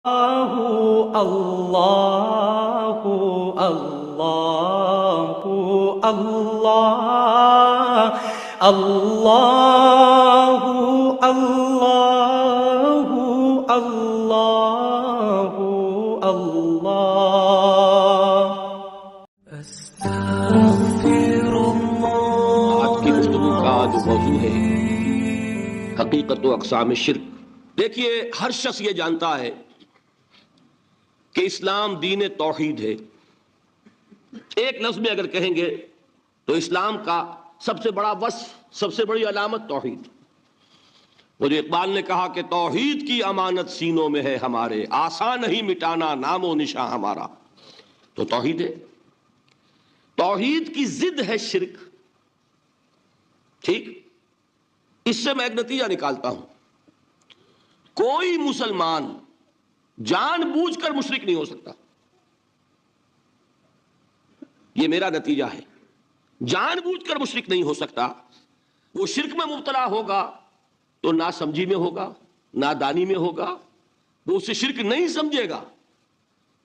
اللہ اللہ اللہ اللہ اللہ اللہ اللہ استغفر اللہ۔ آج کی گفتگو کا جو موضوع ہے حقیقت و اقسام شرک۔ دیکھیے، ہر شخص یہ جانتا ہے کہ اسلام دین توحید ہے۔ ایک لفظ میں اگر کہیں گے تو اسلام کا سب سے بڑا وصف، سب سے بڑی علامت توحید۔ وہ جو اقبال نے کہا کہ توحید کی امانت سینوں میں ہے ہمارے، آسان نہیں مٹانا نام و نشاں ہمارا، تو توحید ہے۔ توحید کی ضد ہے شرک۔ ٹھیک، اس سے میں ایک نتیجہ نکالتا ہوں، کوئی مسلمان جان بوجھ کر مشرک نہیں ہو سکتا۔ یہ میرا نتیجہ ہے، جان بوجھ کر مشرک نہیں ہو سکتا۔ وہ شرک میں مبتلا ہوگا تو ناسمجھی میں ہوگا، نادانی میں ہوگا، وہ اسے شرک نہیں سمجھے گا۔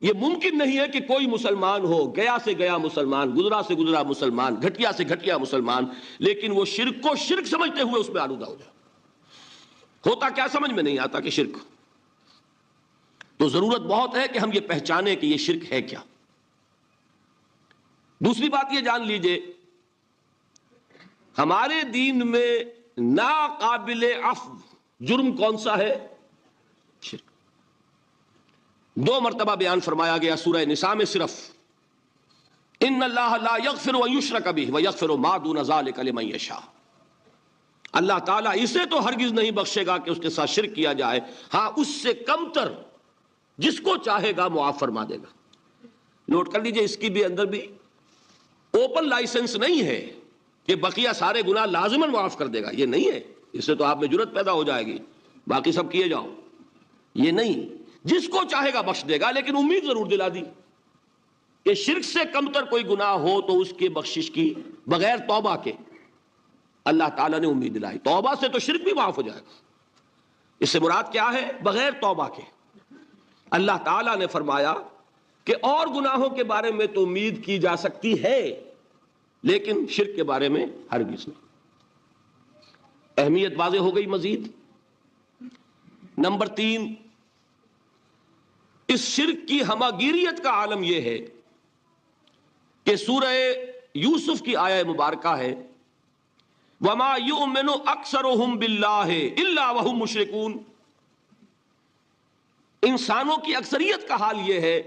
یہ ممکن نہیں ہے کہ کوئی مسلمان ہو، گیا سے گیا مسلمان، گزرا سے گزرا مسلمان، گھٹیا سے گھٹیا مسلمان، لیکن وہ شرک کو شرک سمجھتے ہوئے اس میں آلودہ ہو جائے۔ ہوتا کیا سمجھ میں نہیں آتا کہ شرک۔ تو ضرورت بہت ہے کہ ہم یہ پہچانیں کہ یہ شرک ہے کیا۔ دوسری بات یہ جان لیجئے، ہمارے دین میں ناقابل عفو جرم کون سا ہے؟ شرک۔ 2 مرتبہ بیان فرمایا گیا سورہ نساء میں صرف، ان اللہ لا یغفر ان یشرک بہ ویغفر ما دون ذلک لمن یشاء۔ اللہ تعالیٰ اسے تو ہرگز نہیں بخشے گا کہ اس کے ساتھ شرک کیا جائے، ہاں اس سے کمتر جس کو چاہے گا معاف فرما دے گا۔ نوٹ کر لیجئے، اس کی بھی اندر بھی اوپن لائسنس نہیں ہے کہ بقیہ سارے گناہ لازماً معاف کر دے گا، یہ نہیں ہے۔ اس سے تو آپ میں جرت پیدا ہو جائے گی، باقی سب کیے جاؤ، یہ نہیں۔ جس کو چاہے گا بخش دے گا، لیکن امید ضرور دلا دی کہ شرک سے کمتر کوئی گناہ ہو تو اس کی بخشش کی بغیر توبہ کے اللہ تعالیٰ نے امید دلائی۔ توبہ سے تو شرک بھی معاف ہو جائے گا۔ اس سے مراد کیا ہے؟ بغیر توبہ کے۔ اللہ تعالیٰ نے فرمایا کہ اور گناہوں کے بارے میں تو امید کی جا سکتی ہے، لیکن شرک کے بارے میں ہرگز نہیں۔ اہمیت واضح ہو گئی مزید۔ نمبر 3، اس شرک کی ہماگیریت کا عالم یہ ہے کہ سورہ یوسف کی آیہ مبارکہ ہے، وَمَا يُؤْمِنُ أَكْثَرُهُمْ بِاللَّهِ إِلَّا وَهُمْ مُشْرِكُونَ۔ انسانوں کی اکثریت کا حال یہ ہے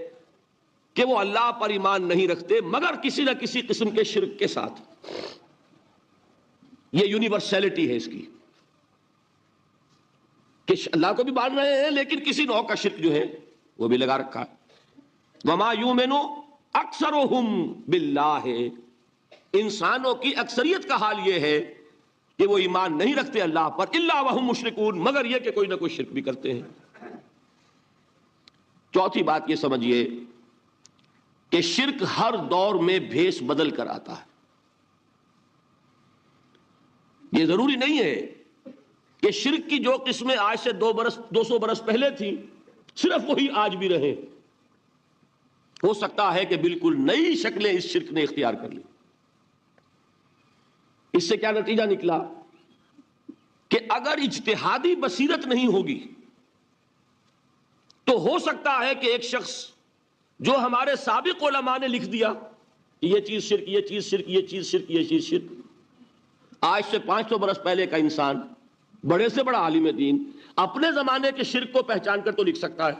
کہ وہ اللہ پر ایمان نہیں رکھتے مگر کسی نہ کسی قسم کے شرک کے ساتھ۔ یہ یونیورسلٹی ہے اس کی کہ اللہ کو بھی مان رہے ہیں لیکن کسی نوع کا شرک جو ہے وہ بھی لگا رکھا ہے۔ وَمَا يُؤْمِنُ أَكْثَرُهُمْ بِاللَّهِ، انسانوں کی اکثریت کا حال یہ ہے کہ وہ ایمان نہیں رکھتے اللہ پر، الا وہم مشرکون، مگر یہ کہ کوئی نہ کوئی شرک بھی کرتے ہیں۔ چوتھی بات یہ سمجھیے کہ شرک ہر دور میں بھیس بدل کر آتا ہے۔ یہ ضروری نہیں ہے کہ شرک کی جو قسمیں آج سے 200 برس پہلے تھیں صرف وہی آج بھی رہیں۔ ہو سکتا ہے کہ بالکل نئی شکلیں اس شرک نے اختیار کر لی۔ اس سے کیا نتیجہ نکلا کہ اگر اجتہادی بصیرت نہیں ہوگی تو ہو سکتا ہے کہ ایک شخص جو ہمارے سابق علماء نے لکھ دیا کہ یہ چیز شرک، یہ چیز شرک، یہ چیز شرک، یہ چیز شرک، آج سے 500 برس پہلے کا انسان، بڑے سے بڑا عالم دین، اپنے زمانے کے شرک کو پہچان کر تو لکھ سکتا ہے،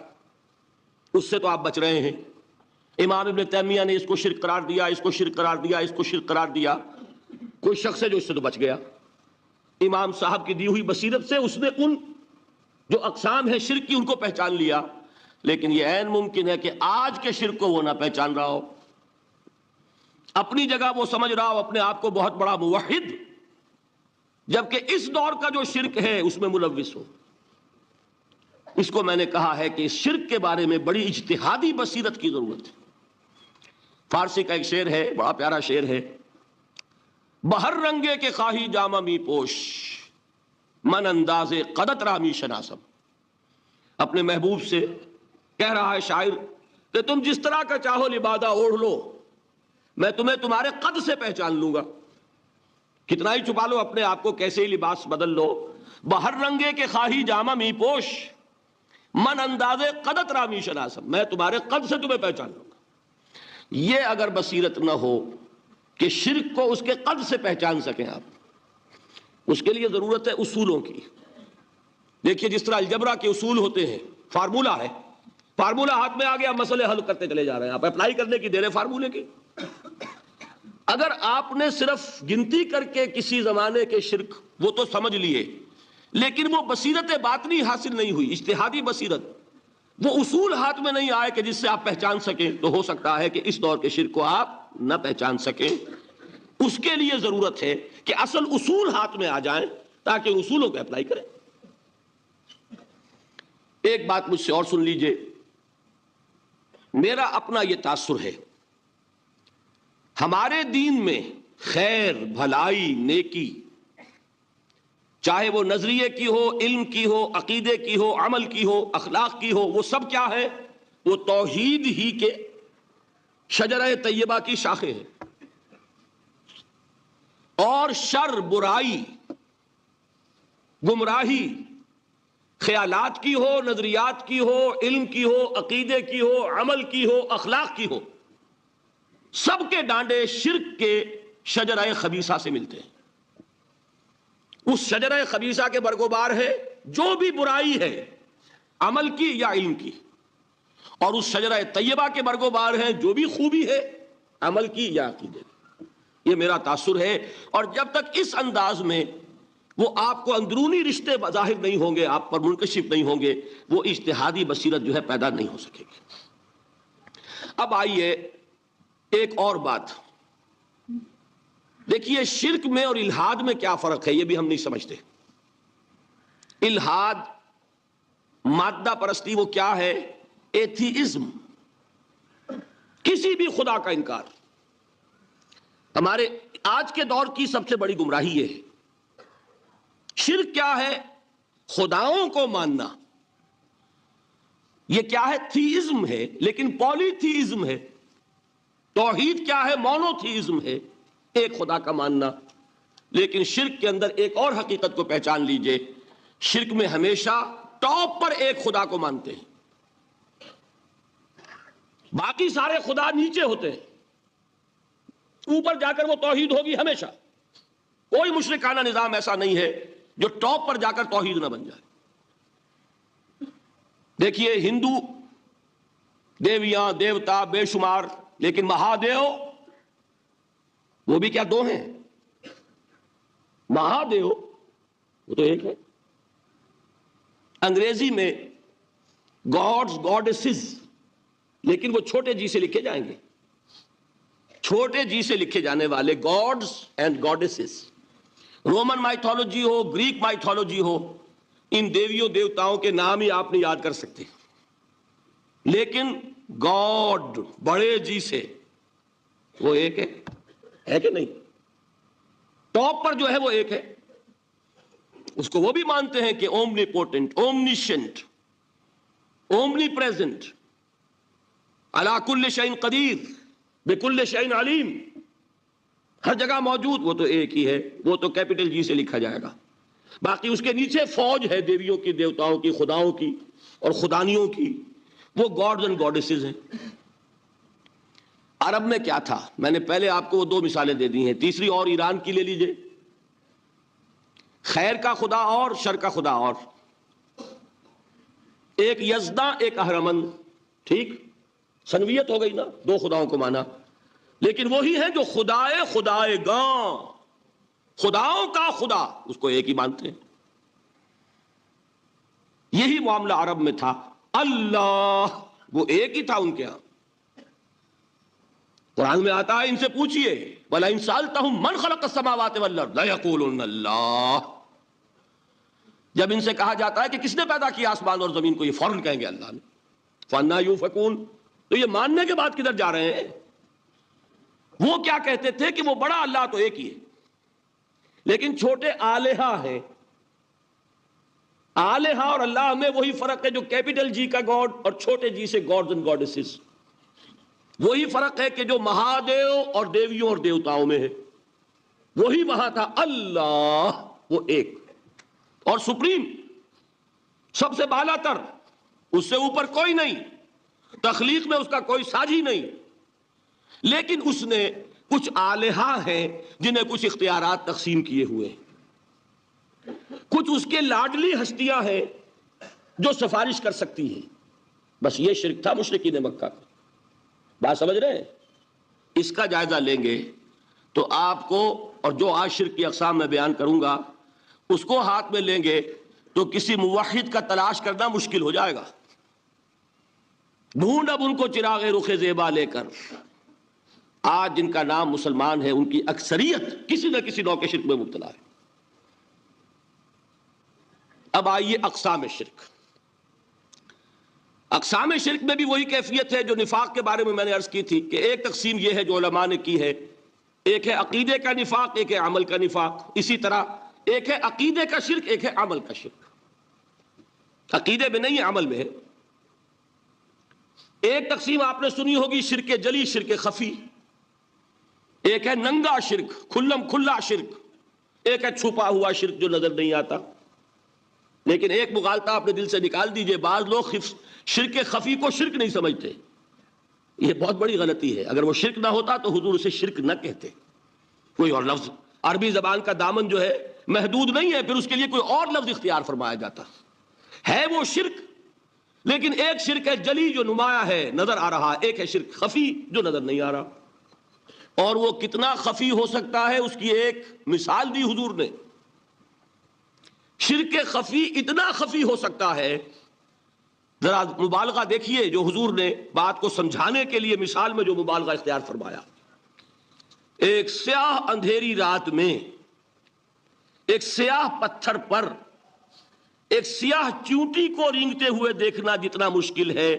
اس سے تو آپ بچ رہے ہیں۔ امام ابن تیمیہ نے اس کو شرک قرار دیا، اس کو شرک قرار دیا، اس کو شرک قرار دیا، کوئی شخص ہے جو اس سے تو بچ گیا۔ امام صاحب کی دی ہوئی بصیرت سے اس نے ان جو اقسام ہے شرک کی ان کو پہچان لیا، لیکن یہ عین ممکن ہے کہ آج کے شرک کو وہ نہ پہچان رہا ہو، اپنی جگہ وہ سمجھ رہا ہو اپنے آپ کو بہت بڑا موحد، جبکہ اس دور کا جو شرک ہے اس میں ملوث ہو۔ اس کو میں نے کہا ہے کہ اس شرک کے بارے میں بڑی اجتہادی بصیرت کی ضرورت ہے۔ فارسی کا ایک شعر ہے، بڑا پیارا شعر ہے، بہر رنگے کے خواہی جامہ می پوش، من انداز قدت رامی شناسم۔ اپنے محبوب سے کہہ رہا ہے شاعر کہ تم جس طرح کا چاہو لبادہ اوڑھ لو، میں تمہیں تمہارے قد سے پہچان لوں گا۔ کتنا ہی چھپا لو اپنے آپ کو، کیسے ہی لباس بدل لو، بہر رنگے کے خواہی جامہ می پوش، من اندازے قدت رامی شناسم، میں تمہارے قد سے تمہیں پہچان لوں گا۔ یہ اگر بصیرت نہ ہو کہ شرک کو اس کے قد سے پہچان سکیں آپ، اس کے لیے ضرورت ہے اصولوں کی۔ دیکھیے جس طرح الجبرا کے اصول ہوتے ہیں، فارمولہ ہے، فارمولہ ہاتھ میں آ گیا، مسئلے حل کرتے چلے جا رہے ہیں، آپ اپلائی کرنے کی دیر ہے فارمولے کی۔ اگر آپ نے صرف گنتی کر کے کسی زمانے کے شرک وہ تو سمجھ لیے، لیکن وہ بصیرت باطنی حاصل نہیں ہوئی، اجتہادی بصیرت، وہ اصول ہاتھ میں نہیں آئے کہ جس سے آپ پہچان سکیں، تو ہو سکتا ہے کہ اس دور کے شرک کو آپ نہ پہچان سکیں۔ اس کے لیے ضرورت ہے کہ اصل اصول ہاتھ میں آ جائیں تاکہ ان اصولوں کو اپلائی کریں۔ ایک بات مجھ سے اور سن لیجئے، میرا اپنا یہ تاثر ہے، ہمارے دین میں خیر، بھلائی، نیکی، چاہے وہ نظریے کی ہو، علم کی ہو، عقیدے کی ہو، عمل کی ہو، اخلاق کی ہو، وہ سب کیا ہے؟ وہ توحید ہی کے شجرہ طیبہ کی شاخیں ہیں۔ اور شر، برائی، گمراہی، خیالات کی ہو، نظریات کی ہو، علم کی ہو، عقیدے کی ہو، عمل کی ہو، اخلاق کی ہو، سب کے ڈانڈے شرک کے شجرہ خبیثہ سے ملتے ہیں۔ اس شجرہ خبیثہ کے برگوبار ہے جو بھی برائی ہے، عمل کی یا علم کی، اور اس شجرہ طیبہ کے برگوبار ہیں جو بھی خوبی ہے، عمل کی یا عقیدے کی۔ یہ میرا تاثر ہے، اور جب تک اس انداز میں وہ آپ کو اندرونی رشتے ظاہر نہیں ہوں گے، آپ پر منکشف نہیں ہوں گے، وہ اجتہادی بصیرت جو ہے پیدا نہیں ہو سکے گی۔ اب آئیے ایک اور بات، دیکھیے شرک میں اور الحاد میں کیا فرق ہے، یہ بھی ہم نہیں سمجھتے۔ الحاد، مادہ پرستی، وہ کیا ہے؟ ایتھیزم، کسی بھی خدا کا انکار۔ ہمارے آج کے دور کی سب سے بڑی گمراہی یہ ہے۔ شرک کیا ہے؟ خداؤں کو ماننا۔ یہ کیا ہے؟ تھیزم ہے، لیکن پولی تھیزم ہے۔ توحید کیا ہے؟ مونو تھیزم ہے، ایک خدا کا ماننا۔ لیکن شرک کے اندر ایک اور حقیقت کو پہچان لیجئے، شرک میں ہمیشہ ٹاپ پر ایک خدا کو مانتے ہیں، باقی سارے خدا نیچے ہوتے ہیں، اوپر جا کر وہ توحید ہوگی ہمیشہ۔ کوئی مشرکانہ نظام ایسا نہیں ہے جو ٹاپ پر جا کر توحید نہ بن جائے۔ دیکھیے ہندو دیویاں، دیوتا بے شمار، لیکن مہادیو وہ بھی کیا دو ہیں؟ مہادیو وہ تو ایک ہے۔ انگریزی میں گاڈز، گاڈیسز، لیکن وہ چھوٹے جی سے لکھے جائیں گے، چھوٹے جی سے لکھے جانے والے gods and goddesses. Roman mythology ہو، گریک مائتھولوجی ہو، ان دیویوں دیوتاؤں کے نام ہی آپ نہیں یاد کر سکتے، لیکن گاڈ بڑے جی سے وہ ایک ہے کہ نہیں؟ ٹاپ پر جو ہے وہ ایک ہے، اس کو وہ بھی مانتے ہیں کہ اومنی پوٹنٹ، اومنیشنٹ، اومنی پریزنٹ، علی کل شیء قدیر، بکل شیء علیم، ہر جگہ موجود، وہ تو ایک ہی ہے، وہ تو کیپٹل جی سے لکھا جائے گا۔ باقی اس کے نیچے فوج ہے دیویوں کی، دیوتاؤں کی، خداؤں کی اور خدانیوں کی، وہ گاڈز اینڈ گاڈیسز ہیں۔ عرب میں کیا تھا؟ میں نے پہلے آپ کو وہ دو مثالیں دے دی ہیں، تیسری اور ایران کی لے لیجئے۔ خیر کا خدا اور شر کا خدا اور، ایک یزداں ایک اہرمن، ٹھیک، سنویت ہو گئی نا، دو خداؤں کو مانا، لیکن وہی ہے جو خدائے خدائے گاں، خداؤں کا خدا، اس کو ایک ہی مانتے ہیں۔ یہی معاملہ عرب میں تھا، اللہ وہ ایک ہی تھا ان کے ہاں۔ قرآن میں آتا ہے ان سے پوچھئے وَلَئِن سَأَلْتَهُم مَّنْ خَلَقَ السَّمَاوَاتِ وَالْأَرْضَ لَيَقُولُنَّ اللَّهُ، جب ان سے کہا جاتا ہے کہ کس نے پیدا کیا آسمان اور زمین کو، یہ فوراً کہیں گے اللہ نے۔ فَأَنَّىٰ يُؤْفَكُونَ، تو یہ ماننے کے بعد کدھر جا رہے ہیں؟ وہ کیا کہتے تھے کہ وہ بڑا اللہ تو ایک ہی ہے، لیکن چھوٹے آلہہ ہیں، آلہہ اور اللہ میں وہی فرق ہے جو کیپٹل جی کا گاڈ اور چھوٹے جی سے گاڈز اینڈ گاڈیسز. وہی فرق ہے کہ جو مہادیو اور دیویوں اور دیوتاؤں میں ہے. وہی وہاں تھا اللہ، وہ ایک اور سپریم، سب سے بالا تر، اس سے اوپر کوئی نہیں، تخلیق میں اس کا کوئی ساجی نہیں. لیکن اس نے کچھ آلہہ ہیں جنہیں کچھ اختیارات تقسیم کیے ہوئے ہیں. کچھ اس کے لاڈلی ہستیاں ہیں جو سفارش کر سکتی ہیں. بس یہ شرک تھا مشرکین مکہ کا. بات سمجھ رہے ہیں؟ اس کا جائزہ لیں گے تو آپ کو، اور جو آج شرک کی اقسام میں بیان کروں گا اس کو ہاتھ میں لیں گے تو کسی موحد کا تلاش کرنا مشکل ہو جائے گا. ڈھونڈ اب ان کو چراغ رخ زیبا لے کر. آج جن کا نام مسلمان ہے ان کی اکثریت کسی نہ کسی نوع کے شرک میں مبتلا ہے. اب آئیے اقسام شرک. اقسام شرک میں بھی وہی کیفیت ہے جو نفاق کے بارے میں نے عرض کی تھی کہ ایک تقسیم یہ ہے جو علماء نے کی ہے، ایک ہے عقیدے کا نفاق، ایک ہے عمل کا نفاق. اسی طرح ایک ہے عقیدے کا شرک، ایک ہے عمل کا شرک. عقیدے میں نہیں ہے، عمل میں ہے. ایک تقسیم آپ نے سنی ہوگی شرک جلی، شرک خفی. ایک ہے ننگا شرک، کھلم کھلا شرک. ایک ہے چھپا ہوا شرک جو نظر نہیں آتا. لیکن ایک مغالطہ اپنے دل سے نکال دیجئے، بعض لوگ شرک خفی کو شرک نہیں سمجھتے. یہ بہت بڑی غلطی ہے. اگر وہ شرک نہ ہوتا تو حضور اسے شرک نہ کہتے. کوئی اور لفظ، عربی زبان کا دامن جو ہے محدود نہیں ہے، پھر اس کے لیے کوئی اور لفظ اختیار فرمایا جاتا ہے. وہ شرک، لیکن ایک شرک ہے جلی جو نمایاں ہے، نظر آ رہا. ایک ہے شرک خفی جو نظر نہیں آ رہا. اور وہ کتنا خفی ہو سکتا ہے اس کی ایک مثال دی حضور نے. شرک خفی اتنا خفی ہو سکتا ہے، ذرا مبالغہ دیکھیے جو حضور نے بات کو سمجھانے کے لیے مثال میں جو مبالغہ اختیار فرمایا. ایک سیاہ اندھیری رات میں ایک سیاہ پتھر پر ایک سیاہ چونٹی کو رینگتے ہوئے دیکھنا جتنا مشکل ہے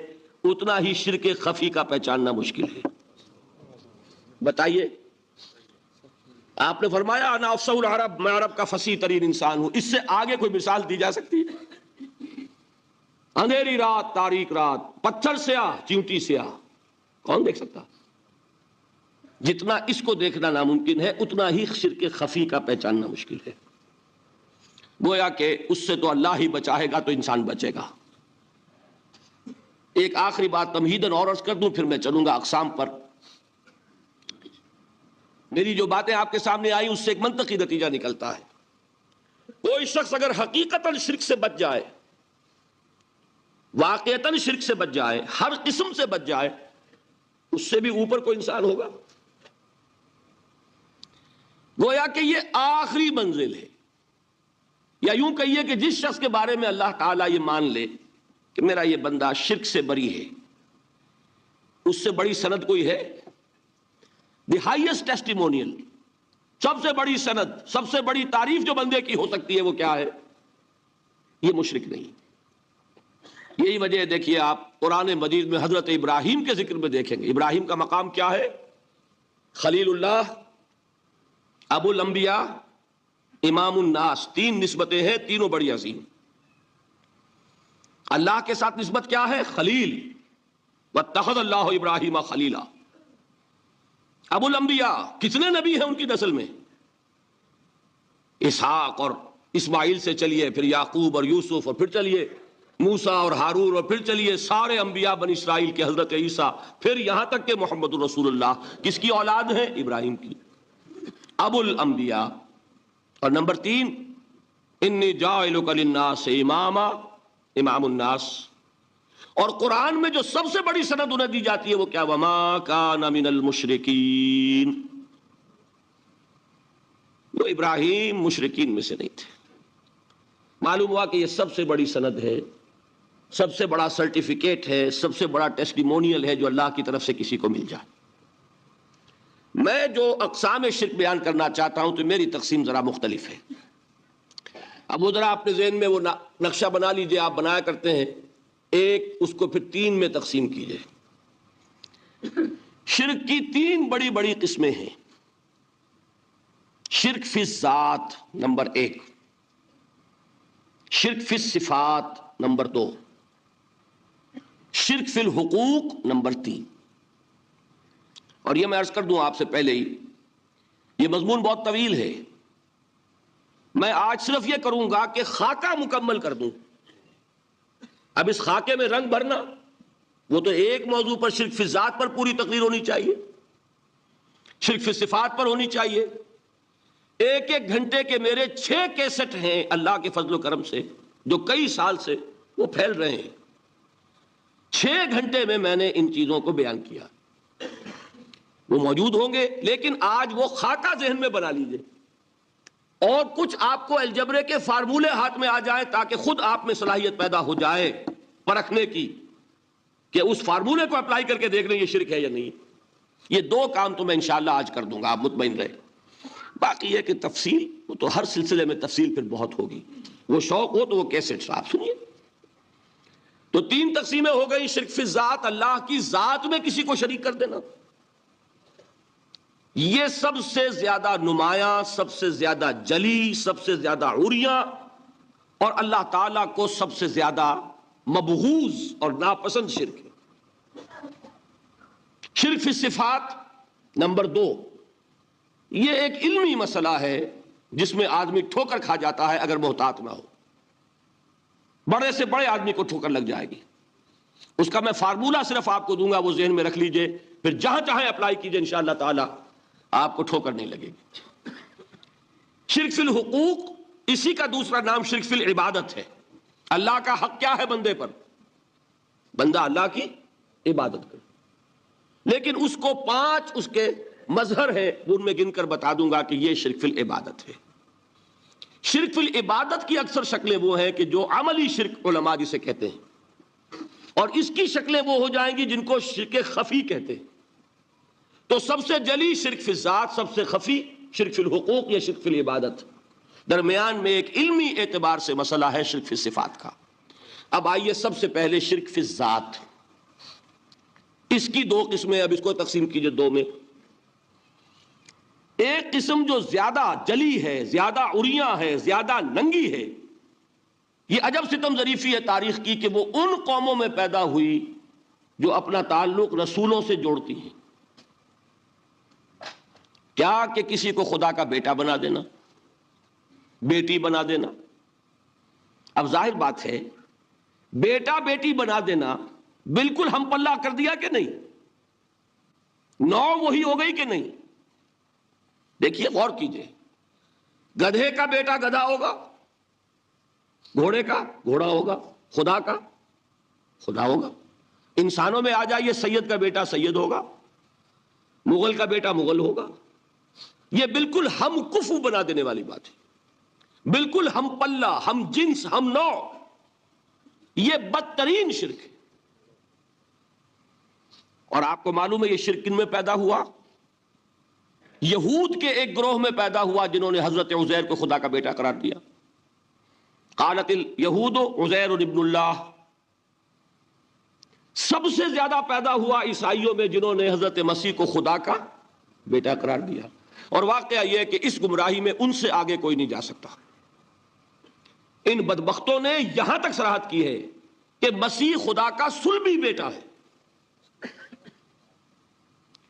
اتنا ہی شرک خفی کا پہچاننا مشکل ہے. بتائیے، آپ نے فرمایا انا افصح العرب، میں عرب کا فصیح ترین انسان ہوں. اس سے آگے کوئی مثال دی جا سکتی ہے؟ اندھیری رات، تاریک رات، پتھر سیاہ، چیونٹی سیاہ، کون دیکھ سکتا؟ جتنا اس کو دیکھنا ناممکن ہے اتنا ہی شرک خفی کا پہچاننا مشکل ہے. گویا کہ اس سے تو اللہ ہی بچائے گا تو انسان بچے گا. ایک آخری بات تمہیداً اور عرض کر دوں، پھر میں چلوں گا اقسام پر. میری جو باتیں آپ کے سامنے آئی اس سے ایک منطقی نتیجہ نکلتا ہے. کوئی شخص اگر حقیقتاً شرک سے بچ جائے، واقعتاً شرک سے بچ جائے، ہر قسم سے بچ جائے، اس سے بھی اوپر کوئی انسان ہوگا. گویا کہ یہ آخری منزل ہے. یا یوں کہیے کہ جس شخص کے بارے میں اللہ تعالیٰ یہ مان لے کہ میرا یہ بندہ شرک سے بری ہے، اس سے بڑی سند کوئی ہے؟ دی ہائیسٹ ٹیسٹیمونیل، سب سے بڑی سند، سب سے بڑی تعریف جو بندے کی ہو سکتی ہے وہ کیا ہے؟ یہ مشرک نہیں. یہی وجہ ہے، دیکھیے آپ قرآن مجید میں حضرت ابراہیم کے ذکر میں دیکھیں گے. ابراہیم کا مقام کیا ہے؟ خلیل اللہ، ابو الانبیاء، امام الناس. تین نسبتیں ہیں، تینوں بڑی عظیم. اللہ کے ساتھ نسبت کیا ہے؟ خلیل. واتخذ اللہ ابراہیم خلیلا. ابو الانبیاء، کتنے نبی ہیں ان کی نسل میں؟ اسحاق اور اسماعیل سے چلیے، پھر یعقوب اور یوسف، اور پھر چلیے موسیٰ اور ہارون، اور پھر چلیے سارے انبیاء بنی اسرائیل کے حضرت عیسیٰ، پھر یہاں تک کہ محمد رسول اللہ کس کی اولاد ہیں؟ ابراہیم کی. ابو الانبیاء. اور نمبر 3، انی جاعلک للناس اماما، امام الناس. اور قرآن میں جو سب سے بڑی سند انہیں دی جاتی ہے وہ کیا؟ وما کان من المشرکین. وہ ابراہیم مشرکین میں سے نہیں تھے. معلوم ہوا کہ یہ سب سے بڑی سند ہے، سب سے بڑا سرٹیفکیٹ ہے، سب سے بڑا ٹیسٹیمونیل ہے جو اللہ کی طرف سے کسی کو مل جائے. میں جو اقسام شرک بیان کرنا چاہتا ہوں تو میری تقسیم ذرا مختلف ہے. اب وہ ذرا اپنے ذہن میں وہ نقشہ بنا لیجئے، آپ بنایا کرتے ہیں. ایک اس کو پھر 3 میں تقسیم کیجئے. شرک کی 3 بڑی بڑی قسمیں ہیں. شرک فی الذات نمبر 1. شرک فی الصفات نمبر 2، شرک فی الحقوق نمبر 3۔ اور یہ میں عرض کر دوں آپ سے پہلے ہی، یہ مضمون بہت طویل ہے، میں آج صرف یہ کروں گا کہ خاکہ مکمل کر دوں۔ اب اس خاکے میں رنگ بھرنا، وہ تو ایک موضوع پر شرک فی الذات پر پوری تقریر ہونی چاہیے، شرک فی الصفات پر ہونی چاہیے۔ ایک ایک گھنٹے کے میرے 6 کیسٹ ہیں اللہ کے فضل و کرم سے، جو کئی سال سے وہ پھیل رہے ہیں۔ 6 گھنٹے میں نے ان چیزوں کو بیان کیا، وہ موجود ہوں گے، لیکن آج وہ خاکہ ذہن میں بنا لیجئے، اور کچھ آپ کو الجبرے کے فارمولے ہاتھ میں آ جائیں تاکہ خود آپ میں صلاحیت پیدا ہو جائے پرکھنے کی کہ اس فارمولے کو اپلائی کر کے دیکھ لیں یہ شرک ہے یا نہیں۔ یہ 2 کام تو میں انشاءاللہ آج کر دوں گا، آپ مطمئن رہے۔ باقی یہ کہ تفصیل، وہ تو ہر سلسلے میں تفصیل پھر بہت ہوگی، وہ شوق ہو تو وہ کیسٹ آپ سنیے۔ تو 3 تقسیمیں ہو گئی۔ شرک فی الذات، اللہ کی ذات میں کسی کو شریک کر دینا، یہ سب سے زیادہ نمایاں، سب سے زیادہ جلی، سب سے زیادہ عریاں، اور اللہ تعالیٰ کو سب سے زیادہ مبغوض اور ناپسند شرک ہے۔ شرک فی الصفات نمبر 2، یہ ایک علمی مسئلہ ہے جس میں آدمی ٹھوکر کھا جاتا ہے اگر محتاط نہ ہو۔ بڑے سے بڑے آدمی کو ٹھوکر لگ جائے گی۔ اس کا میں فارمولہ صرف آپ کو دوں گا، وہ ذہن میں رکھ لیجئے، پھر جہاں چاہیں اپلائی کیجئے، انشاءاللہ تعالی آپ کو ٹھوکر نہیں لگے گی۔ شرک فی الحقوق، اسی کا دوسرا نام شرک فی العبادت ہے۔ اللہ کا حق کیا ہے بندے پر؟ بندہ اللہ کی عبادت کرے، لیکن اس کو 5 اس کے مظہر ہیں، ان میں گن کر بتا دوں گا کہ یہ شرک فی العبادت ہے۔ شرک فی العبادت کی اکثر شکلیں وہ ہیں کہ جو عملی شرک علماء جسے کہتے ہیں، اور اس کی شکلیں وہ ہو جائیں گی جن کو شرک خفی کہتے ہیں۔ تو سب سے جلی شرک فی الذات، سب سے خفی شرک فی الحقوق یا شرک فی العبادت، درمیان میں ایک علمی اعتبار سے مسئلہ ہے شرک فی الصفات کا۔ اب آئیے سب سے پہلے شرک فی الذات، اس کی 2 قسمیں، اب اس کو تقسیم کیجئے 2 میں۔ ایک قسم جو زیادہ جلی ہے، زیادہ عریاں ہے، زیادہ ننگی ہے، یہ عجب ستم ظریفی ہے تاریخ کی کہ وہ ان قوموں میں پیدا ہوئی جو اپنا تعلق رسولوں سے جوڑتی ہیں۔ کیا کہ کسی کو خدا کا بیٹا بنا دینا، بیٹی بنا دینا۔ اب ظاہر بات ہے، بیٹا بیٹی بنا دینا بالکل ہم پلہ کر دیا کہ نہیں؟ نو وہی ہو گئی کہ نہیں؟ دیکھیے، غور کیجئے، گدھے کا بیٹا گدھا ہوگا، گھوڑے کا گھوڑا ہوگا، خدا کا خدا ہوگا۔ انسانوں میں آ جائیے، سید کا بیٹا سید ہوگا، مغل کا بیٹا مغل ہوگا۔ یہ بالکل ہم کفو بنا دینے والی بات ہے، بالکل ہم پلہ، ہم جنس، ہم نوع۔ یہ بدترین شرک ہے، اور آپ کو معلوم ہے یہ شرک کن میں پیدا ہوا؟ یہود کے ایک گروہ میں پیدا ہوا جنہوں نے حضرت عزیر کو خدا کا بیٹا قرار دیا۔ قالت الیہود عزیر ابن اللہ۔ سب سے زیادہ پیدا ہوا عیسائیوں میں جنہوں نے حضرت مسیح کو خدا کا بیٹا قرار دیا، اور واقعہ یہ ہے کہ اس گمراہی میں ان سے آگے کوئی نہیں جا سکتا۔ ان بدبختوں نے یہاں تک صراحت کی ہے کہ مسیح خدا کا صلبی بیٹا ہے،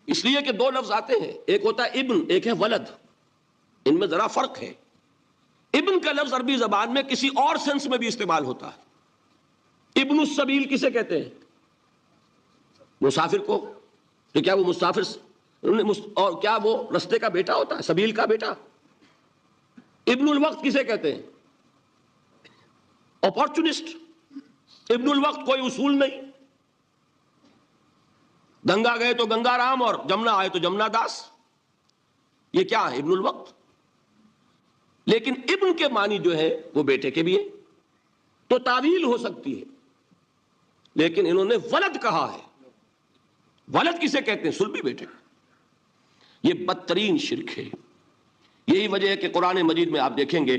اس لیے کہ 2 لفظ آتے ہیں، ایک ہوتا ہے ابن، ایک ہے ولد، ان میں ذرا فرق ہے۔ ابن کا لفظ عربی زبان میں کسی اور سینس میں بھی استعمال ہوتا ہے۔ ابن السبیل کسے کہتے ہیں؟ مسافر کو۔ تو کیا وہ مسافر اور کیا وہ رستے کا بیٹا ہوتا ہے، سبیل کا بیٹا؟ ابن الوقت کسے کہتے ہیں؟ اپارچونسٹ۔ ابن الوقت کوئی اصول نہیں، گنگا گئے تو گنگا رام اور جمنا آئے تو جمنا داس، یہ کیا ہے؟ ابن الوقت۔ لیکن ابن کے معنی جو ہے وہ بیٹے کے بھی ہے، تو تعویل ہو سکتی ہے، لیکن انہوں نے ولد کہا ہے۔ ولد کسے کہتے ہیں؟ صلبی بیٹے۔ یہ بدترین شرک ہے۔ یہی وجہ ہے کہ قرآن مجید میں آپ دیکھیں گے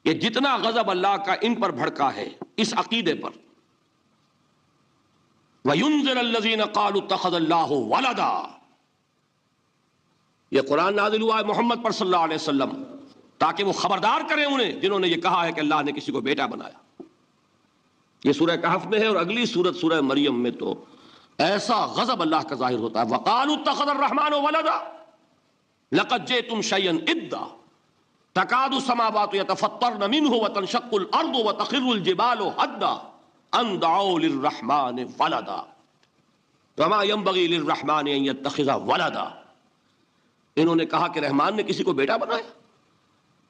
کہ جتنا غضب اللہ کا ان پر بھڑکا ہے اس عقیدے پر، وَيُنذِرَ الَّذِينَ قَالُوا اتَّخَذَ اللَّهُ وَلَدًا، یہ قرآن نازل ہوا ہے محمد پر صلی اللہ علیہ وسلم، تاکہ وہ خبردار کریں انہیں جنہوں نے یہ کہا ہے کہ اللہ نے کسی کو بیٹا بنایا۔ یہ سورہ کہف میں ہے، اور اگلی سورت سورہ مریم میں تو ایسا غضب اللہ کا ظاہر ہوتا ہے، وَقَالُوا اتَّخَذَ الرَّحْمَنُ وَلَدًا لَقَدْ جِئْتُمْ شَيْئًا إِدًّا تَكَادُ السَّمَاوَاتُ يَتَفَطَّرْنَ مِنْهُ وَتَنشَقُّ الْأَرْضُ وَتَخِرُّ الْجِبَالُ هَدًّا أَن دَعَوْا لِلرَّحْمَنِ وَلَدًا وَمَا يَنبَغِي لِلرَّحْمَنِ أَن يَتَّخِذَ وَلَدًا۔ انہوں نے کہا کہ رحمان نے کسی کو بیٹا بنایا۔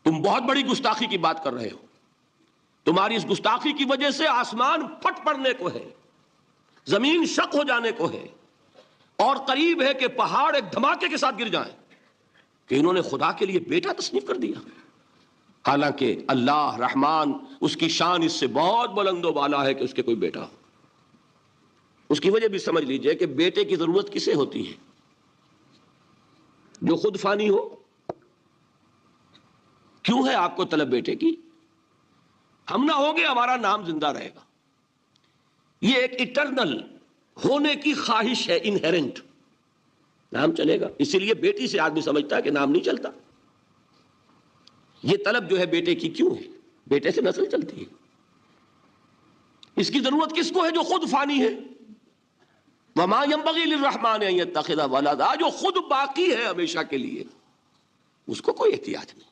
تم بہت بڑی گستاخی کی بات کر رہے ہو، تمہاری اس گستاخی کی وجہ سے آسمان پھٹ پڑنے کو ہے، زمین شق ہو جانے کو ہے، اور قریب ہے کہ پہاڑ ایک دھماکے کے ساتھ گر جائیں، کہ انہوں نے خدا کے لیے بیٹا تصنیف کر دیا۔ حالانکہ اللہ رحمان، اس کی شان اس سے بہت بلند و بالا ہے کہ اس کے کوئی بیٹا ہو۔ اس کی وجہ بھی سمجھ لیجئے کہ بیٹے کی ضرورت کسے ہوتی ہے؟ جو خود فانی ہو۔ کیوں ہے آپ کو طلب بیٹے کی؟ ہم نہ ہوگے ہمارا نام زندہ رہے گا، یہ ایک اٹرنل ہونے کی خواہش ہے، انہیرنٹ، نام چلے گا۔ اسی لیے بیٹی سے آدمی سمجھتا ہے کہ نام نہیں چلتا۔ یہ طلب جو ہے بیٹے کی کیوں ہے؟ بیٹے سے نسل چلتی ہے۔ اس کی ضرورت کس کو ہے؟ جو خود فانی ہے۔ وَمَا يَنبَغِي لِلرَّحْمَنِ أَن يَتَّخِذَ وَلَدًا، جو خود باقی ہے ہمیشہ کے لیے، اس کو کوئی احتیاج نہیں۔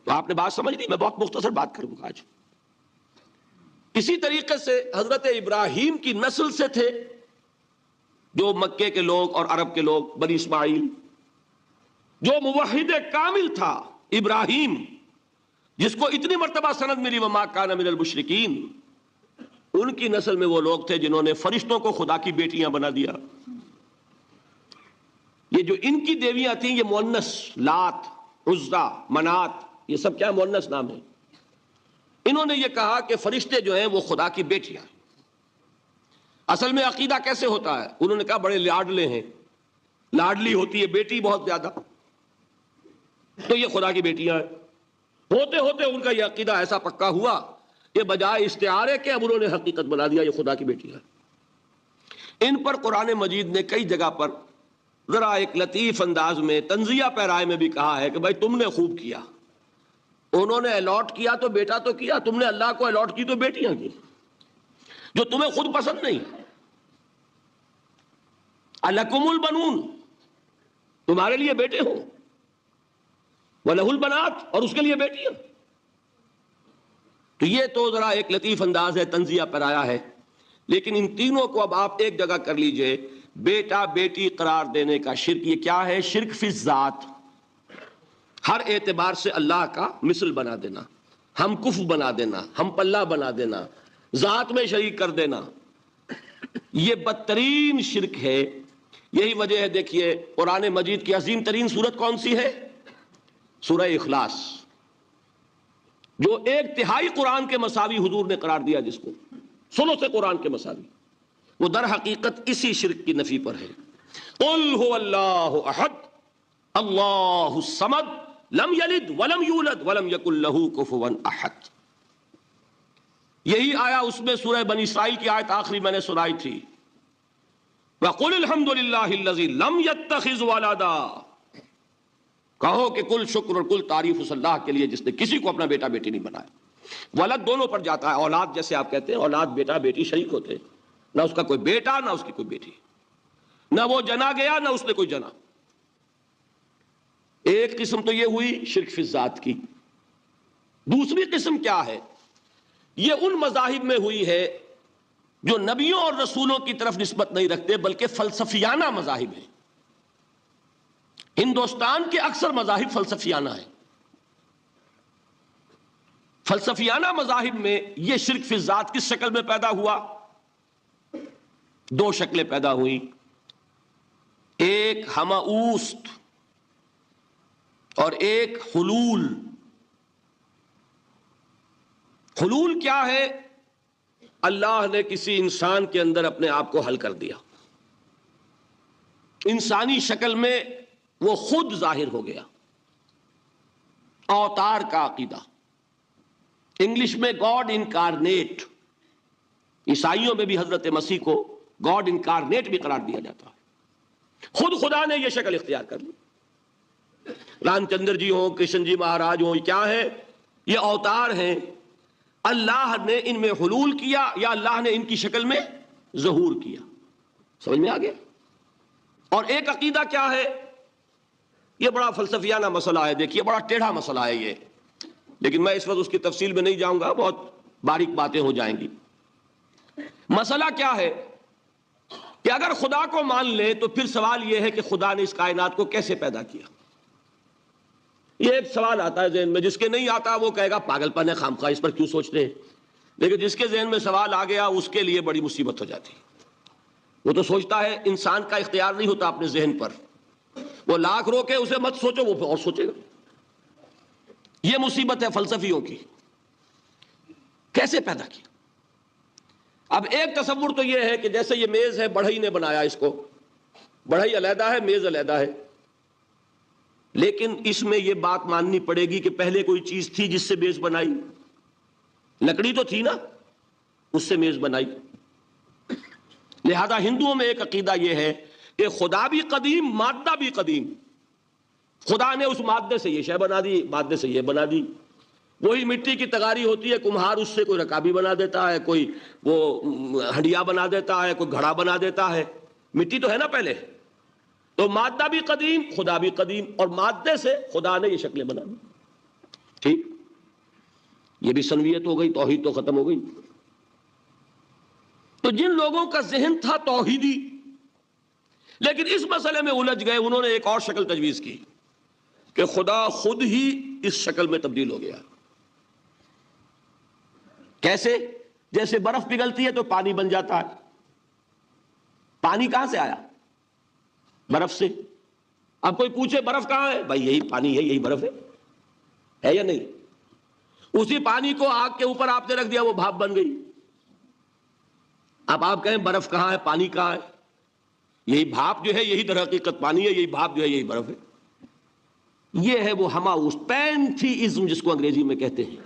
تو آپ نے بات سمجھ لی، میں بہت مختصر بات کروں گا آج۔ اسی طریقے سے حضرت ابراہیم کی نسل سے تھے جو مکے کے لوگ اور عرب کے لوگ، بنی اسماعیل، جو موحد کامل تھا ابراہیم، جس کو اتنی مرتبہ سند ملی وما کان من المشرکین، ان کی نسل میں وہ لوگ تھے جنہوں نے فرشتوں کو خدا کی بیٹیاں بنا دیا۔ یہ جو ان کی دیویاں تھیں، یہ مؤنث، لات، عزا، منات، یہ سب کیا مؤنث نام ہے۔ انہوں نے یہ کہا کہ فرشتے جو ہیں وہ خدا کی بیٹیاں ہیں۔ اصل میں عقیدہ کیسے ہوتا ہے؟ انہوں نے کہا بڑے لاڈلے ہیں، لاڈلی ہوتی ہے بیٹی بہت زیادہ، تو یہ خدا کی بیٹیاں ہیں۔ ہوتے ہوتے ان کا یہ عقیدہ ایسا پکا ہوا کہ بجائے استعارے کے اب انہوں نے حقیقت بنا دیا، یہ خدا کی بیٹیاں ہیں۔ ان پر قرآن مجید نے کئی جگہ پر ذرا ایک لطیف انداز میں تنزیہ پیرائے میں بھی کہا ہے کہ بھائی تم نے خوب کیا، انہوں نے الاٹ کیا تو بیٹا تو کیا، تم نے اللہ کو الاٹ کی تو بیٹیاں کی، جو تمہیں خود پسند نہیں۔ الکم البنون، تمہارے لیے بیٹے ہوں، وَلَهُ الْبَنَاتُ، اور اس کے لیے بیٹیاں۔ تو یہ تو ذرا ایک لطیف انداز ہے، تنزیہ پرایا ہے، لیکن ان تینوں کو اب آپ ایک جگہ کر لیجئے۔ بیٹا بیٹی قرار دینے کا شرک، یہ کیا ہے؟ شرک فی الذات، ہر اعتبار سے اللہ کا مثل بنا دینا، ہم کفو بنا دینا، ہم پلہ بنا دینا، ذات میں شریک کر دینا، یہ بدترین شرک ہے۔ یہی وجہ ہے، دیکھیے قرآن مجید کی عظیم ترین سورت کون سی ہے؟ سورہ اخلاص، جو ایک تہائی قرآن کے مساوی حضور نے قرار دیا، جس کو ثلث قرآن کے مساوی، وہ در حقیقت اسی شرک کی نفی پر ہے۔ قل هو اللہ احد اللہ الصمد لم یلد ولم یولد ولم یکن لہ کفوا احد۔ یہی آیا اس میں سورہ بنی اسرائیل کی آیت آخری میں نے سنائی تھی، وَقُلِ الْحَمْدُ لِلَّهِ الَّذِي لَمْ يَتَّخِذْ وَلَدًا، کہو کہ کل شکر اور کل تعریف اس اللہ کے لیے جس نے کسی کو اپنا بیٹا بیٹی نہیں بنایا۔ ولد دونوں پر جاتا ہے، اولاد جیسے آپ کہتے ہیں، اولاد بیٹا بیٹی شریک ہوتے ہیں، نہ اس کا کوئی بیٹا نہ اس کی کوئی بیٹی، نہ وہ جنا گیا نہ اس نے کوئی جنا۔ ایک قسم تو یہ ہوئی شرک فی الذات کی۔ دوسری قسم کیا ہے؟ یہ ان مذاہب میں ہوئی ہے جو نبیوں اور رسولوں کی طرف نسبت نہیں رکھتے بلکہ فلسفیانہ مذاہب ہیں۔ ہندوستان کے اکثر مذاہب فلسفیانہ ہیں۔ فلسفیانہ مذاہب میں یہ شرک فی الذات کس شکل میں پیدا ہوا؟ دو شکلیں پیدا ہوئیں، ایک ہماوست اور ایک حلول۔ حلول کیا ہے؟ اللہ نے کسی انسان کے اندر اپنے آپ کو حل کر دیا، انسانی شکل میں وہ خود ظاہر ہو گیا، اوتار کا عقیدہ، انگلش میں گاڈ انکارنیٹ، عیسائیوں میں بھی حضرت مسیح کو گاڈ انکارنیٹ بھی قرار دیا جاتا ہے، خود خدا نے یہ شکل اختیار کر لی۔ رام چندر جی ہوں، کرشن جی مہاراج ہوں، کیا ہے؟ یہ اوتار ہیں، اللہ نے ان میں حلول کیا یا اللہ نے ان کی شکل میں ظہور کیا. سمجھ میں آ گیا؟ اور ایک عقیدہ کیا ہے؟ یہ بڑا فلسفیانہ مسئلہ ہے، دیکھیے بڑا ٹیڑھا مسئلہ ہے یہ، لیکن میں اس وقت اس کی تفصیل میں نہیں جاؤں گا، بہت باریک باتیں ہو جائیں گی. مسئلہ کیا ہے کہ اگر خدا کو مان لے تو پھر سوال یہ ہے کہ خدا نے اس کائنات کو کیسے پیدا کیا. یہ ایک سوال آتا ہے ذہن میں، جس کے نہیں آتا وہ کہے گا پاگل پن ہے، خام خواہ اس پر کیوں سوچتے ہیں. لیکن جس کے ذہن میں سوال آ گیا اس کے لیے بڑی مصیبت ہو جاتی. وہ تو سوچتا ہے، انسان کا اختیار نہیں ہوتا اپنے ذہن پر، وہ لاکھ روکے اسے مت سوچو، وہ اور سوچے گا. یہ مصیبت ہے فلسفیوں کی. کیسے پیدا کیا؟ اب ایک تصور تو یہ ہے کہ جیسے یہ میز ہے، بڑھئی نے بنایا اس کو، بڑھئی علیحدہ ہے، میز علیحدہ ہے. لیکن اس میں یہ بات ماننی پڑے گی کہ پہلے کوئی چیز تھی جس سے میز بنائی. لکڑی تو تھی نا، اس سے میز بنائی. لہذا ہندوؤں میں ایک عقیدہ یہ ہے کہ خدا بھی قدیم، مادہ بھی قدیم. خدا نے اس مادے سے یہ شے بنا دی، مادے سے یہ بنا دی. وہی مٹی کی تغاری ہوتی ہے، کمہار اس سے کوئی رکابی بنا دیتا ہے، کوئی وہ ہڈیا بنا دیتا ہے، کوئی گھڑا بنا دیتا ہے. مٹی تو ہے نا پہلے. تو مادہ بھی قدیم، خدا بھی قدیم، اور مادے سے خدا نے یہ شکلیں بنا دی. ٹھیک، یہ بھی سنویت ہو گئی، توحید تو ختم ہو گئی. تو جن لوگوں کا ذہن تھا توحیدی لیکن اس مسئلے میں الجھ گئے، انہوں نے ایک اور شکل تجویز کی کہ خدا خود ہی اس شکل میں تبدیل ہو گیا. کیسے؟ جیسے برف پگھلتی ہے تو پانی بن جاتا ہے. پانی کہاں سے آیا؟ برف سے. اب کوئی پوچھے برف کہاں ہے؟ بھائی یہی پانی ہے، یہی برف ہے یا نہیں؟ اسی پانی کو آگ کے اوپر آپ نے رکھ دیا، وہ بھاپ بن گئی. اب آپ کہیں برف کہاں ہے، پانی کہاں ہے؟ یہی بھاپ جو ہے یہی در حقیقت پانی ہے، یہی بھاپ جو ہے یہی برف ہے. یہ ہے وہ ہماؤس پینتھیزم جس کو انگریزی میں کہتے ہیں،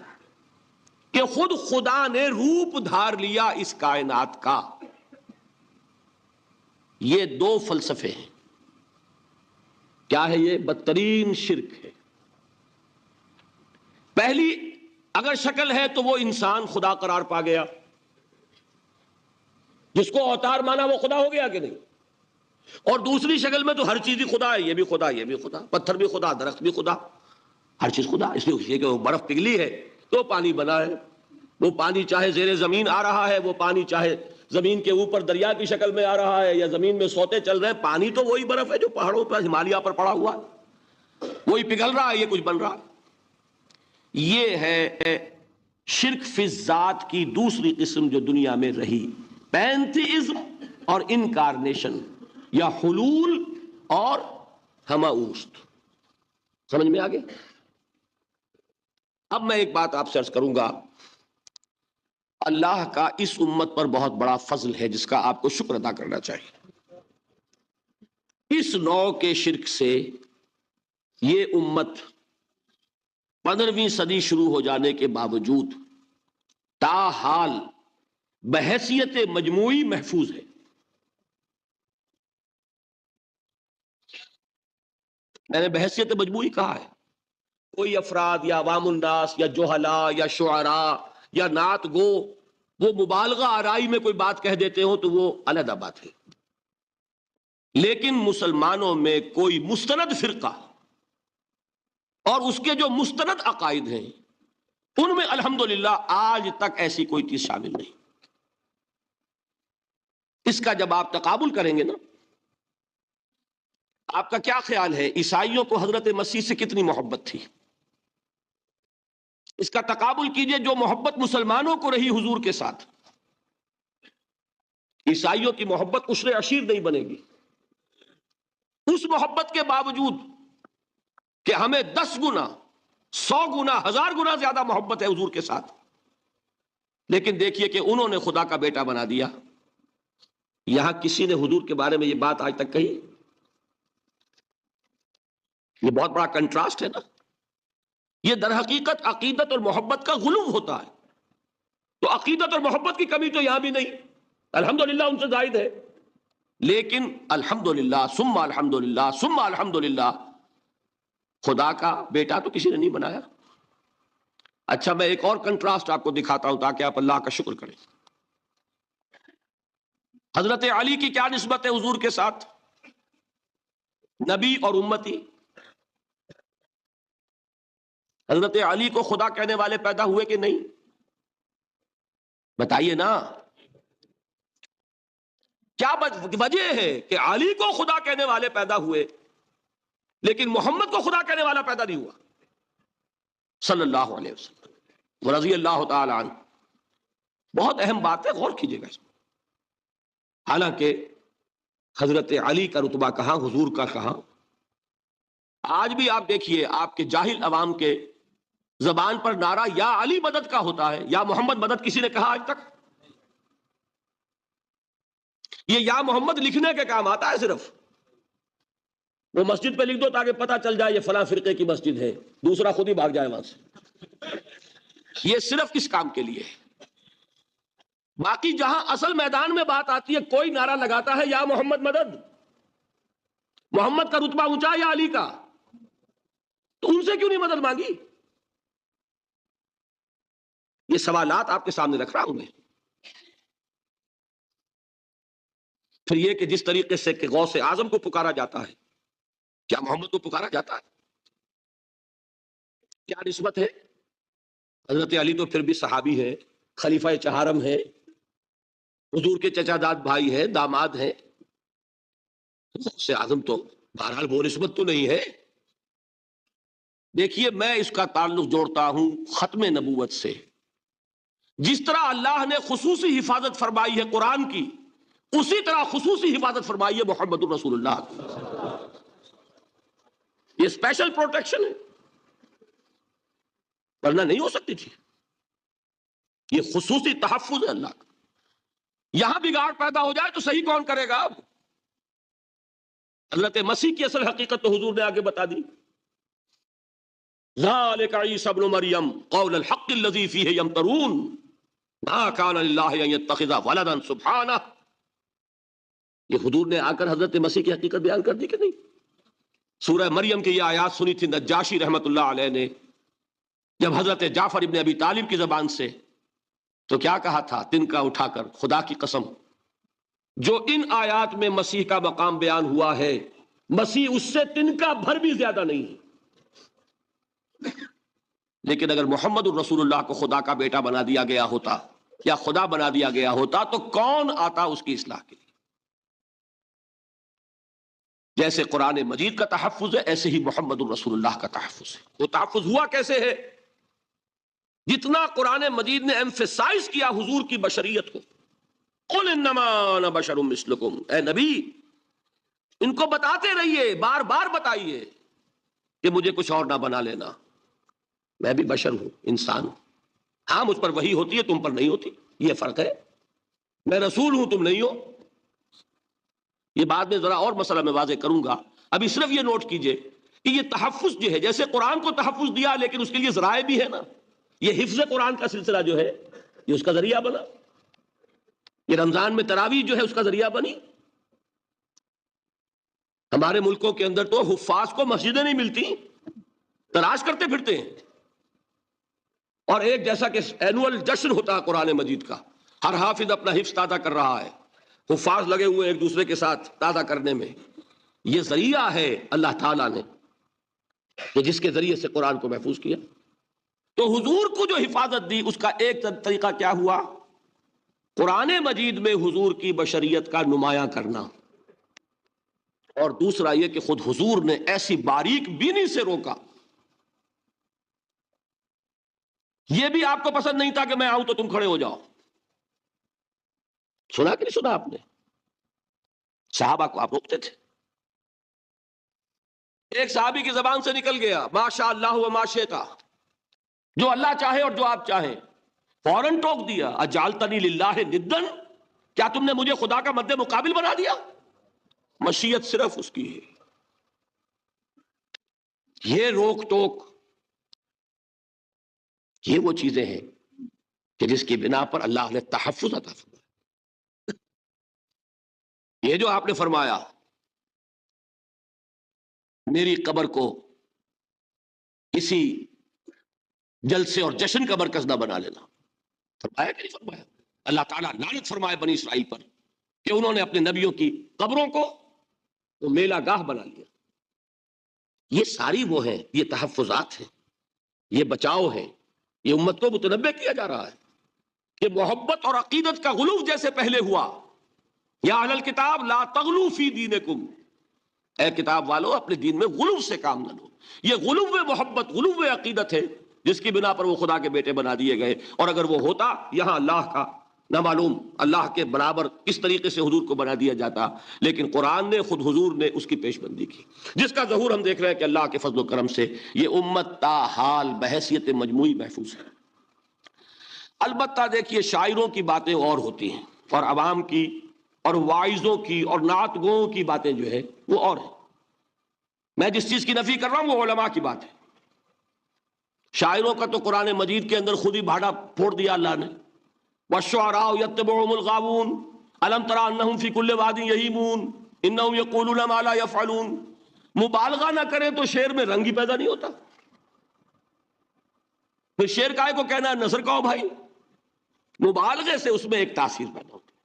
کہ خود خدا نے روپ دھار لیا اس کائنات کا. یہ دو فلسفے ہیں. کیا ہے یہ؟ بدترین شرک ہے. پہلی اگر شکل ہے تو وہ انسان خدا قرار پا گیا، جس کو اوتار مانا وہ خدا ہو گیا کہ نہیں. اور دوسری شکل میں تو ہر چیز ہی خدا ہے، یہ بھی خدا، یہ بھی خدا، پتھر بھی خدا، درخت بھی خدا، ہر چیز خدا. اس لیے کہ وہ برف پگھلی ہے تو پانی بنا ہے. وہ پانی چاہے زیر زمین آ رہا ہے، وہ پانی چاہے زمین کے اوپر دریا کی شکل میں آ رہا ہے یا زمین میں سوتے چل رہے ہیں، پانی تو وہی برف ہے جو پہاڑوں پر ہمالیہ پر پڑا ہوا ہے، وہی پگھل رہا ہے، یہ کچھ بن رہا ہے. یہ ہے شرک فی الذات کی دوسری قسم جو دنیا میں رہی، پینتھیزم اور انکارنیشن یا حلول اور ہماؤست. سمجھ میں آگے؟ اب میں ایک بات آپ سے عرض کروں گا. اللہ کا اس امت پر بہت بڑا فضل ہے جس کا آپ کو شکر ادا کرنا چاہیے. اس نوع کے شرک سے یہ امت 15ویں صدی شروع ہو جانے کے باوجود تاحال بحیثیت مجموعی محفوظ ہے. میں نے بحیثیت مجموعی کہا ہے. کوئی افراد یا عوام الناس یا جوہلا یا شعراء یا نعت گو وہ مبالغہ آرائی میں کوئی بات کہہ دیتے ہو تو وہ علیحدہ بات ہے. لیکن مسلمانوں میں کوئی مستند فرقہ اور اس کے جو مستند عقائد ہیں ان میں الحمدللہ آج تک ایسی کوئی چیز شامل نہیں. اس کا جب آپ تقابل کریں گے نا، آپ کا کیا خیال ہے عیسائیوں کو حضرت مسیح سے کتنی محبت تھی؟ اس کا تقابل کیجئے جو محبت مسلمانوں کو رہی حضور کے ساتھ. عیسائیوں کی محبت عشر عشیر نہیں بنے گی. اس محبت کے باوجود کہ ہمیں 10 گنا 100 گنا 1000 گنا زیادہ محبت ہے حضور کے ساتھ، لیکن دیکھیے کہ انہوں نے خدا کا بیٹا بنا دیا. یہاں کسی نے حضور کے بارے میں یہ بات آج تک کہی؟ یہ بہت بڑا کنٹراسٹ ہے نا. یہ در حقیقت عقیدت اور محبت کا غلو ہوتا ہے. تو عقیدت اور محبت کی کمی تو یہاں بھی نہیں، الحمدللہ ان سے زائد ہے. لیکن الحمدللہ ثم الحمدللہ ثم الحمدللہ خدا کا بیٹا تو کسی نے نہیں بنایا. اچھا میں ایک اور کنٹراسٹ آپ کو دکھاتا ہوں تاکہ آپ اللہ کا شکر کریں. حضرت علی کی کیا نسبت ہے حضور کے ساتھ؟ نبی اور امتی. حضرت علی کو خدا کہنے والے پیدا ہوئے کہ نہیں؟ بتائیے نا. کیا وجہ ہے کہ علی کو خدا کہنے والے پیدا ہوئے لیکن محمد کو خدا کہنے والا پیدا نہیں ہوا صلی اللہ علیہ وسلم رضی اللہ تعالی عنہ؟ بہت اہم بات ہے، غور کیجئے گا اس میں. حالانکہ حضرت علی کا رتبہ کہاں، حضور کا کہاں. آج بھی آپ دیکھیے آپ کے جاہل عوام کے زبان پر نعرہ یا علی مدد کا ہوتا ہے، یا محمد مدد کسی نے کہا آج تک؟ یہ یا محمد لکھنے کے کام آتا ہے صرف. وہ مسجد پہ لکھ دو تاکہ پتہ چل جائے یہ فلاں فرقے کی مسجد ہے، دوسرا خود ہی بھاگ جائے وہاں سے. یہ صرف کس کام کے لیے ہے؟ باقی جہاں اصل میدان میں بات آتی ہے کوئی نعرہ لگاتا ہے یا محمد مدد. محمد کا رتبہ اونچا یا علی کا؟ تو ان سے کیوں نہیں مدد مانگی؟ یہ سوالات آپ کے سامنے رکھ رہا ہوں میں. پھر یہ کہ جس طریقے سے کہ غوث اعظم کو پکارا جاتا ہے، کیا محمد کو پکارا جاتا ہے؟ کیا نسبت ہے؟ حضرت علی تو پھر بھی صحابی ہے، خلیفہ چہارم ہے، حضور کے چچا داد بھائی ہے، داماد ہے. غوث اعظم تو بہرحال وہ نسبت تو نہیں ہے. دیکھیے میں اس کا تعلق جوڑتا ہوں ختم نبوت سے. جس طرح اللہ نے خصوصی حفاظت فرمائی ہے قرآن کی، اسی طرح خصوصی حفاظت فرمائی ہے محمد الرسول اللہ کی. یہ اسپیشل پروٹیکشن ہے، ورنہ نہیں ہو سکتی تھی. یہ خصوصی تحفظ ہے اللہ کا. یہاں بگاڑ پیدا ہو جائے تو صحیح کون کرے گا؟ اب حضرت مسیح کی اصل حقیقت تو حضور نے آگے بتا دی. ذالک عیسی ابن مریم قول الحق الذی فیہ یمترون ما کان للہ ان یتخذ ولدا سبحانہ. یہ حضور نے آ کر حضرت مسیح کی حقیقت بیان کر دی کہ نہیں؟ سورہ مریم کی یہ آیات سنی تھی نجاشی رحمت اللہ علیہ نے جب حضرت جعفر ابن ابی طالب کی زبان سے، تو کیا کہا تھا تنکا اٹھا کر، خدا کی قسم جو ان آیات میں مسیح کا مقام بیان ہوا ہے مسیح اس سے تنکا بھر بھی زیادہ نہیں ہے. لیکن اگر محمد الرسول اللہ کو خدا کا بیٹا بنا دیا گیا ہوتا یا خدا بنا دیا گیا ہوتا تو کون آتا اس کی اصلاح کے لیے؟ جیسے قرآن مجید کا تحفظ ہے ایسے ہی محمد الرسول اللہ کا تحفظ ہے. وہ تحفظ ہوا کیسے ہے؟ جتنا قرآن مجید نے ایمفیسائز کیا حضور کی بشریت کو، قل انما انا بشر مثلکم، اے نبی ان کو بتاتے رہیے، بار بار بتائیے کہ مجھے کچھ اور نہ بنا لینا، میں بھی بشر ہوں، انسان ہوں. ہاں مجھ پر وحی ہوتی ہے، تم پر نہیں ہوتی، یہ فرق ہے. میں رسول ہوں، تم نہیں ہو. یہ بعد میں ذرا اور مسئلہ میں واضح کروں گا. ابھی صرف یہ نوٹ کیجئے کہ یہ تحفظ جو ہے، جیسے قرآن کو تحفظ دیا لیکن اس کے لیے ذرائع بھی ہے نا. یہ حفظ قرآن کا سلسلہ جو ہے یہ اس کا ذریعہ بنا. یہ رمضان میں تراویح جو ہے اس کا ذریعہ بنی. ہمارے ملکوں کے اندر تو حفاظ کو مسجدیں نہیں ملتی، تلاش کرتے پھرتے ہیں. اور ایک جیسا کہ اینول جشن ہوتا ہے قرآن مجید کا، ہر حافظ اپنا حفظ تازہ کر رہا ہے، حفاظ لگے ہوئے ایک دوسرے کے ساتھ تازہ کرنے میں. یہ ذریعہ ہے اللہ تعالیٰ نے کہ جس کے ذریعے سے قرآن کو محفوظ کیا. تو حضور کو جو حفاظت دی اس کا ایک طریقہ کیا ہوا؟ قرآن مجید میں حضور کی بشریت کا نمایاں کرنا، اور دوسرا یہ کہ خود حضور نے ایسی باریک بینی سے روکا. یہ بھی آپ کو پسند نہیں تھا کہ میں آؤں تو تم کھڑے ہو جاؤ. سنا کہ نہیں سنا آپ نے؟ صحابہ کو آپ روکتے تھے. ایک صحابی کی زبان سے نکل گیا ما شاء اللہ و ما شئت، جو اللہ چاہے اور جو آپ چاہیں. فوراً ٹوک دیا اجعلتنی للہ ندن، کیا تم نے مجھے خدا کا مد مقابل بنا دیا؟ مشیت صرف اس کی ہے. یہ روک ٹوک یہ وہ چیزیں ہیں کہ جس کی بنا پر اللہ نے تحفظ عطا فرمایا. یہ جو آپ نے فرمایا میری قبر کو اسی جلسے اور جشن کا مرکز نہ بنا لینا. فرمایا کہ نہیں فرمایا؟ اللہ تعالیٰ لعنت فرمائے بنی اسرائیل پر کہ انہوں نے اپنے نبیوں کی قبروں کو تو میلہ گاہ بنا لیا. یہ ساری وہ ہیں، یہ تحفظات ہیں، یہ بچاؤ ہے، یہ امت کو متنبہ کیا جا رہا ہے کہ محبت اور عقیدت کا غلو جیسے پہلے ہوا، یا اہل الکتاب لا تغلو فی دینکم، اے کتاب والو اپنے دین میں غلو سے کام نہ لو. یہ غلو محبت، غلو عقیدت ہے جس کی بنا پر وہ خدا کے بیٹے بنا دیے گئے. اور اگر وہ ہوتا یہاں اللہ کا نہ معلوم اللہ کے برابر کس طریقے سے حضور کو بنا دیا جاتا، لیکن قرآن نے خود حضور نے اس کی پیش بندی کی، جس کا ظہور ہم دیکھ رہے ہیں کہ اللہ کے فضل و کرم سے یہ امت تا حال بحیثیت مجموعی محفوظ ہے. البتہ دیکھیے شاعروں کی باتیں اور ہوتی ہیں، اور عوام کی اور واعظوں کی اور نعت گوؤں کی باتیں جو ہے وہ اور ہیں. میں جس چیز کی نفی کر رہا ہوں وہ علماء کی بات ہے. شاعروں کا تو قرآن مجید کے اندر خود ہی بھاڑا پھوڑ دیا اللہ نے. وَالشُّعَرَاءُ يَتَّبِعُهُمُ الْغَاوُونَ أَلَمْ تَرَ أَنَّهُمْ فِي كُلِّ وَادٍ يَهِيمُونَ إِنَّهُمْ يَقُولُونَ مَا لَا يَفْعَلُونَ. مبالغہ نہ کریں تو شعر میں رنگ ہی پیدا نہیں ہوتا. پھر شعر کائے کو کہنا ہے نثر کہو بھائی. مبالغے سے اس میں ایک تاثیر پیدا ہوتی ہے.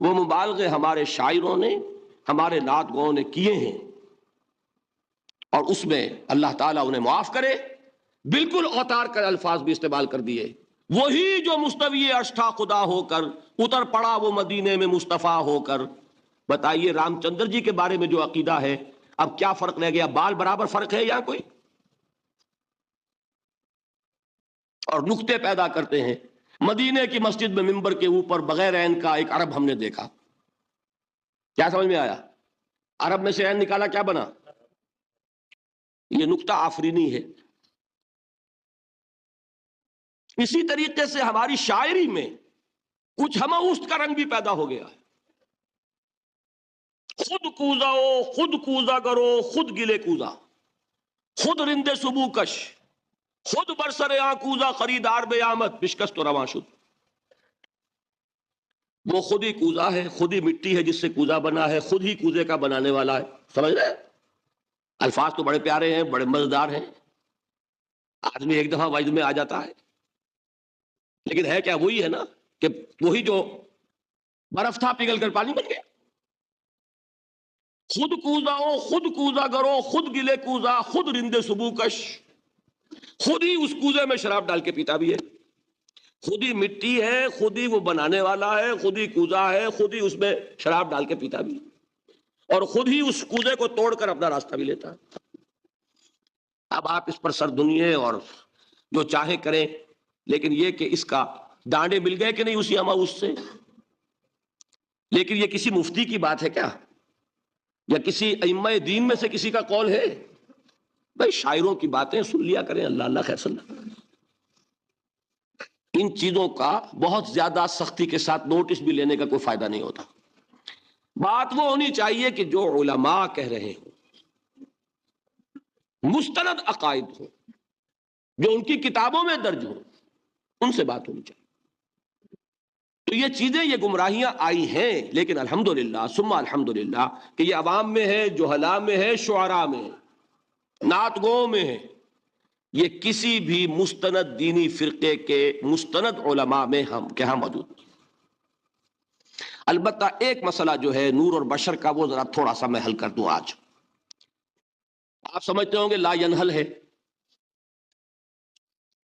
وہ مبالغے ہمارے شاعروں نے، ہمارے نعت گوؤں نے کیے ہیں، اور اس میں اللہ تعالیٰ انہیں معاف کرے بالکل اوتار کر الفاظ بھی استعمال کر دیے. وہی جو مستوی عرش تھا خدا ہو کر، اتر پڑا وہ مدینے میں مصطفیٰ ہو کر. بتائیے رام چندر جی کے بارے میں جو عقیدہ ہے، اب کیا فرق رہ گیا؟ بال برابر فرق ہے یا کوئی؟ اور نقطے پیدا کرتے ہیں. مدینے کی مسجد میں منبر کے اوپر بغیر عین کا ایک عرب ہم نے دیکھا. کیا سمجھ میں آیا؟ عرب میں سے عین نکالا کیا بنا؟ یہ نقطہ آفرینی ہے. اسی طریقے سے ہماری شاعری میں کچھ ہمہ کا رنگ بھی پیدا ہو گیا ہے. خود کوزاؤ، خود کوزا کرو، خود گلے کوزا، خود رندے سبو کش، خود برسر کوزا خریدار بے آمد بشکست و رواں شد. وہ خود ہی کوزا ہے، خود ہی مٹی ہے جس سے کوزا بنا ہے، خود ہی کوزے کا بنانے والا ہے. سمجھ رہے؟ الفاظ تو بڑے پیارے ہیں، بڑے مزیدار ہیں، آدمی ایک دفعہ وجد میں آ جاتا ہے، لیکن ہے کیا؟ وہی ہے نا کہ وہی جو برف تھا پگھل کر پانی بن گیا. خود کوزاؤ، خود کوزا کرو، خود گلے کوزا، خود رندے سبو کش. خود ہی اس کوزے میں شراب ڈال کے پیتا بھی ہے، خود ہی مٹی ہے، خود ہی وہ بنانے والا ہے، خود ہی کوزا ہے، خود ہی اس میں شراب ڈال کے پیتا بھی، اور خود ہی اس کوزے کو توڑ کر اپنا راستہ بھی لیتا ہے. اب آپ اس پر سر دنیے اور جو چاہے کریں، لیکن یہ کہ اس کا ڈانڈے مل گئے کہ نہیں اسی اماؤس سے. لیکن یہ کسی مفتی کی بات ہے کیا؟ یا کسی ائمہ دین میں سے کسی کا قول ہے؟ بھائی شاعروں کی باتیں سن لیا کریں. اللہ اللہ خیر صلی اللہ. ان چیزوں کا بہت زیادہ سختی کے ساتھ نوٹس بھی لینے کا کوئی فائدہ نہیں ہوتا. بات وہ ہونی چاہیے کہ جو علماء کہہ رہے ہوں، مستند عقائد ہوں، جو ان کی کتابوں میں درج ہوں، ان سے بات ہونی چاہیے. تو یہ چیزیں، یہ گمراہیاں آئی ہیں، لیکن الحمدللہ ثم الحمدللہ کہ یہ عوام میں ہے، جہلاء میں ہے، شعراء میں ہے، نعت گوؤں میں ہے. یہ کسی بھی مستند دینی فرقے کے مستند علماء میں ہم کہاں موجود نہیں. البتہ ایک مسئلہ جو ہے نور اور بشر کا، وہ ذرا تھوڑا سا میں حل کر دوں. آج آپ سمجھتے ہوں گے لا ینحل ہے.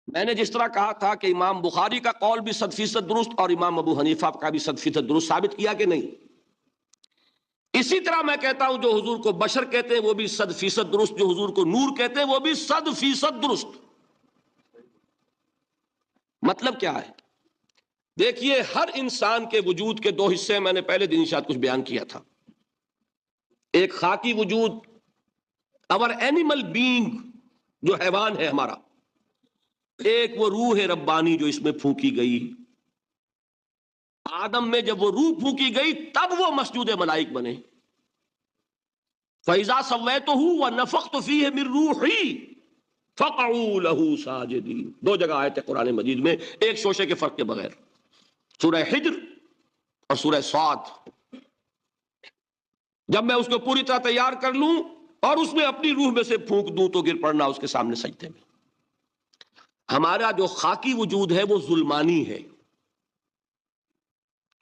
میں نے جس طرح کہا تھا کہ امام بخاری کا قول بھی 100% درست اور امام ابو حنیفہ کا بھی 100% درست ثابت کیا کہ نہیں، اسی طرح میں کہتا ہوں جو حضور کو بشر کہتے ہیں وہ بھی 100% درست، جو حضور کو نور کہتے ہیں وہ بھی 100% درست. مطلب کیا ہے؟ دیکھیے ہر انسان کے وجود کے دو حصے ہیں. میں نے پہلے دن شاید کچھ بیان کیا تھا. ایک خاکی وجود، اور اینیمل بینگ جو حیوان ہے ہمارا، ایک وہ روح ربانی جو اس میں پھونکی گئی. آدم میں جب وہ روح پھونکی گئی تب وہ مسجود ملائک بنے. فَإِذَا سَوَّيْتُهُ وَنَفَخْتُ فِيهِ مِن رُوحِي فَقَعُوا لَهُ سَاجِدِينَ. دو جگہ آیت ہے قرآن مجید میں، ایک شوشے کے فرق کے بغیر، سورہ حجر اور سورہ صاد. جب میں اس کو پوری طرح تیار کر لوں اور اس میں اپنی روح میں سے پھونک دوں تو گر پڑنا اس کے سامنے سجدے میں. ہمارا جو خاکی وجود ہے وہ ظلمانی ہے،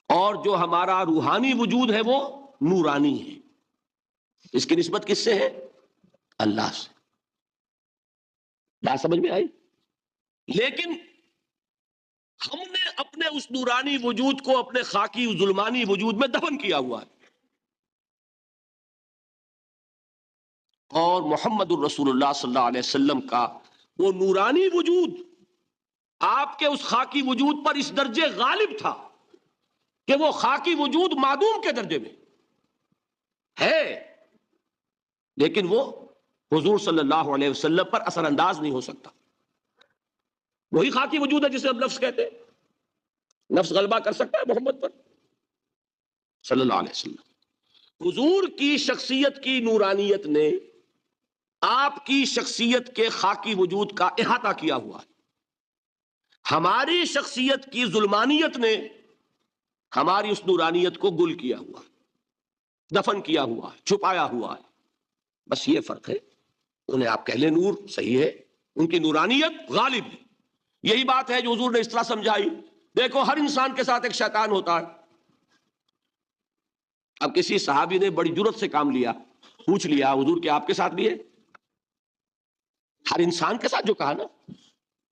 اور جو ہمارا روحانی وجود ہے وہ نورانی ہے. اس کی نسبت کس سے ہے؟ اللہ سے. بات سمجھ میں آئی؟ لیکن ہم نے اپنے اس نورانی وجود کو اپنے خاکی ظلمانی وجود میں دفن کیا ہوا ہے، اور محمد الرسول اللہ صلی اللہ علیہ وسلم کا وہ نورانی وجود آپ کے اس خاکی وجود پر اس درجے غالب تھا کہ وہ خاکی وجود معدوم کے درجے میں ہے، لیکن وہ حضور صلی اللہ علیہ وسلم پر اثر انداز نہیں ہو سکتا. وہی خاکی وجود ہے جسے ہم نفس کہتے ہیں. نفس غلبہ کر سکتا ہے محمد پر صلی اللہ علیہ وسلم. حضور کی شخصیت کی نورانیت نے آپ کی شخصیت کے خاکی وجود کا احاطہ کیا ہوا ہے. ہماری شخصیت کی ظلمانیت نے ہماری اس نورانیت کو گل کیا ہوا ہے، دفن کیا ہوا ہے، چھپایا ہوا ہے. بس یہ فرق ہے. انہیں آپ کہہ لیں نور، صحیح ہے، ان کی نورانیت غالب ہے. یہی بات ہے جو حضور نے اس طرح سمجھائی. دیکھو ہر انسان کے ساتھ ایک شیطان ہوتا ہے. اب کسی صحابی نے بڑی جرت سے کام لیا، پوچھ لیا حضور کہ آپ کے ساتھ بھی ہے؟ ہر انسان کے ساتھ جو کہا نا،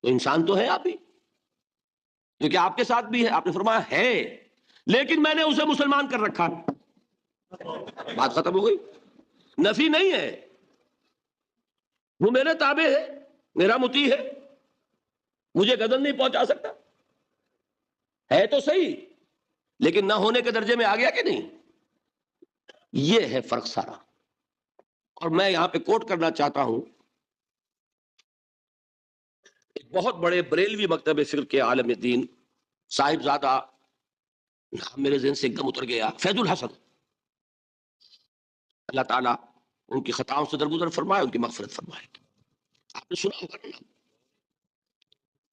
تو انسان تو ہے آپ ہی، جو کہ آپ کے ساتھ بھی ہے. آپ نے فرمایا ہے، لیکن میں نے اسے مسلمان کر رکھا. بات ختم ہو گئی. نفی نہیں ہے، وہ میرے تابع ہے، میرا مطیع ہے، مجھے گدن نہیں پہنچا سکتا. ہے تو صحیح، لیکن نہ ہونے کے درجے میں آ گیا کہ نہیں. یہ ہے فرق سارا. اور میں یہاں پہ کوٹ کرنا چاہتا ہوں ایک بہت بڑے بریلوی مکتب فکر کے عالم دین، صاحب زادہ، نام میرے ذہن سے ایک دم اتر گیا، فیض الحسن. اللہ تعالیٰ ان کی خطاؤں سے درگزر فرمائے، ان کی مغفرت فرمائے. آپ نے سنا ہوگا نا،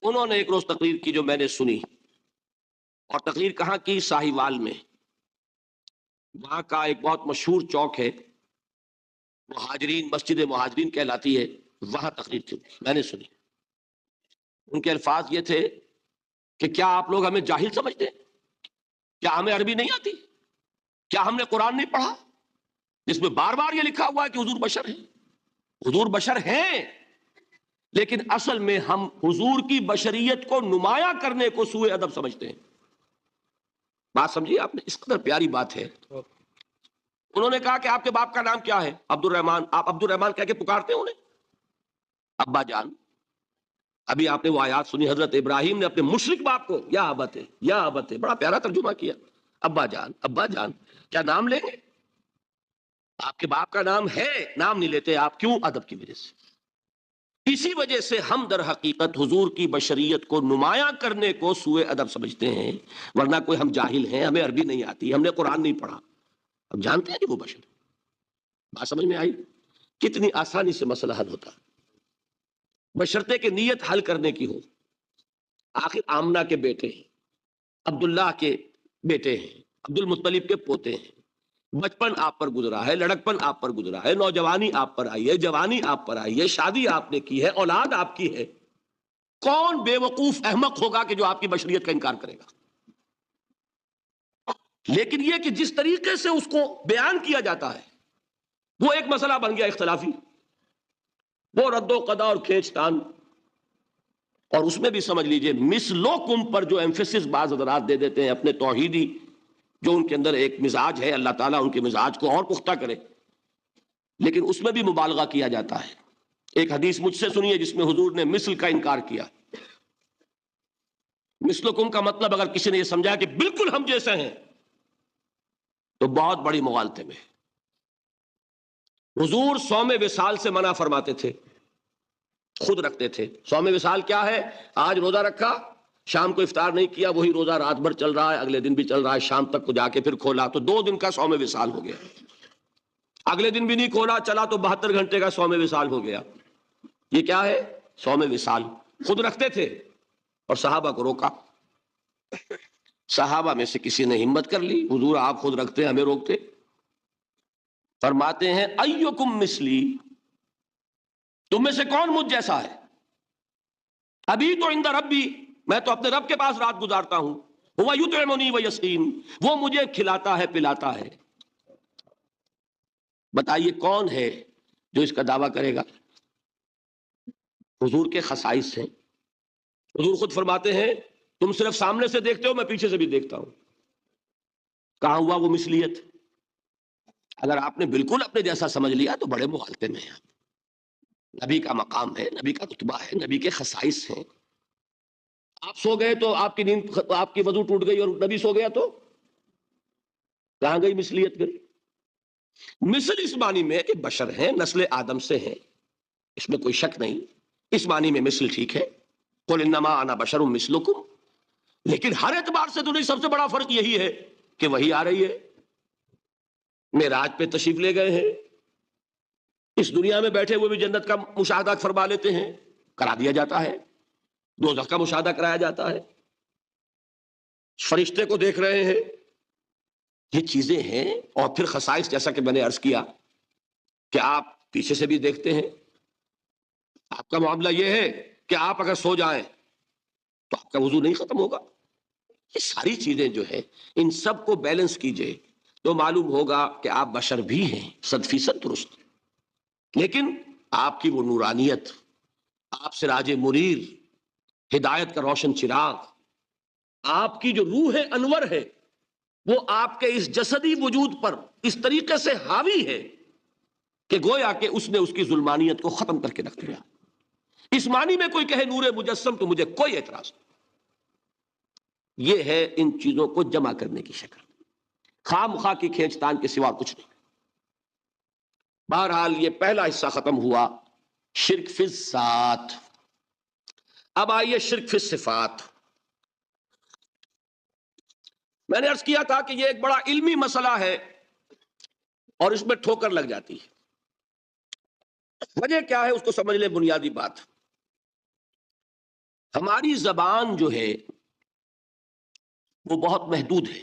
انہوں نے ایک روز تقریر کی جو میں نے سنی، اور تقریر کہاں کی؟ ساہیوال میں. وہاں کا ایک بہت مشہور چوک ہے، مہاجرین، مسجد مہاجرین کہلاتی ہے، وہاں تقریر کی میں نے سنی. ان کے الفاظ یہ تھے کہ کیا آپ لوگ ہمیں جاہل سمجھتے ہیں؟ کیا ہمیں عربی نہیں آتی؟ کیا ہم نے قرآن نہیں پڑھا جس میں بار بار یہ لکھا ہوا ہے کہ حضور بشر ہیں؟ حضور بشر ہیں، لیکن اصل میں ہم حضور کی بشریت کو نمایاں کرنے کو سوء ادب سمجھتے ہیں. بات سمجھیے آپ نے، اس قدر پیاری بات ہے. انہوں نے کہا کہ آپ کے باپ کا نام کیا ہے؟ عبد الرحمان. آپ عبد الرحمان کہہ کے پکارتے ہیں انہیں؟ ابا جان. ابھی آپ نے وہ آیات سنی، حضرت ابراہیم نے اپنے مشرک باپ کو یا ابت ہے، یا ابت ہے، بڑا پیارا ترجمہ کیا. ابا جان، ابا جان. کیا نام لیں گے؟ آپ کے باپ کا نام ہے، نام نہیں لیتے آپ. کیوں؟ ادب کی وجہ سے. اسی وجہ سے ہم در حقیقت حضور کی بشریت کو نمایاں کرنے کو سوء ادب سمجھتے ہیں، ورنہ کوئی ہم جاہل ہیں، ہمیں عربی نہیں آتی، ہم نے قرآن نہیں پڑھا، ہم جانتے ہیں کہ وہ بشر. بات سمجھ میں آئی؟ کتنی آسانی سے مسئلہ حل ہوتا، بشرطے کہ نیت حل کرنے کی ہو. آخر آمنہ کے بیٹے ہیں، عبداللہ کے بیٹے ہیں، عبد المطلب کے پوتے ہیں. بچپن آپ پر گزرا ہے، لڑکپن آپ پر گزرا ہے، نوجوانی آپ پر آئی ہے، جوانی آپ پر آئی ہے، شادی آپ نے کی ہے، اولاد آپ کی ہے. کون بے وقوف احمق ہوگا کہ جو آپ کی بشریت کا انکار کرے گا؟ لیکن یہ کہ جس طریقے سے اس کو بیان کیا جاتا ہے وہ ایک مسئلہ بن گیا اختلافی، وہ رد و قضا اور کھینچ تان. اور اس میں بھی سمجھ لیجئے مثلوکم پر جو ایمفیسس بعض حضرات دے دیتے ہیں اپنے توحیدی، جو ان کے اندر ایک مزاج ہے، اللہ تعالیٰ ان کے مزاج کو اور پختہ کرے، لیکن اس میں بھی مبالغہ کیا جاتا ہے. ایک حدیث مجھ سے سنیے جس میں حضور نے مثل کا انکار کیا. مثلکم کا مطلب اگر کسی نے یہ سمجھا کہ بالکل ہم جیسے ہیں تو بہت بڑی مغالطے میں. حضور صوم وصال سے منع فرماتے تھے، خود رکھتے تھے. صوم وصال کیا ہے؟ آج روزہ رکھا، شام کو افطار نہیں کیا، وہی روزہ رات بھر چل رہا ہے، اگلے دن بھی چل رہا ہے، شام تک کو جا کے پھر کھولا تو 2 دن کا صوم وصال ہو گیا. اگلے دن بھی نہیں کھولا، چلا تو 72 گھنٹے کا صوم وصال ہو گیا. یہ کیا ہے؟ صوم وصال. خود رکھتے تھے اور صحابہ کو روکا. صحابہ میں سے کسی نے ہمت کر لی، حضور آپ خود رکھتے ہمیں روکتے. فرماتے ہیں ایکم مثلی، تم میں سے کون مجھ جیسا ہے؟ ابھی تو عند ربی، میں تو اپنے رب کے پاس رات گزارتا ہوں، وہ یطعمنی ویسقین، وہ مجھے کھلاتا ہے پلاتا ہے۔ بتائیے کون ہے جو اس کا دعویٰ کرے گا؟ حضور کے خصائص ہیں۔ حضور خود فرماتے ہیں تم صرف سامنے سے دیکھتے ہو، میں پیچھے سے بھی دیکھتا ہوں۔ کہاں ہوا وہ مثلیت؟ اگر آپ نے بالکل اپنے جیسا سمجھ لیا تو بڑے مغالطے میں ہیں۔ نبی کا مقام ہے، نبی کا رتبہ ہے، نبی کے خصائص ہیں۔ آپ سو گئے تو آپ کی نیند، آپ کی وضو ٹوٹ گئی، اور نبی سو گیا تو کہاں گئی مثلیت پھر؟ مثل اس معنی میں کہ بشر ہیں، نسل آدم سے ہیں، اس میں کوئی شک نہیں، اس معنی میں مثل ٹھیک ہے، قل انما انا بشر مثلکم، لیکن ہر اعتبار سے تو نہیں۔ سب سے بڑا فرق یہی ہے کہ وہی آ رہی ہے، معراج پہ تشریف لے گئے ہیں، اس دنیا میں بیٹھے ہوئے بھی جنت کا مشاہدہ فرما لیتے ہیں، کرا دیا جاتا ہے، دوزخ کا مشاہدہ کرایا جاتا ہے، فرشتے کو دیکھ رہے ہیں، یہ چیزیں ہیں۔ اور پھر خصائص جیسا کہ میں نے عرض کیا کہ آپ پیچھے سے بھی دیکھتے ہیں۔ آپ کا معاملہ یہ ہے کہ آپ اگر سو جائیں تو آپ کا وضو نہیں ختم ہوگا۔ یہ ساری چیزیں جو ہے ان سب کو بیلنس کیجئے تو معلوم ہوگا کہ آپ بشر بھی ہیں، 100% درست، لیکن آپ کی وہ نورانیت، آپ سراج منیر، ہدایت کا روشن چراغ، آپ کی جو روح انور ہے، وہ آپ کے اس جسدی وجود پر اس طریقے سے حاوی ہے کہ گویا کہ اس نے اس کی ظلمانیت کو ختم کر کے رکھ دیا۔ اس معنی میں کوئی کہے نور مجسم تو مجھے کوئی اعتراض نہیں۔ یہ ہے ان چیزوں کو جمع کرنے کی شکل، خواہ مخواہ کی کھینچ تان کے سوا کچھ نہیں۔ بہرحال یہ پہلا حصہ ختم ہوا، شرک فی الذات۔ اب آئیے شرک فی الصفات۔ میں نے عرض کیا تھا کہ یہ ایک بڑا علمی مسئلہ ہے اور اس میں ٹھوکر لگ جاتی ہے۔ وجہ کیا ہے اس کو سمجھ لیں۔ بنیادی بات، ہماری زبان جو ہے وہ بہت محدود ہے۔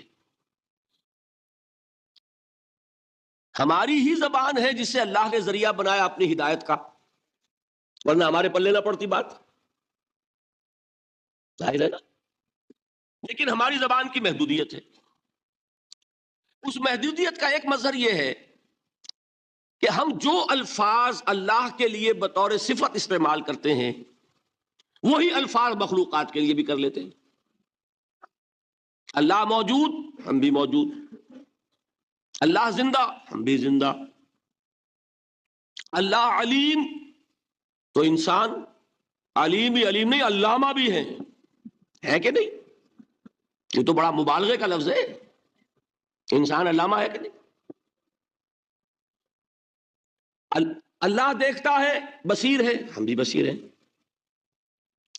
ہماری ہی زبان ہے جسے اللہ نے ذریعہ بنایا اپنی ہدایت کا، ورنہ ہمارے پلے نہ پڑتی بات، ظاہر ہے نا۔ لیکن ہماری زبان کی محدودیت ہے۔ اس محدودیت کا ایک مظہر یہ ہے کہ ہم جو الفاظ اللہ کے لیے بطور صفت استعمال کرتے ہیں وہی الفاظ مخلوقات کے لیے بھی کر لیتے ہیں۔ اللہ موجود، ہم بھی موجود، اللہ زندہ، ہم بھی زندہ، اللہ علیم، تو انسان علیم بھی علیم نہیں، علامہ بھی ہے کہ نہیں؟ یہ تو بڑا مبالغے کا لفظ ہے، انسان علامہ ہے کہ نہیں؟ اللہ دیکھتا ہے، بصیر ہے، ہم بھی بصیر ہیں،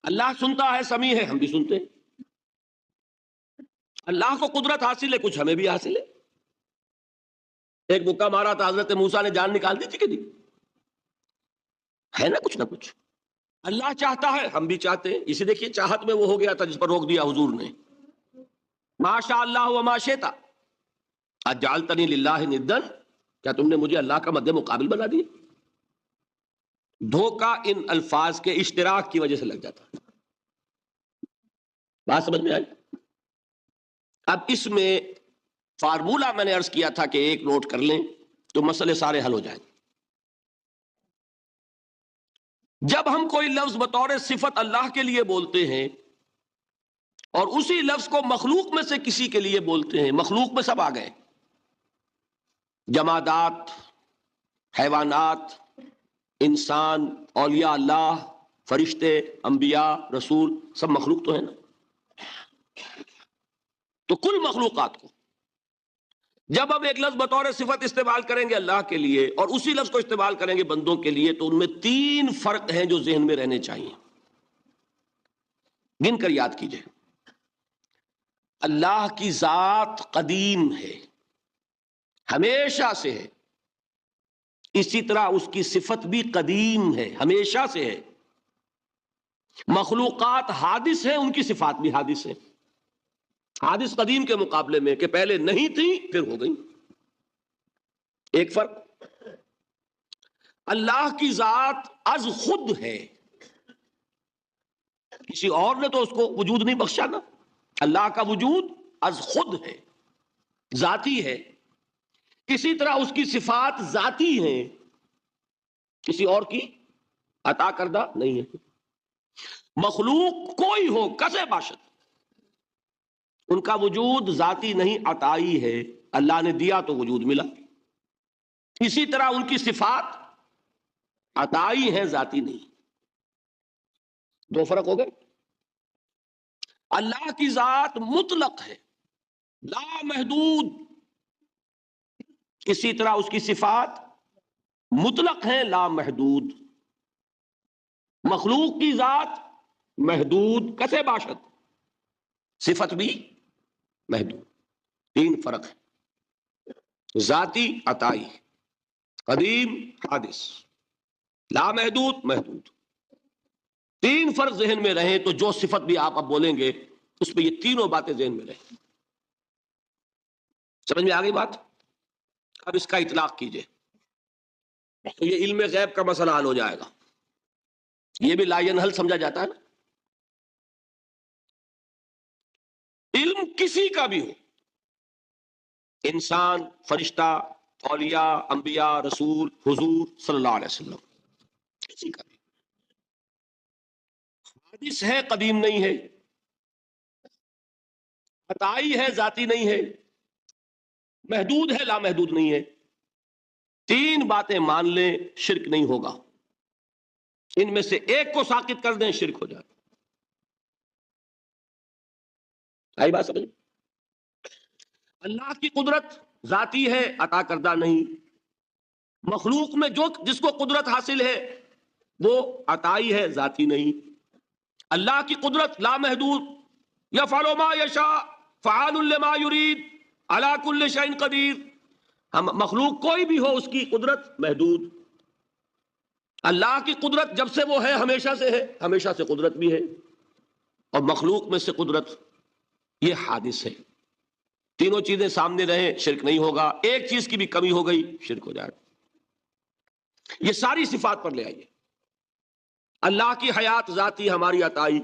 اللہ سنتا ہے، سمیع ہے، ہم بھی سنتے ہیں، اللہ کو قدرت حاصل ہے، کچھ ہمیں بھی حاصل ہے۔ ایک مکہ مارا تھا حضرت موسیٰ نے، جان نکال دی تھی کہ نہیں؟ ہے نا کچھ نہ کچھ۔ اللہ چاہتا ہے، ہم بھی چاہتے ہیں، اسی دیکھیے چاہت میں وہ ہو گیا تھا جس پر روک دیا حضور نے، ما شاء اللہ وما شئت اجعلتنی للہ ندًا، کیا تم نے مجھے اللہ کا مد مقابل بنا دیا؟ دھوکہ ان الفاظ کے اشتراک کی وجہ سے لگ جاتا ہے۔ بات سمجھ میں آئی؟ اب اس میں فارمولہ میں نے عرض کیا تھا کہ ایک نوٹ کر لیں تو مسئلے سارے حل ہو جائیں۔ جب ہم کوئی لفظ بطور صفت اللہ کے لیے بولتے ہیں اور اسی لفظ کو مخلوق میں سے کسی کے لیے بولتے ہیں، مخلوق میں سب آ گئے، جمادات، حیوانات، انسان، اولیاء اللہ، فرشتے، انبیاء، رسول، سب مخلوق تو ہیں نا۔ تو کل مخلوقات کو جب ہم ایک لفظ بطور صفت استعمال کریں گے اللہ کے لیے اور اسی لفظ کو استعمال کریں گے بندوں کے لیے، تو ان میں 3 فرق ہیں جو ذہن میں رہنے چاہیے، گن کر یاد کیجئے۔ اللہ کی ذات قدیم ہے، ہمیشہ سے ہے، اسی طرح اس کی صفت بھی قدیم ہے، ہمیشہ سے ہے۔ مخلوقات حادث ہیں، ان کی صفات بھی حادث ہیں۔ حادث قدیم کے مقابلے میں کہ پہلے نہیں تھی پھر ہو گئی، ایک فرق۔ اللہ کی ذات از خود ہے، کسی اور نے تو اس کو وجود نہیں بخشا نا، اللہ کا وجود از خود ہے، ذاتی ہے. کسی طرح اس کی صفات ذاتی ہیں، کسی اور کی عطا کردہ نہیں ہے. مخلوق کوئی ہو کسے باشد، ان کا وجود ذاتی نہیں عطائی ہے، اللہ نے دیا تو وجود ملا. اسی طرح ان کی صفات عطائی ہیں، ذاتی نہیں. دو فرق ہو گئے. اللہ کی ذات مطلق ہے، لا محدود، اسی طرح اس کی صفات مطلق ہیں، لا محدود. مخلوق کی ذات محدود کسے باشد، صفت بھی محدود. تین فرق ہے، ذاتی عطائی، قدیم حادث، لا محدود محدود. تین فرق ذہن میں رہیں تو جو صفت بھی آپ اب بولیں گے اس پہ یہ تینوں باتیں ذہن میں رہیں. سمجھ میں آ گئی بات؟ اب اس کا اطلاق کیجئے تو یہ علم غیب کا مسئلہ حل ہو جائے گا. یہ بھی لا ینحل سمجھا جاتا ہے نا. علم کسی کا بھی ہو، انسان، فرشتہ، اولیاء، انبیاء، رسول، حضور صلی اللہ علیہ وسلم، کسی کا بھی حادث ہے، قدیم نہیں ہے، عطائی ہے، ذاتی نہیں ہے، محدود ہے، لا محدود نہیں ہے. تین باتیں مان لیں شرک نہیں ہوگا. ان میں سے ایک کو ساقط کر دیں شرک ہو جائے. آئی بات سمجھ؟ اللہ کی قدرت ذاتی ہے، عطا کردہ نہیں. مخلوق میں جس کو قدرت حاصل ہے وہ عطائی ہے، ذاتی نہیں. اللہ کی قدرت لا محدود، یفعل ما یشاء فعال لما یرید علی کل شیء قدیر. ہم مخلوق کوئی بھی ہو اس کی قدرت محدود. اللہ کی قدرت جب سے وہ ہے ہمیشہ سے ہے، ہمیشہ سے قدرت بھی ہے. اور مخلوق میں سے قدرت یہ حادث ہے. تینوں چیزیں سامنے رہیں شرک نہیں ہوگا. ایک چیز کی بھی کمی ہو گئی شرک ہو جائے. یہ ساری صفات پر لے آئیے. اللہ کی حیات ذاتی، ہماری عطائی.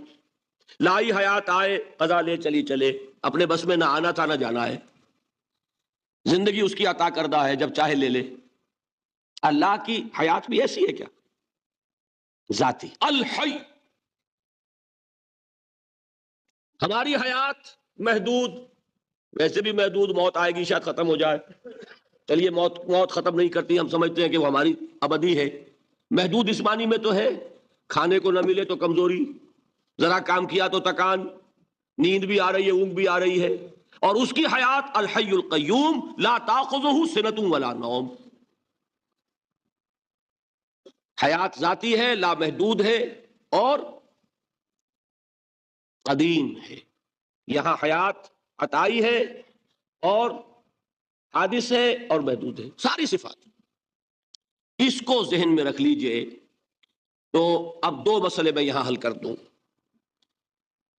لائی حیات آئے، قضا لے چلی چلے، اپنے بس میں نہ آنا تھا نہ جانا ہے. زندگی اس کی عطا کردہ ہے، جب چاہے لے لے. اللہ کی حیات بھی ایسی ہے کیا؟ ذاتی الحی. ہماری حیات محدود، ویسے بھی محدود، موت آئے گی شاید ختم ہو جائے. چلیے موت ختم نہیں کرتی، ہم سمجھتے ہیں کہ وہ ہماری ابدی ہے. محدود اس معنی میں تو ہے کھانے کو نہ ملے تو کمزوری، ذرا کام کیا تو تکان، نیند بھی آ رہی ہے، اونگ بھی آ رہی ہے. اور اس کی حیات الحی القیوم لا تاخذہ سنۃ ولا نوم. حیات ذاتی ہے، لا محدود ہے اور قدیم ہے. یہاں حیات عطائی ہے اور حادث ہے اور محدود ہے، ساری صفات. اس کو ذہن میں رکھ لیجئے. تو اب دو مسئلے میں یہاں حل کر دوں.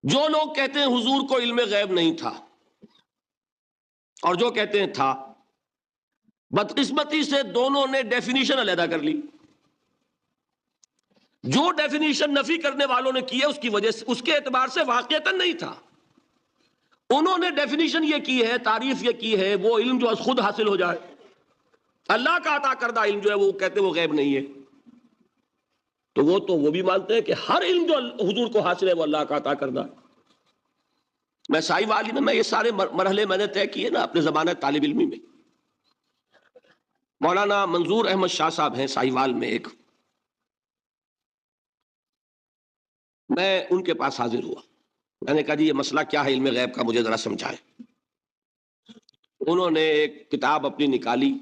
جو لوگ کہتے ہیں حضور کو علم غیب نہیں تھا اور جو کہتے ہیں تھا، بدقسمتی سے دونوں نے ڈیفینیشن علیحدہ کر لی. جو ڈیفینیشن نفی کرنے والوں نے کی ہے اس کی وجہ سے، اس کے اعتبار سے واقعتاً نہیں تھا. انہوں نے ڈیفینیشن یہ کی ہے، تعریف یہ کی ہے، وہ علم جو خود حاصل ہو جائے. اللہ کا عطا کردہ علم جو ہے وہ کہتے وہ غیب نہیں ہے. تو وہ بھی مانتے ہیں کہ ہر علم جو حضور کو حاصل ہے وہ اللہ کا عطا کردہ. میں سائی والی میں یہ سارے مرحلے میں نے طے کیے نا اپنے زمانہ طالب علمی میں. مولانا منظور احمد شاہ صاحب ہیں سائی وال میں ایک، میں ان کے پاس حاضر ہوا. میں نے کہا جی یہ مسئلہ کیا ہے علم غیب کا، مجھے ذرا سمجھائیں. انہوں نے ایک کتاب اپنی نکالی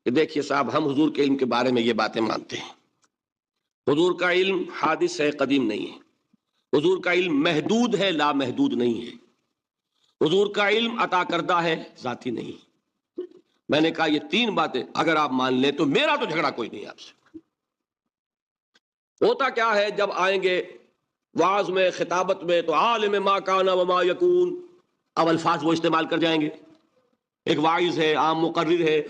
کہ دیکھیے صاحب، ہم حضور کے علم کے بارے میں یہ باتیں مانتے ہیں. حضور کا علم حادث ہے، قدیم نہیں ہے. حضور کا علم محدود ہے، لا محدود نہیں ہے. حضور کا علم عطا کردہ ہے، ذاتی نہیں. میں نے کہا یہ تین باتیں اگر آپ مان لیں تو میرا تو جھگڑا کوئی نہیں آپ سے. ہوتا کیا ہے جب آئیں گے وعظ میں، خطابت میں، تو عالم ما کان وما یکون، اب الفاظ وہ استعمال کر جائیں گے. ایک واعظ ہے، عام مقرر ہے،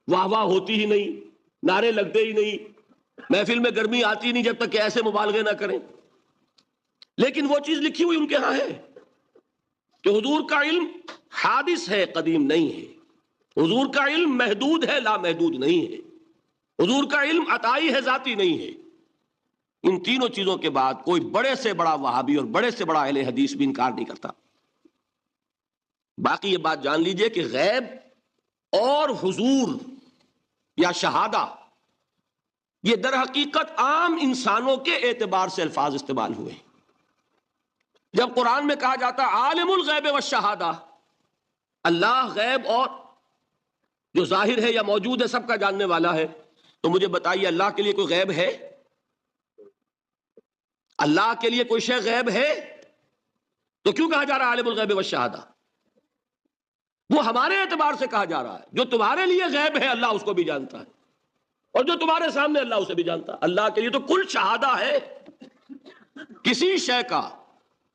واہ واہ ہوتی ہی نہیں، نعرے لگتے ہی نہیں، محفل میں گرمی آتی نہیں جب تک کہ ایسے مبالغے نہ کریں، لیکن وہ چیز لکھی ہوئی ان کے ہاں ہے کہ حضور کا علم حادث ہے، قدیم نہیں ہے، حضور کا علم محدود ہے، لا محدود نہیں ہے، حضور کا علم عطائی ہے، ذاتی نہیں ہے۔ ان تینوں چیزوں کے بعد کوئی بڑے سے بڑا وہابی اور بڑے سے بڑا اہل حدیث بھی انکار نہیں کرتا۔ باقی یہ بات جان لیجئے کہ غیب اور حضور یا شہادہ یہ در حقیقت عام انسانوں کے اعتبار سے الفاظ استعمال ہوئے ہیں۔ جب قرآن میں کہا جاتا عالم الغیب والشہادہ، اللہ غیب اور جو ظاہر ہے یا موجود ہے سب کا جاننے والا ہے، تو مجھے بتائیے اللہ کے لیے کوئی غیب ہے؟ اللہ کے لیے کوئی شے غیب ہے؟ تو کیوں کہا جا رہا ہے عالم الغیب والشہادہ؟ وہ ہمارے اعتبار سے کہا جا رہا ہے، جو تمہارے لیے غیب ہے اللہ اس کو بھی جانتا ہے، اور جو تمہارے سامنے اللہ اسے بھی جانتا ہے۔ اللہ کے لیے تو کل شہادہ ہے، کسی شے کا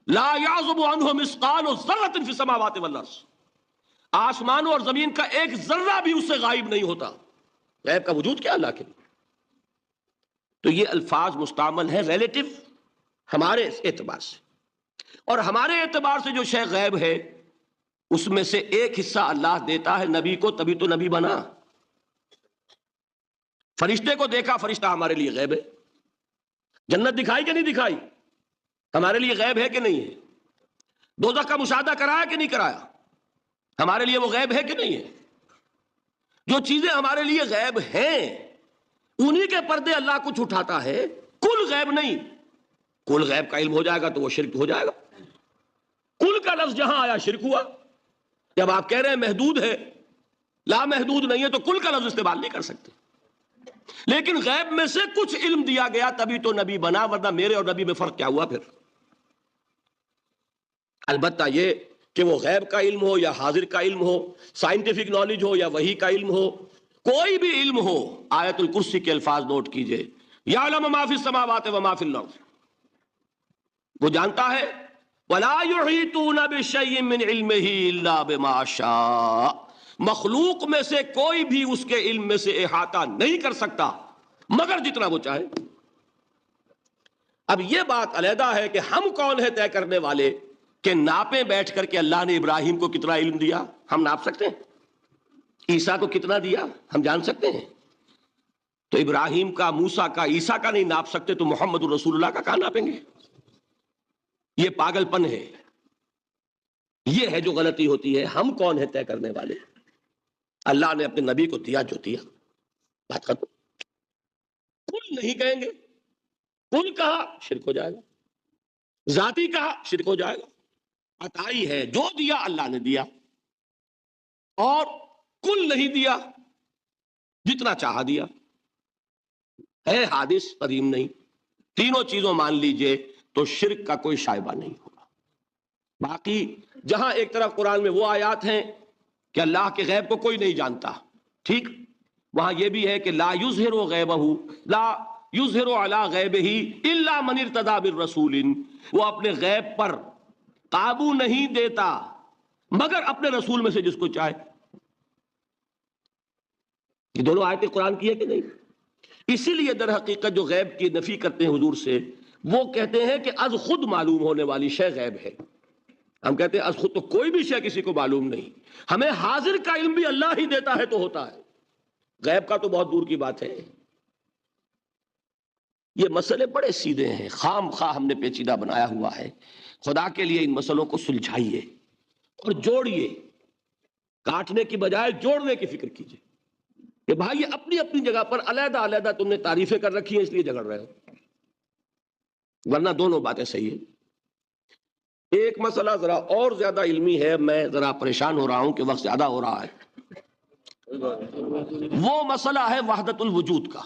لا یعزب عنہ مثقال ذرۃ فی السماوات والارض، آسمانوں اور زمین کا ایک ذرہ بھی اس سے غائب نہیں ہوتا۔ غیب کا وجود کیا اللہ کے لیے؟ تو یہ الفاظ مستعمل ہے ریلیٹو ہمارے اعتبار سے، اور ہمارے اعتبار سے جو شے غیب ہے اس میں سے ایک حصہ اللہ دیتا ہے نبی کو، تبھی تو نبی بنا۔ فرشتے کو دیکھا، فرشتہ ہمارے لیے غیب ہے۔ جنت دکھائی کہ نہیں دکھائی، ہمارے لیے غیب ہے کہ نہیں ہے۔ دوزخ کا مشاہدہ کرایا کہ نہیں کرایا، ہمارے لیے وہ غیب ہے کہ نہیں ہے۔ جو چیزیں ہمارے لیے غیب ہیں انہی کے پردے اللہ کچھ اٹھاتا ہے، کل غیب نہیں۔ کل غیب کا علم ہو جائے گا تو وہ شرک ہو جائے گا۔ کل کا لفظ جہاں آیا شرک ہوا۔ جب آپ کہہ رہے ہیں محدود ہے، لا محدود نہیں ہے، تو کل کا لفظ استعمال نہیں کر سکتے۔ لیکن غیب میں سے کچھ علم دیا گیا تبھی تو نبی بنا، ورنہ میرے اور نبی میں فرق کیا ہوا پھر؟ البتہ یہ کہ وہ غیب کا علم ہو یا حاضر کا علم ہو، سائنٹیفک نالج ہو یا وحی کا علم ہو، کوئی بھی علم ہو، آیت الکرسی کے الفاظ نوٹ کیجئے، یعلم ما فی السماوات وما فی الارض، وہ جانتا ہے وَلَا يُحِيطُونَ بِشَيْءٍ مِّنْ عِلْمِهِ إِلَّا بِمَا شَاءَ، مخلوق میں سے کوئی بھی اس کے علم میں سے احاطہ نہیں کر سکتا مگر جتنا وہ چاہے۔ اب یہ بات علیحدہ ہے کہ ہم کون ہے طے کرنے والے کہ ناپیں بیٹھ کر کے اللہ نے ابراہیم کو کتنا علم دیا، ہم ناپ سکتے ہیں؟ عیسیٰ کو کتنا دیا ہم جان سکتے ہیں؟ تو ابراہیم کا، موسیٰ کا، عیسیٰ کا نہیں ناپ سکتے تو محمد رسول اللہ کا کہاں ناپیں گے؟ یہ پاگل پن ہے، یہ ہے جو غلطی ہوتی ہے۔ ہم کون ہے طے کرنے والے؟ اللہ نے اپنے نبی کو دیا جو دیا، بات ختم۔ کل نہیں کہیں گے، کل کہا شرک ہو جائے گا، ذاتی کہا شرک ہو جائے گا۔ عطائی ہے، جو دیا اللہ نے دیا، اور کل نہیں دیا، جتنا چاہا دیا، ہے حادث، قدیم نہیں۔ تینوں چیزوں مان لیجئے تو شرک کا کوئی شائبہ نہیں ہوگا۔ باقی جہاں ایک طرف قرآن میں وہ آیات ہیں کہ اللہ کے غیب کو کوئی نہیں جانتا، ٹھیک، وہاں یہ بھی ہے کہ لا یظہر غیبہ، لا یظہر علی غیبہ الا من ارتضی بالرسول، وہ اپنے غیب پر قابو نہیں دیتا مگر اپنے رسول میں سے جس کو چاہے۔ یہ دونوں آیتیں قرآن کی ہے کہ نہیں؟ اسی لیے در حقیقت جو غیب کی نفی کرتے ہیں حضور سے، وہ کہتے ہیں کہ از خود معلوم ہونے والی شے غیب ہے۔ ہم کہتے ہیں از خود تو کوئی بھی شے کسی کو معلوم نہیں، ہمیں حاضر کا علم بھی اللہ ہی دیتا ہے تو ہوتا ہے، غیب کا تو بہت دور کی بات ہے۔ یہ مسئلے بڑے سیدھے ہیں، خام خواہ ہم نے پیچیدہ بنایا ہوا ہے۔ خدا کے لیے ان مسئلوں کو سلجھائیے اور جوڑیے، کاٹنے کی بجائے جوڑنے کی فکر کیجیے کہ بھائی یہ اپنی اپنی جگہ پر علیحدہ علیحدہ تم نے تعریفیں کر رکھی ہیں اس لیے جھگڑ رہے ہو، ورنہ دونوں باتیں صحیح ہیں۔ ایک مسئلہ ذرا اور زیادہ علمی ہے، میں ذرا پریشان ہو رہا ہوں کہ وقت زیادہ ہو رہا ہے، وہ مسئلہ ہے وحدت الوجود کا۔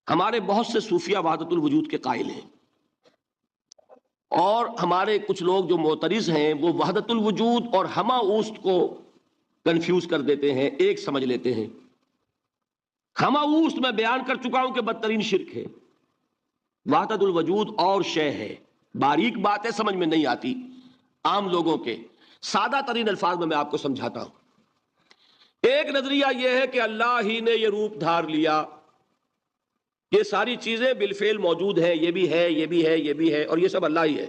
ہمارے بہت سے صوفیہ وحدت الوجود کے قائل ہیں، اور ہمارے کچھ لوگ جو معترض ہیں وہ وحدت الوجود اور ہمہ اوست کو کنفیوز کر دیتے ہیں، ایک سمجھ لیتے ہیں۔ ہمہ اوست میں بیان کر چکا ہوں کہ بدترین شرک ہے، وحدت الوجود اور شے ہے، باریک باتیں سمجھ میں نہیں آتی عام لوگوں کے، سادہ ترین الفاظ میں آپ کو سمجھاتا ہوں۔ ایک نظریہ یہ ہے کہ اللہ ہی نے یہ روپ دھار لیا یہ ساری چیزیں بالفعل موجود ہیں، یہ بھی ہے، یہ بھی ہے، یہ بھی ہے، اور یہ سب اللہ ہی ہے.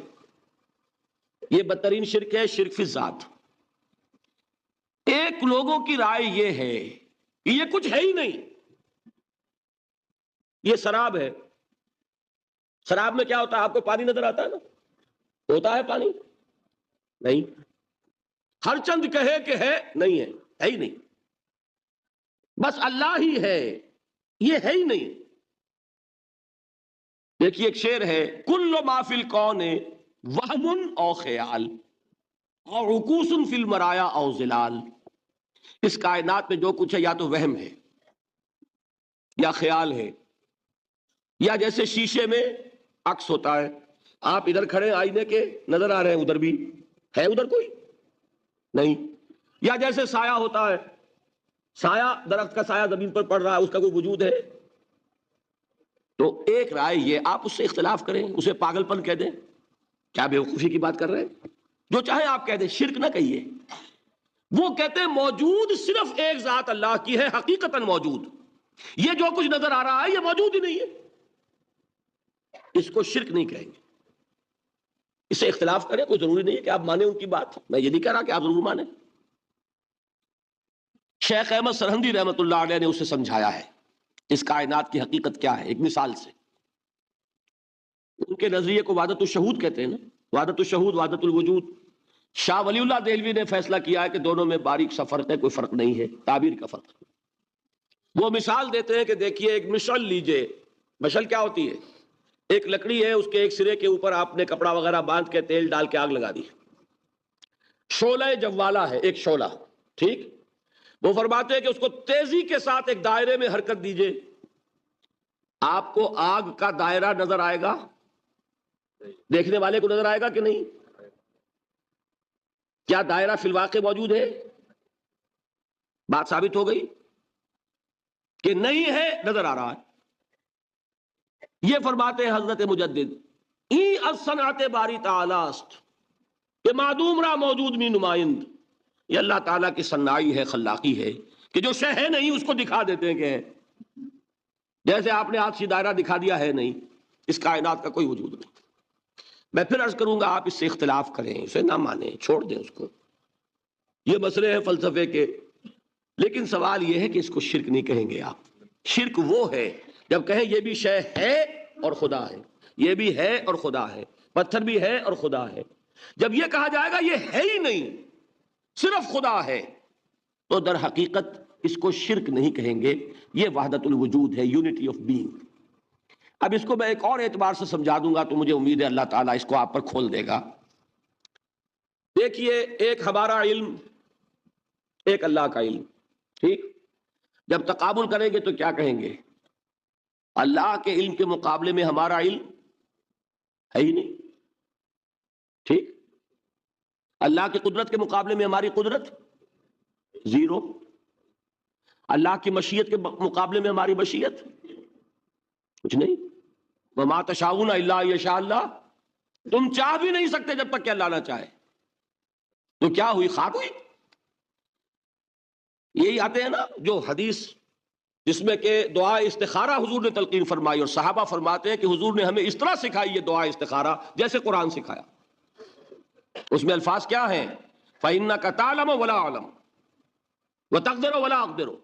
یہ بدترین شرک ہے، شرک فی الذات. ایک لوگوں کی رائے یہ ہے کہ یہ کچھ ہے ہی نہیں، یہ شراب ہے. شراب میں کیا ہوتا ہے؟ آپ کو پانی نظر آتا ہے نا؟ ہوتا ہے پانی؟ نہیں. ہر چند کہے کہ ہے، نہیں ہے، ہے ہی نہیں. بس اللہ ہی ہے، یہ ہے ہی نہیں. دیکھیے ایک شعر ہے، کل ما فی الکون وہم او خیال اور عکوس فی المرایا او ظلال. اس کائنات میں جو کچھ ہے یا تو وہم ہے، یا خیال ہے، یا جیسے شیشے میں عکس ہوتا ہے. آپ ادھر کھڑے آئینے کے نظر آ رہے ہیں، ادھر بھی ہے، ادھر کوئی نہیں. یا جیسے سایہ ہوتا ہے، سایہ، درخت کا سایہ زمین پر پڑ رہا ہے، اس کا کوئی وجود ہے؟ تو ایک رائے یہ، آپ اس سے اختلاف کریں، اسے پاگل پن کہہ دیں، کیا بیوقوفی کی بات کر رہے ہیں؟ جو چاہے آپ کہہ دیں، شرک نہ کہیے. وہ کہتے ہیں موجود صرف ایک ذات اللہ کی ہے، حقیقتاً موجود. یہ جو کچھ نظر آ رہا ہے یہ موجود ہی نہیں ہے. اس کو شرک نہیں کہیں گے. اسے اختلاف کریں، کوئی ضروری نہیں ہے کہ آپ مانیں ان کی بات. میں یہ نہیں کہہ رہا کہ آپ ضرور مانیں. شیخ احمد سرہندی رحمت اللہ علیہ نے اسے سمجھایا ہے اس کائنات کی حقیقت کیا ہے، ایک مثال سے. ان کے نظریے کو وحدت الشہود کہتے ہیں نا، وحدت الشہود، وحدت الوجود. شاہ ولی اللہ دہلوی نے فیصلہ کیا ہے کہ دونوں میں باریک سا فرق ہے، کوئی فرق نہیں ہے، تعبیر کا فرق. وہ مثال دیتے ہیں کہ دیکھیے ایک مشعل لیجئے. مشعل کیا ہوتی ہے؟ ایک لکڑی ہے، اس کے ایک سرے کے اوپر آپ نے کپڑا وغیرہ باندھ کے تیل ڈال کے آگ لگا دی. شعلہ جوالا ہے، ایک شعلہ، ٹھیک. وہ فرماتے ہیں کہ اس کو تیزی کے ساتھ ایک دائرے میں حرکت دیجئے، آپ کو آگ کا دائرہ نظر آئے گا؟ دیکھنے والے کو نظر آئے گا کہ نہیں؟ کیا دائرہ فی الواقع موجود ہے؟ بات ثابت ہو گئی کہ نہیں ہے، نظر آ رہا ہے. یہ فرماتے ہیں حضرت مجدد، ای الصنعت باری تعالی است، کہ معدوم را موجود می نمائند. یہ اللہ تعالیٰ کی صنائی ہے، خلاقی ہے، کہ جو شے ہے نہیں اس کو دکھا دیتے ہیں کہ ہے. جیسے آپ نے آج سی دائرہ دکھا دیا ہے نہیں، اس کائنات کا کوئی وجود نہیں. میں پھر عرض کروں گا، آپ اس سے اختلاف کریں، اسے نہ مانیں، چھوڑ دیں اس کو. یہ مسئلے ہیں فلسفے کے، لیکن سوال یہ ہے کہ اس کو شرک نہیں کہیں گے آپ. شرک وہ ہے جب کہیں یہ بھی شے ہے اور خدا ہے، یہ بھی ہے اور خدا ہے، پتھر بھی ہے اور خدا ہے. جب یہ کہا جائے گا یہ ہے ہی نہیں، صرف خدا ہے، تو در حقیقت اس کو شرک نہیں کہیں گے. یہ وحدت الوجود ہے، یونٹی آف بینگ. اب اس کو میں ایک اور اعتبار سے سمجھا دوں گا تو مجھے امید ہے اللہ تعالیٰ اس کو آپ پر کھول دے گا. دیکھیے ایک ہمارا علم، ایک اللہ کا علم، ٹھیک. جب تقابل کریں گے تو کیا کہیں گے؟ اللہ کے علم کے مقابلے میں ہمارا علم ہے ہی نہیں، ٹھیک. اللہ کی قدرت کے مقابلے میں ہماری قدرت زیرو. اللہ کی مشیت کے مقابلے میں ہماری مشیت کچھ نہیں. وما تشاؤون الا ان یشاء اللہ، تم چاہ بھی نہیں سکتے جب تک کہ اللہ نہ چاہے. تو کیا ہوئی؟ خاک ہوئی. یہی آتے ہیں نا جو حدیث جس میں کہ دعا استخارہ حضور نے تلقین فرمائی، اور صحابہ فرماتے ہیں کہ حضور نے ہمیں اس طرح سکھائی یہ دعا استخارہ جیسے قرآن سکھایا. اس میں الفاظ کیا ہیں؟ فَإِنَّكَ تَعْلَمُ وَلَا أَعْلَمُ وَتَقْدِرُ وَلَا أَقْدِرُ.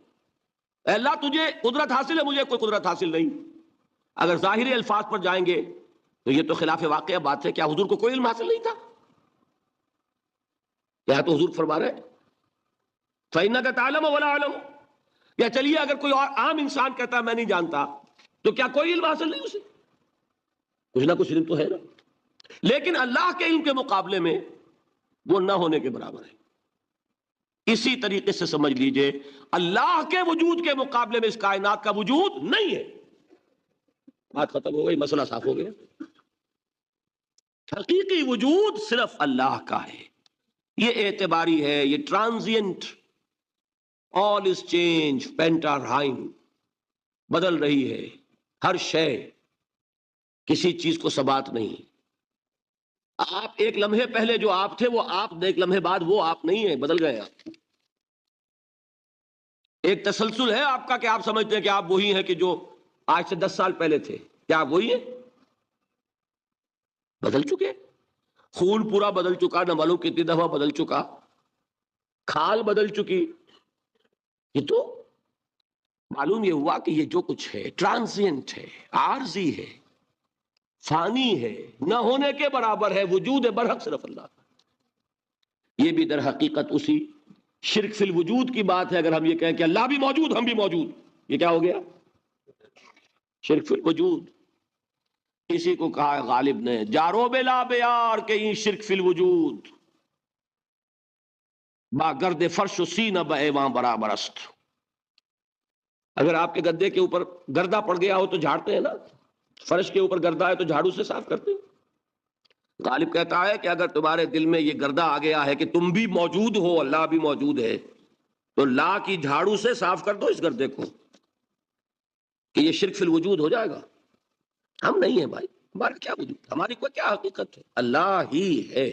اے اللہ تجھے قدرت حاصل ہے، مجھے کوئی قدرت حاصل نہیں. اگر ظاہری الفاظ پر جائیں گے تو یہ تو خلاف واقعہ بات ہے. کیا حضور کو کوئی علم حاصل نہیں تھا؟ یا تو حضور فرما رہے فَإِنَّكَ تَعْلَمُ وَلَا أَعْلَمُ. یا چلیے اگر کوئی اور عام انسان کہتا ہے میں نہیں جانتا، تو کیا کوئی علم حاصل نہیں اسے؟ کچھ نہ کچھ علم تو ہے نا. لیکن اللہ کے علم کے مقابلے میں وہ نہ ہونے کے برابر ہے. اسی طریقے سے سمجھ لیجئے اللہ کے وجود کے مقابلے میں اس کائنات کا وجود نہیں ہے. بات ختم ہو گئی، مسئلہ صاف ہو گیا. حقیقی وجود صرف اللہ کا ہے. یہ اعتباری ہے، یہ ٹرانزینٹ. آل از چینج پینٹا رائم، بدل رہی ہے ہر شے، کسی چیز کو ثبات نہیں. آپ ایک لمحے پہلے جو آپ تھے وہ آپ، ایک لمحے بعد وہ آپ نہیں ہیں، بدل گئے آپ. ایک تسلسل ہے آپ کا کہ آپ سمجھتے ہیں کہ آپ وہی ہیں کہ جو آج سے 10 سال پہلے تھے، کیا وہی ہے؟ بدل چکے، خون پورا بدل چکا، نہ معلوم کتنی دفعہ بدل چکا، کھال بدل چکی. یہ تو معلوم یہ ہوا کہ یہ جو کچھ ہے ٹرانزینٹ ہے، عارضی ہے، فانی ہے، نہ ہونے کے برابر ہے، وجود برحق صرف اللہ کا. یہ بھی در حقیقت اسی شرک فی الوجود کی بات ہے. اگر ہم یہ کہیں کہ اللہ بھی موجود ہم بھی موجود، یہ کیا ہو گیا؟ شرک فی الوجود. اسی کو کہا ہے غالب نے جارو بلا بیار کہیں شرک فی الوجود، با گرد فرش و سینہ بہ ایواں برابر است. اگر آپ کے گدے کے اوپر گردہ پڑ گیا ہو تو جھاڑتے ہیں نا، فرش کے اوپر گردہ ہے تو جھاڑو سے صاف کرتے ہیں. غالب کہتا ہے کہ اگر تمہارے دل میں یہ گردہ آ گیا ہے کہ تم بھی موجود ہو، اللہ بھی موجود ہے، تو لا کی جھاڑو سے صاف کر دو اس گردے کو، کہ یہ شرک فی الوجود ہو جائے گا. ہم نہیں ہیں بھائی، ہمارا کیا وجود، ہماری کوئی کیا حقیقت ہے، اللہ ہی ہے،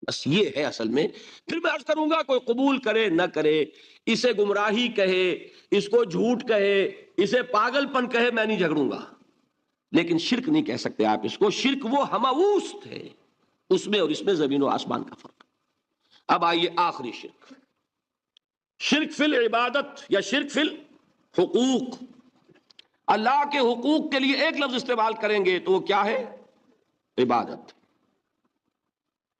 بس یہ ہے اصل میں. پھر میں عرض کروں گا کوئی قبول کرے نہ کرے، اسے گمراہی کہے، اس کو جھوٹ کہے، اسے پاگل پن کہے، میں نہیں جھگڑوں گا، لیکن شرک نہیں کہہ سکتے آپ اس کو. شرک وہ ہماوست ہے، اس میں اور اس میں زمین و آسمان کا فرق. اب آئیے آخری شرک، شرک فی العبادت یا شرک فی الحقوق. اللہ کے حقوق کے لیے ایک لفظ استعمال کریں گے تو وہ کیا ہے؟ عبادت.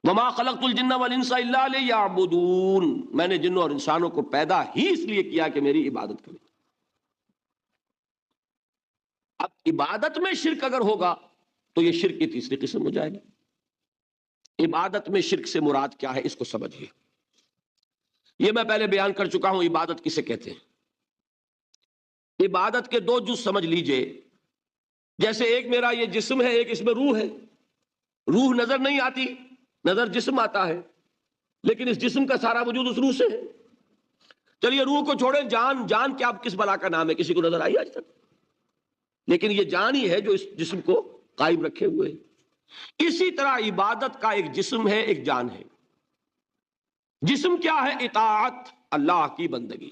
وما خلقت الجن والانس الا لیعبدون، میں نے جنوں اور انسانوں کو پیدا ہی اس لیے کیا کہ میری عبادت کریں. اب عبادت میں شرک اگر ہوگا تو یہ شرک کی تیسری قسم ہو جائے گی. عبادت میں شرک سے مراد کیا ہے اس کو سمجھیے. یہ میں پہلے بیان کر چکا ہوں عبادت کسے کہتے ہیں. عبادت کے دو جز سمجھ لیجئے. جیسے ایک میرا یہ جسم ہے، ایک اس میں روح ہے. روح نظر نہیں آتی، نظر جسم آتا ہے، لیکن اس جسم کا سارا وجود اس روح سے ہے. چلیے روح کو چھوڑیں، جان، جان کیا کس بلا کا نام ہے، کسی کو نظر آئی آج تک؟ لیکن یہ جان ہی ہے جو اس جسم کو قائم رکھے ہوئے. اسی طرح عبادت کا ایک جسم ہے، ایک جان ہے. جسم کیا ہے؟ اطاعت، اللہ کی بندگی،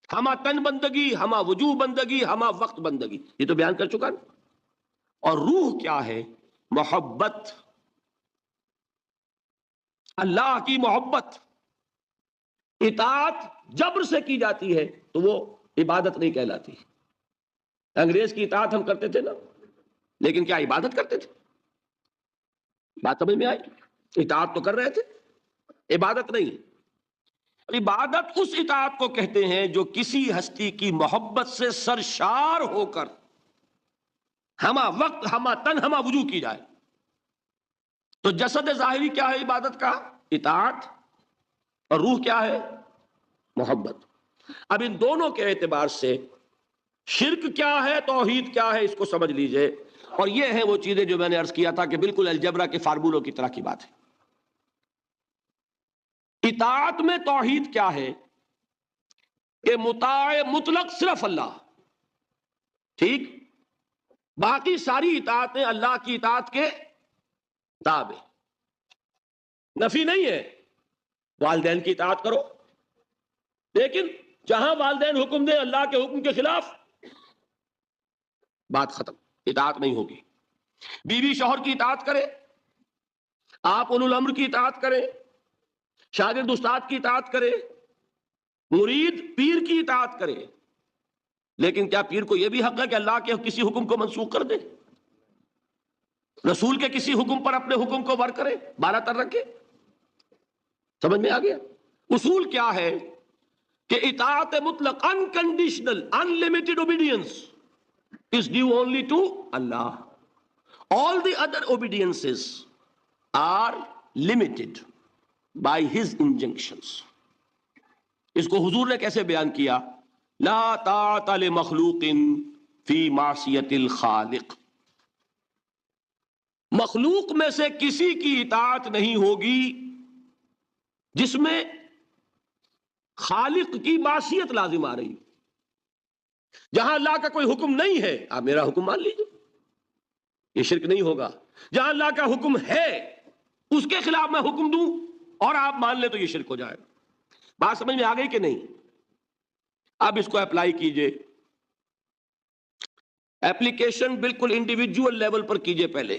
ہما تن بندگی، ہما وجوہ بندگی، ہما وقت بندگی، یہ تو بیان کر چکا نا. اور روح کیا ہے؟ محبت، اللہ کی محبت. اطاعت جبر سے کی جاتی ہے تو وہ عبادت نہیں کہلاتی. انگریز کی اطاعت ہم کرتے تھے نا، لیکن کیا عبادت کرتے تھے؟ بات سمجھ میں آئی؟ اطاعت تو کر رہے تھے، عبادت نہیں. عبادت اس اطاعت کو کہتے ہیں جو کسی ہستی کی محبت سے سرشار ہو کر ہما وقت، ہما تن، ہما وجوہ کی جائے. تو جسد ظاہری کیا ہے عبادت کا؟ اطاعت. اور روح کیا ہے؟ محبت. اب ان دونوں کے اعتبار سے شرک کیا ہے، توحید کیا ہے، اس کو سمجھ لیجئے. اور یہ ہیں وہ چیزیں جو میں نے عرض کیا تھا کہ بالکل الجبرا کے فارمولوں کی طرح کی بات ہے. اطاعت میں توحید کیا ہے کہ مطاع مطلق صرف اللہ، ٹھیک، باقی ساری اطاعتیں اللہ کی اطاعت کے تابع. نفی نہیں ہے، والدین کی اطاعت کرو، لیکن جہاں والدین حکم دیں اللہ کے حکم کے خلاف، بات ختم، اطاعت نہیں ہوگی. بیوی شوہر کی اطاعت کرے، آپ اولو الامر کی اطاعت کریں، شاگرد استاد کی اطاعت کرے، مرید پیر کی اطاعت کرے، لیکن کیا پیر کو یہ بھی حق ہے کہ اللہ کے کسی حکم کو منسوخ کر دے، رسول کے کسی حکم پر اپنے حکم کو ور کرے، بالا تر رکھے؟ سمجھ میں آ گیا؟ اصول کیا ہے کہ اطاعت مطلق، unconditional, unlimited obedience is due only to Allah. All the other obediences are limited by his injunctions. اس کو حضور نے کیسے بیان کیا؟ لا طاعت لمخلوق فی معصیت الخالق. مخلوق میں سے کسی کی اطاعت نہیں ہوگی جس میں خالق کی معصیت لازم آ رہی. جہاں اللہ کا کوئی حکم نہیں ہے آپ میرا حکم مان لیجئے، یہ شرک نہیں ہوگا. جہاں اللہ کا حکم ہے اس کے خلاف میں حکم دوں اور آپ مان لیں تو یہ شرک ہو جائے گا. بات سمجھ میں آ گئی کہ نہیں؟ اب اس کو اپلائی کیجئے. ایپلیکیشن بالکل انڈیویجول لیول پر کیجئے. پہلے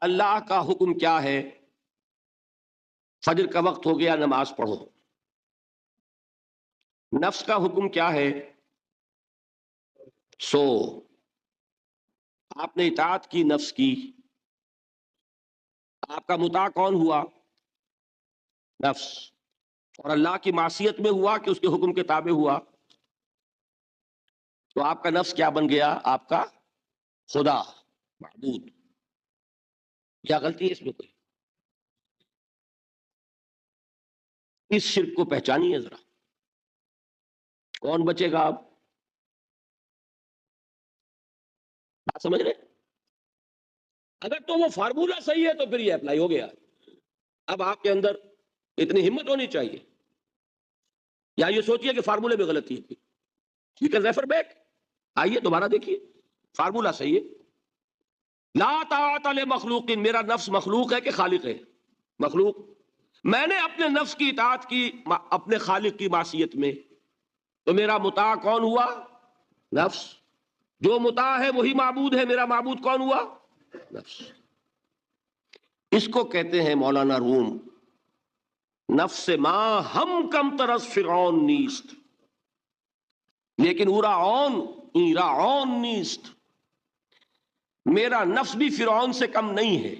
اللہ کا حکم کیا ہے؟ فجر کا وقت ہو گیا، نماز پڑھو. نفس کا حکم کیا ہے؟ سو. آپ نے اطاعت کی نفس کی، آپ کا مطاع کون ہوا؟ نفس. اور اللہ کی معصیت میں ہوا کہ اس کے حکم کے تابع ہوا، تو آپ کا نفس کیا بن گیا؟ آپ کا خدا، معبود. کیا غلطی ہے اس میں کوئی؟ اس شرک کو پہچانیے ذرا. کون بچے گا؟ آپ بات سمجھ رہے؟ اگر تو وہ فارمولا صحیح ہے تو پھر یہ اپلائی ہو گیا. اب آپ کے اندر اتنی ہمت ہونی چاہیے، یا یہ سوچیے کہ فارمولے میں غلطی ہے. یو کین ریفر بیک، آئیے دوبارہ دیکھیے، فارمولا صحیح ہے. لا طاعت لمخلوق، میرا نفس مخلوق ہے کہ خالق ہے؟ مخلوق. میں نے اپنے نفس کی اطاعت کی اپنے خالق کی معصیت میں، تو میرا مطاع کون ہوا؟ نفس. جو مطاع ہے وہی معبود ہے. میرا معبود کون ہوا؟ نفس. اس کو کہتے ہیں مولانا روم، نفس ما ہم کم ترس فرعون نیست، لیکن اورا اون ایرا اون نیست. میرا نفس بھی فرعون سے کم نہیں ہے.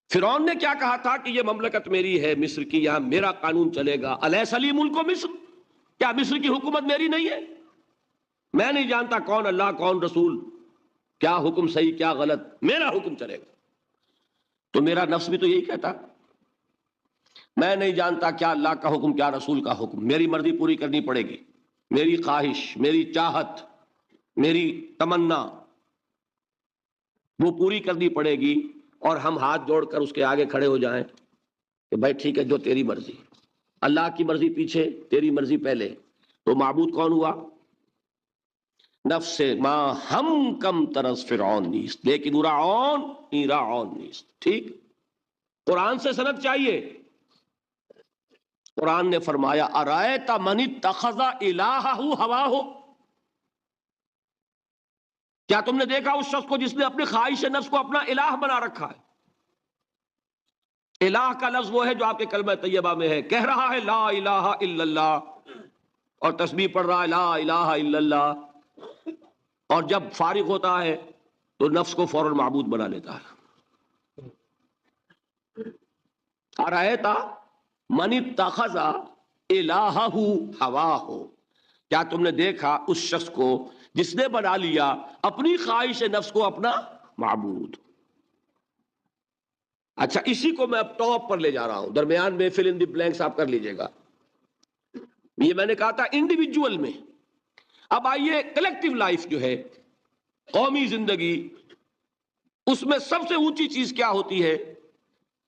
فرعون نے کیا کہا تھا کہ یہ مملکت میری ہے مصر کی، یہاں میرا قانون چلے گا. الیس لی ملک مصر، کیا مصر کی حکومت میری نہیں ہے؟ میں نہیں جانتا کون اللہ کون رسول، کیا حکم صحیح کیا غلط، میرا حکم چلے گا. تو میرا نفس بھی تو یہی کہتا، میں نہیں جانتا کیا اللہ کا حکم کیا رسول کا حکم، میری مرضی پوری کرنی پڑے گی، میری خواہش، میری چاہت، میری تمنا وہ پوری کرنی پڑے گی. اور ہم ہاتھ جوڑ کر اس کے آگے کھڑے ہو جائیں کہ بھائی ٹھیک ہے، جو تیری مرضی. اللہ کی مرضی پیچھے، تیری مرضی پہلے. تو معبود کون ہوا؟ نفس ما ہم کم ترس فرعون نیست، لیکن ارعون ایرعون نیست. ٹھیک. قرآن سے سند چاہیے. قرآن نے فرمایا ارائیت من اتخذ الہہ ہواہ، کیا تم نے دیکھا اس شخص کو جس نے اپنی خواہش نفس کو اپنا الہ بنا رکھا ہے؟ الہ کا لفظ وہ ہے جو آپ کے کلمہ طیبہ میں ہے. کہہ رہا ہے لا الہ الا اللہ، اور تسبیح پڑھ رہا ہے لا الہ الا اللہ، اور جب فارغ ہوتا ہے تو نفس کو فوراً معبود بنا لیتا ہے. ارایتا من اتخذ الہہ ہواہ، کیا تم نے دیکھا اس شخص کو جس نے بنا لیا اپنی خواہش نفس کو اپنا معبود. اچھا، اسی کو میں اب ٹاپ پر لے جا رہا ہوں، درمیان میں فل ان دی بلینکس آپ کر لیجئے گا. یہ میں نے کہا تھا انڈیویجول میں. اب آئیے کلیکٹیو لائف جو ہے، قومی زندگی، اس میں سب سے اونچی چیز کیا ہوتی ہے؟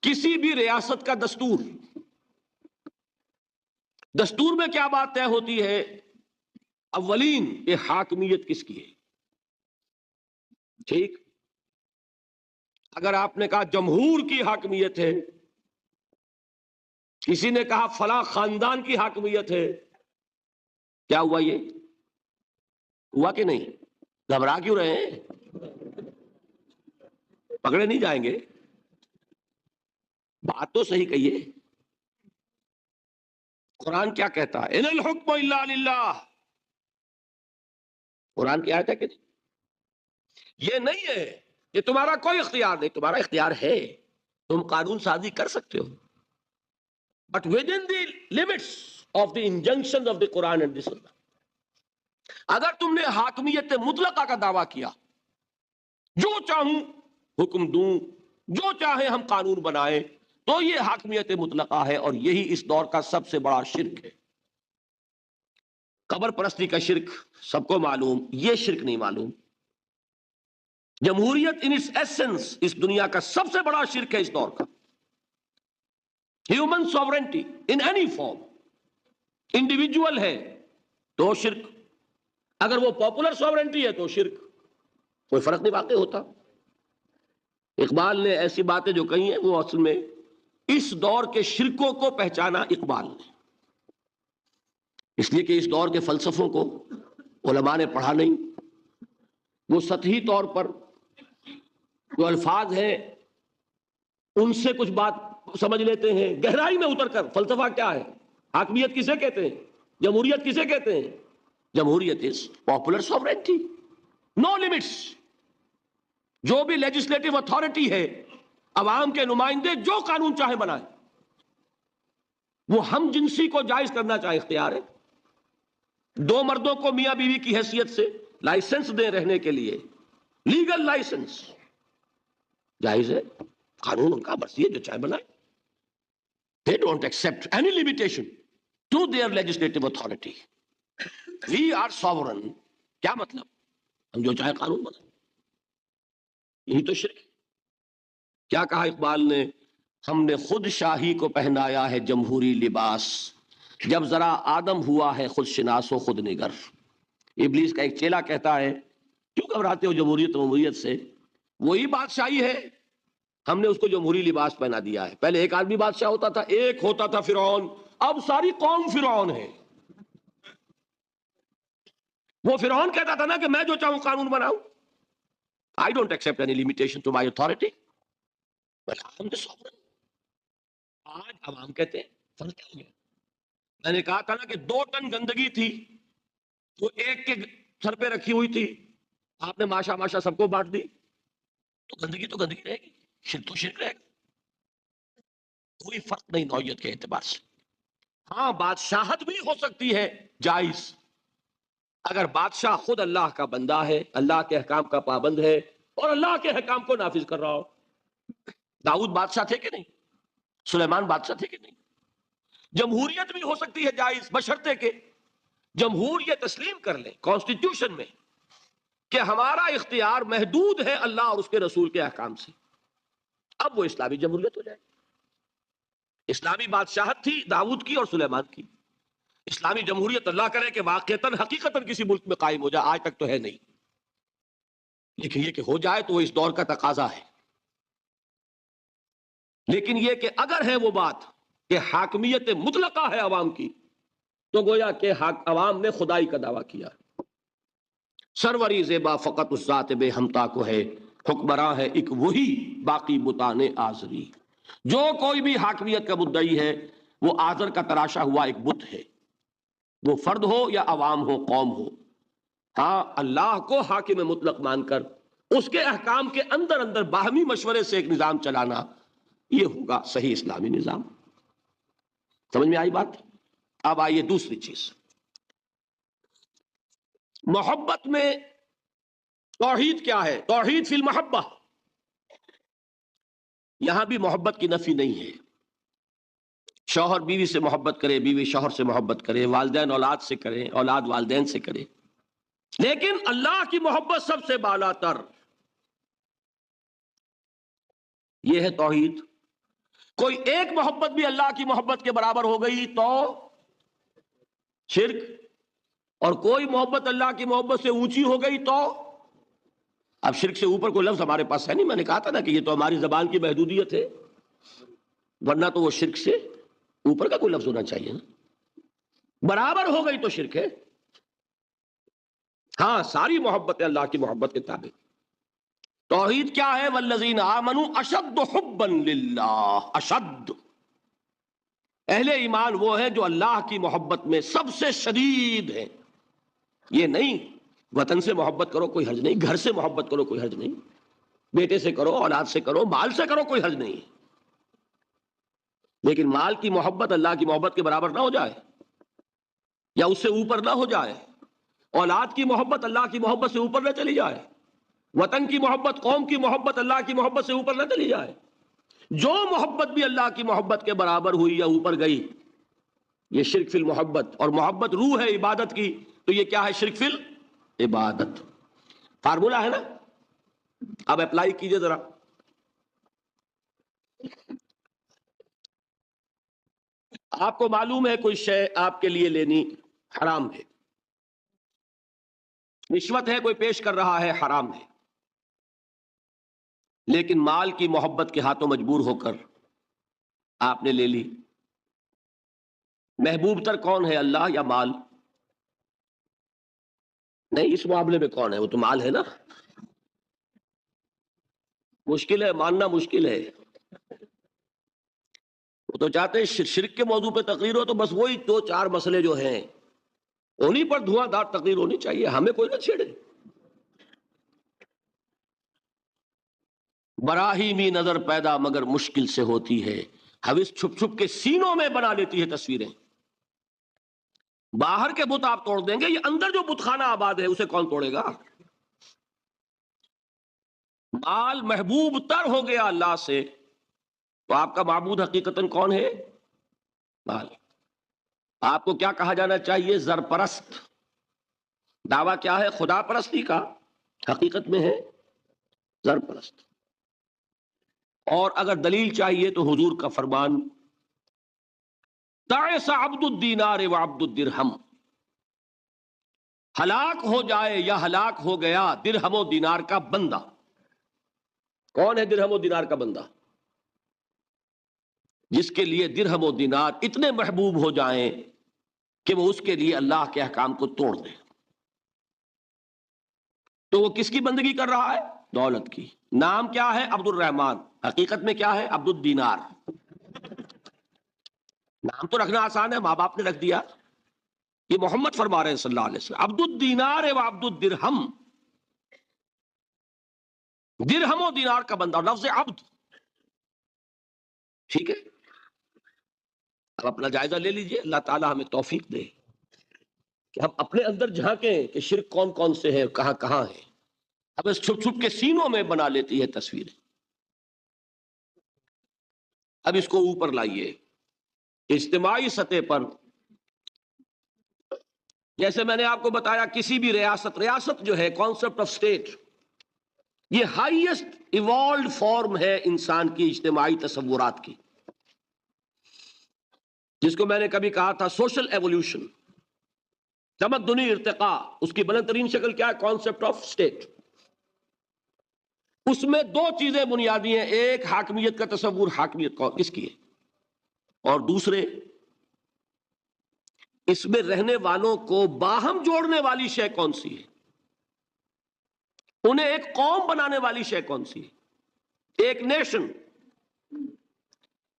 کسی بھی ریاست کا دستور. دستور میں کیا بات طے ہوتی ہے؟ اولین یہ حاکمیت کس کی ہے. ٹھیک. اگر آپ نے کہا جمہور کی حاکمیت ہے، کسی نے کہا فلاں خاندان کی حاکمیت ہے، کیا ہوا؟ یہ ہوا کہ نہیں؟ گھبرا کیوں رہے ہیں؟ پکڑے نہیں جائیں گے. بات تو صحیح کہیے. قرآن کیا کہتا ہے؟ ان الحکم الا للہ. قرآن کی آیت ہے کہ یہ نہیں ہے کہ تمہارا کوئی اختیار نہیں. تمہارا اختیار ہے، تم قانون سازی کر سکتے ہو، but within the limits of the injunction of the Quran and the Sunnah. اگر تم نے حاکمیت مطلقہ کا دعویٰ کیا، جو چاہوں حکم دوں، جو چاہے ہم قانون بنائیں، تو یہ حاکمیت مطلقہ ہے. اور یہی اس دور کا سب سے بڑا شرک ہے. قبر پرستی کا شرک سب کو معلوم، یہ شرک نہیں معلوم. جمہوریت ان اس ایسنس اس دنیا کا سب سے بڑا شرک ہے اس دور کا. Human sovereignty in any form, individual ہے تو شرک، اگر وہ پاپولر سوورنٹی ہے تو شرک. کوئی فرق نہیں واقع ہوتا. اقبال نے ایسی باتیں جو کہی ہیں وہ اصل میں اس دور کے شرکوں کو پہچانا اقبال نے، اس لیے کہ اس دور کے فلسفوں کو علماء نے پڑھا نہیں، وہ سطحی طور پر جو الفاظ ہیں ان سے کچھ بات سمجھ لیتے ہیں، گہرائی میں اتر کر فلسفہ کیا ہے، حاکمیت کسے کہتے ہیں، جمہوریت کسے کہتے ہیں؟ جمہوریت is popular sovereignty, know limits. جو بھی لیجسلیٹو اتھارٹی ہے، عوام کے نمائندے جو قانون چاہے بنائیں، وہ ہم جنسی کو جائز کرنا چاہے اختیار ہے. دو مردوں کو میاں بیوی کی حیثیت سے لائسنس دیں رہنے کے لیے، لیگل لائسنس جائز ہے، قانون ان کا مرضی ہے جو چاہے بنائے. They don't accept any limitation to their legislative authority. We are sovereign. کیا مطلب؟ ہم جو چاہے قانون بنائیں. یہی تو شرک ہے. کیا کہا اقبال نے؟ ہم نے خود شاہی کو پہنایا ہے جمہوری لباس، جب ذرا آدم ہوا ہے خود شناس و خود نگر. ابلیس کا ایک چیلا کہتا ہے کیوں گھبراتے ہو جمہوریت سے؟ وہی بادشاہی ہے، ہم نے اس کو جمہوری لباس پہنا دیا ہے. پہلے ایک آدمی بادشاہ ہوتا تھا، ایک ہوتا تھا فرعون، اب ساری قوم فرعون ہے. وہ فرعون کہتا تھا نا کہ میں جو چاہوں قانون بناؤں. I don't accept any limitation to my authority, but I am the sovereign. آج عوام کہتے ہیں فرق کیا ہو گیا؟ میں نے کہا تھا نا کہ 2 ٹن گندگی تھی وہ ایک کے سر پہ رکھی ہوئی تھی، آپ نے ماشا سب کو بانٹ دی، تو گندگی رہے گی، شرک تو شرک رہے گا. کوئی فرق نہیں نوعیت کے اعتبار سے. ہاں بادشاہت بھی ہو سکتی ہے جائز، اگر بادشاہ خود اللہ کا بندہ ہے، اللہ کے احکام کا پابند ہے اور اللہ کے احکام کو نافذ کر رہا ہو. داؤد بادشاہ تھے کہ نہیں؟ سلیمان بادشاہ تھے کہ نہیں؟ جمہوریت بھی ہو سکتی ہے جائز، بشرطے کہ جمہور یہ تسلیم کر لیں کانسٹیٹیوشن میں کہ ہمارا اختیار محدود ہے اللہ اور اس کے رسول کے احکام سے. اب وہ اسلامی جمہوریت ہو جائے. اسلامی بادشاہت تھی داؤد کی اور سلیمان کی. اسلامی جمہوریت اللہ کرے کہ واقعتاً حقیقتاً کسی ملک میں قائم ہو جائے، آج تک تو ہے نہیں، لیکن یہ کہ ہو جائے تو وہ اس دور کا تقاضا ہے. لیکن یہ کہ اگر ہے وہ بات کہ حاکمیت مطلقہ ہے عوام کی، تو گویا کہ عوام نے خدائی کا دعویٰ کیا. سروری زیبا فقط اس ذات بے ہمتا کو ہے، حکمراں ہے ایک وہی باقی بتانے آزری. جو کوئی بھی حاکمیت کا مدعی ہے وہ آزر کا تراشا ہوا ایک بت ہے، وہ فرد ہو یا عوام ہو، قوم ہو. ہاں اللہ کو حاکم مطلق مان کر اس کے احکام کے اندر اندر باہمی مشورے سے ایک نظام چلانا، یہ ہوگا صحیح اسلامی نظام. سمجھ میں آئی بات؟ اب آئیے دوسری چیز، محبت میں توحید کیا ہے؟ توحید فی المحبہ. یہاں بھی محبت کی نفی نہیں ہے. شوہر بیوی سے محبت کرے، بیوی شوہر سے محبت کرے، والدین اولاد سے کریں، اولاد والدین سے کرے، لیکن اللہ کی محبت سب سے بالا تر. یہ ہے توحید. کوئی ایک محبت بھی اللہ کی محبت کے برابر ہو گئی تو شرک، اور کوئی محبت اللہ کی محبت سے اونچی ہو گئی تو اب شرک سے اوپر کوئی لفظ ہمارے پاس ہے نہیں. میں نے کہا تھا نا کہ یہ تو ہماری زبان کی محدودیت ہے، ورنہ تو وہ شرک سے اوپر کا کوئی لفظ ہونا چاہیے نا. برابر ہو گئی تو شرک ہے. ہاں ساری محبت اللہ کی محبت کے تابع. توحید کیا ہے؟ والذین آمنوا اشد حبا للہ. اشد، اہل ایمان وہ ہے جو اللہ کی محبت میں سب سے شدید ہے. یہ نہیں وطن سے محبت کرو کوئی حرج نہیں، گھر سے محبت کرو کوئی حرج نہیں، بیٹے سے کرو، اولاد سے کرو، مال سے کرو، کوئی حرج نہیں، لیکن مال کی محبت اللہ کی محبت کے برابر نہ ہو جائے یا اس سے اوپر نہ ہو جائے. اولاد کی محبت اللہ کی محبت سے اوپر نہ چلی جائے. وطن کی محبت، قوم کی محبت اللہ کی محبت سے اوپر نہ چلی جائے. جو محبت بھی اللہ کی محبت کے برابر ہوئی یا اوپر گئی، یہ شرک فی المحبت. اور محبت روح ہے عبادت کی، تو یہ کیا ہے؟ شرک فی العبادت. فارمولا ہے نا؟ اب اپلائی کیجئے ذرا. آپ کو معلوم ہے کوئی شے آپ کے لیے لینی حرام ہے، رشوت ہے کوئی پیش کر رہا ہے، حرام ہے، لیکن مال کی محبت کے ہاتھوں مجبور ہو کر آپ نے لے لی. محبوب تر کون ہے، اللہ یا مال؟ نہیں، اس معاملے میں کون ہے؟ وہ تو مال ہے نا. مشکل ہے، ماننا مشکل ہے. وہ تو چاہتے ہیں شرک کے موضوع پہ تقریر ہو تو بس وہی دو چار مسئلے جو ہیں انہی پر دھواں دار تقریر ہونی چاہیے، ہمیں کوئی نہ چھیڑے. براہیمی نظر پیدا مگر مشکل سے ہوتی ہے، حوث چھپ چھپ کے سینوں میں بنا لیتی ہے تصویریں. باہر کے بت آپ توڑ دیں گے، یہ اندر جو بت خانہ آباد ہے اسے کون توڑے گا؟ مال محبوب تر ہو گیا اللہ سے، تو آپ کا معبود حقیقتاً کون ہے؟ مال. آپ کو کیا کہا جانا چاہیے؟ زر پرست. دعویٰ کیا ہے؟ خدا پرستی کا. حقیقت میں ہے زر پرست. اور اگر دلیل چاہیے تو حضور کا فرمان تعس عبد الدینار و عبد الدرہم، ہلاک ہو جائے یا ہلاک ہو گیا درہم و دینار کا بندہ. کون ہے درہم و دینار کا بندہ؟ جس کے لیے درہم و دینار اتنے محبوب ہو جائیں کہ وہ اس کے لیے اللہ کے احکام کو توڑ دے. تو وہ کس کی بندگی کر رہا ہے؟ دولت کی. نام کیا ہے؟ عبد الرحمان. حقیقت میں کیا ہے؟ عبد الدینار. نام تو رکھنا آسان ہے، ماں باپ نے رکھ دیا. یہ محمد فرما رہے ہیں صلی اللہ علیہ وسلم عبد الدینار و عبد الدرہم، درہم و دینار کا بندہ. لفظ عبد. ٹھیک ہے، اب اپنا جائزہ لے لیجئے، اللہ تعالی ہمیں توفیق دے کہ ہم اپنے اندر جھانکیں کہ شرک کون کون سے ہیں، کہاں کہاں ہیں. اب اس چھپ چھپ کے سینوں میں بنا لیتی ہے تصویریں. اب اس کو اوپر لائیے اجتماعی سطح پر. جیسے میں نے آپ کو بتایا کسی بھی ریاست جو ہے کانسیپٹ آف اسٹیٹ، یہ ہائیسٹ ایوالوڈ فارم ہے انسان کی اجتماعی تصورات کی، جس کو میں نے کبھی کہا تھا سوشل ایوولوشن، تمدنی ارتقاء. اس کی بلند ترین شکل کیا ہے؟ Concept of state. اس میں دو چیزیں بنیادی ہیں، ایک حاکمیت کا تصور، حاکمیت کس کی ہے، اور دوسرے اس میں رہنے والوں کو باہم جوڑنے والی شے کون سی ہے، انہیں ایک قوم بنانے والی شے کون سی ہے، ایک نیشن.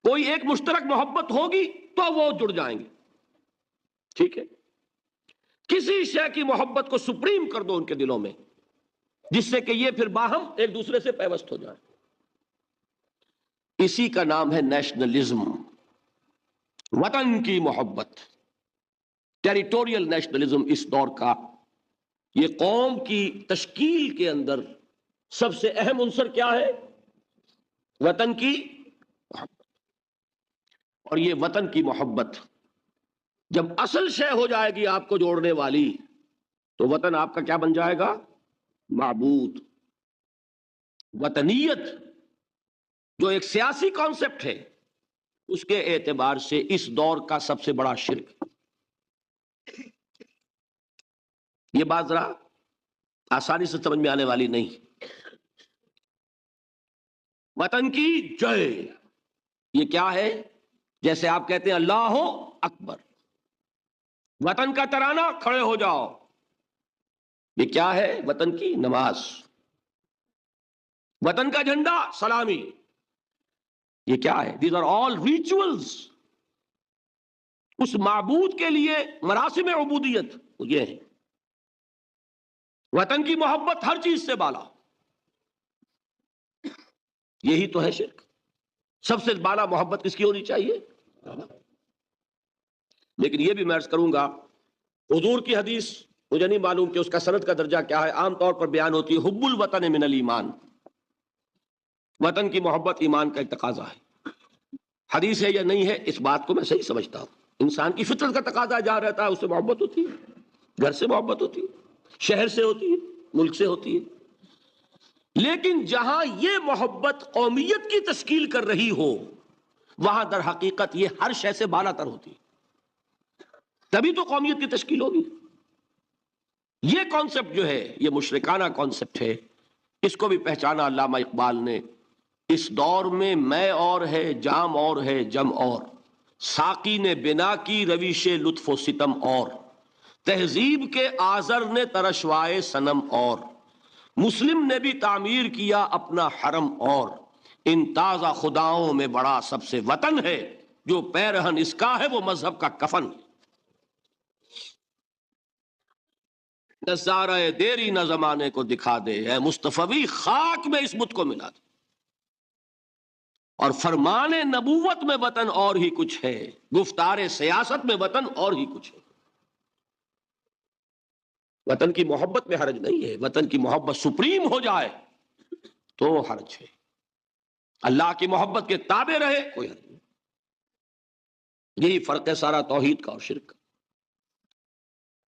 کوئی ایک مشترک محبت ہوگی تو وہ جڑ جائیں گے. ٹھیک ہے، کسی شے کی محبت کو سپریم کر دو ان کے دلوں میں، جس سے کہ یہ پھر باہم ایک دوسرے سے پیوست ہو جائے. اسی کا نام ہے نیشنلزم، وطن کی محبت. ٹیریٹوریل نیشنلزم اس دور کا، یہ قوم کی تشکیل کے اندر سب سے اہم عنصر کیا ہے؟ وطن کی محبت. اور یہ وطن کی محبت جب اصل شے ہو جائے گی آپ کو جوڑنے والی، تو وطن آپ کا کیا بن جائے گا؟ معبود. وطنیت جو ایک سیاسی کانسیپٹ ہے، اس کے اعتبار سے اس دور کا سب سے بڑا شرک. یہ بات ذرا آسانی سے سمجھ میں آنے والی نہیں. وطن کی جے، یہ کیا ہے؟ جیسے آپ کہتے ہیں اللہ اکبر، وطن کا ترانہ کھڑے ہو جاؤ، یہ کیا ہے؟ وطن کی نماز. وطن کا جھنڈا سلامی، یہ کیا ہے؟ These are all rituals. اس معبود کے لیے مراسم عبودیت یہ ہے. وطن کی محبت ہر چیز سے بالا. یہی تو ہے شرک. سب سے بالا محبت کس کی ہونی چاہیے؟ لیکن یہ بھی میں عرض کروں گا، حضور کی حدیث مجھے نہیں معلوم کہ اس کا سند کا درجہ کیا ہے، عام طور پر بیان ہوتی ہے حب الوطن من الایمان، وطن کی محبت ایمان کا ایک تقاضا ہے. حدیث ہے یا نہیں ہے، اس بات کو میں صحیح سمجھتا ہوں. انسان کی فطرت کا تقاضا جہاں رہتا ہے اس سے محبت ہوتی ہے، گھر سے محبت ہوتی ہے، شہر سے ہوتی ہے، ملک سے ہوتی ہے. لیکن جہاں یہ محبت قومیت کی تشکیل کر رہی ہو، وہاں در حقیقت یہ ہر شے سے بالا تر ہوتی ہے. تبھی تو قومیت کی تشکیل ہوگی. یہ کانسیپٹ جو ہے یہ مشرکانہ کانسیپٹ ہے. اس کو بھی پہچانا علامہ اقبال نے. اس دور میں میں اور ہے، جام اور ہے، جم اور، ساقی نے بنا کی رویش لطف و ستم اور، تہذیب کے آزر نے ترشوائے صنم اور مسلم نے بھی تعمیر کیا اپنا حرم اور ان تازہ خداؤں میں بڑا سب سے وطن ہے جو پیرہن اس کا ہے وہ مذہب کا کفن. نظارہ دیری نہ زمانے کو دکھا دے اے مصطفی خاک میں اس بت کو ملا دے. اور فرمان نبوت میں وطن اور ہی کچھ ہے, گفتار سیاست میں وطن اور ہی کچھ ہے. وطن کی محبت میں حرج نہیں ہے, وطن کی محبت سپریم ہو جائے تو حرج ہے. اللہ کی محبت کے تابع رہے کوئی حرج نہیں. یہی فرق ہے سارا توحید کا اور شرک کا.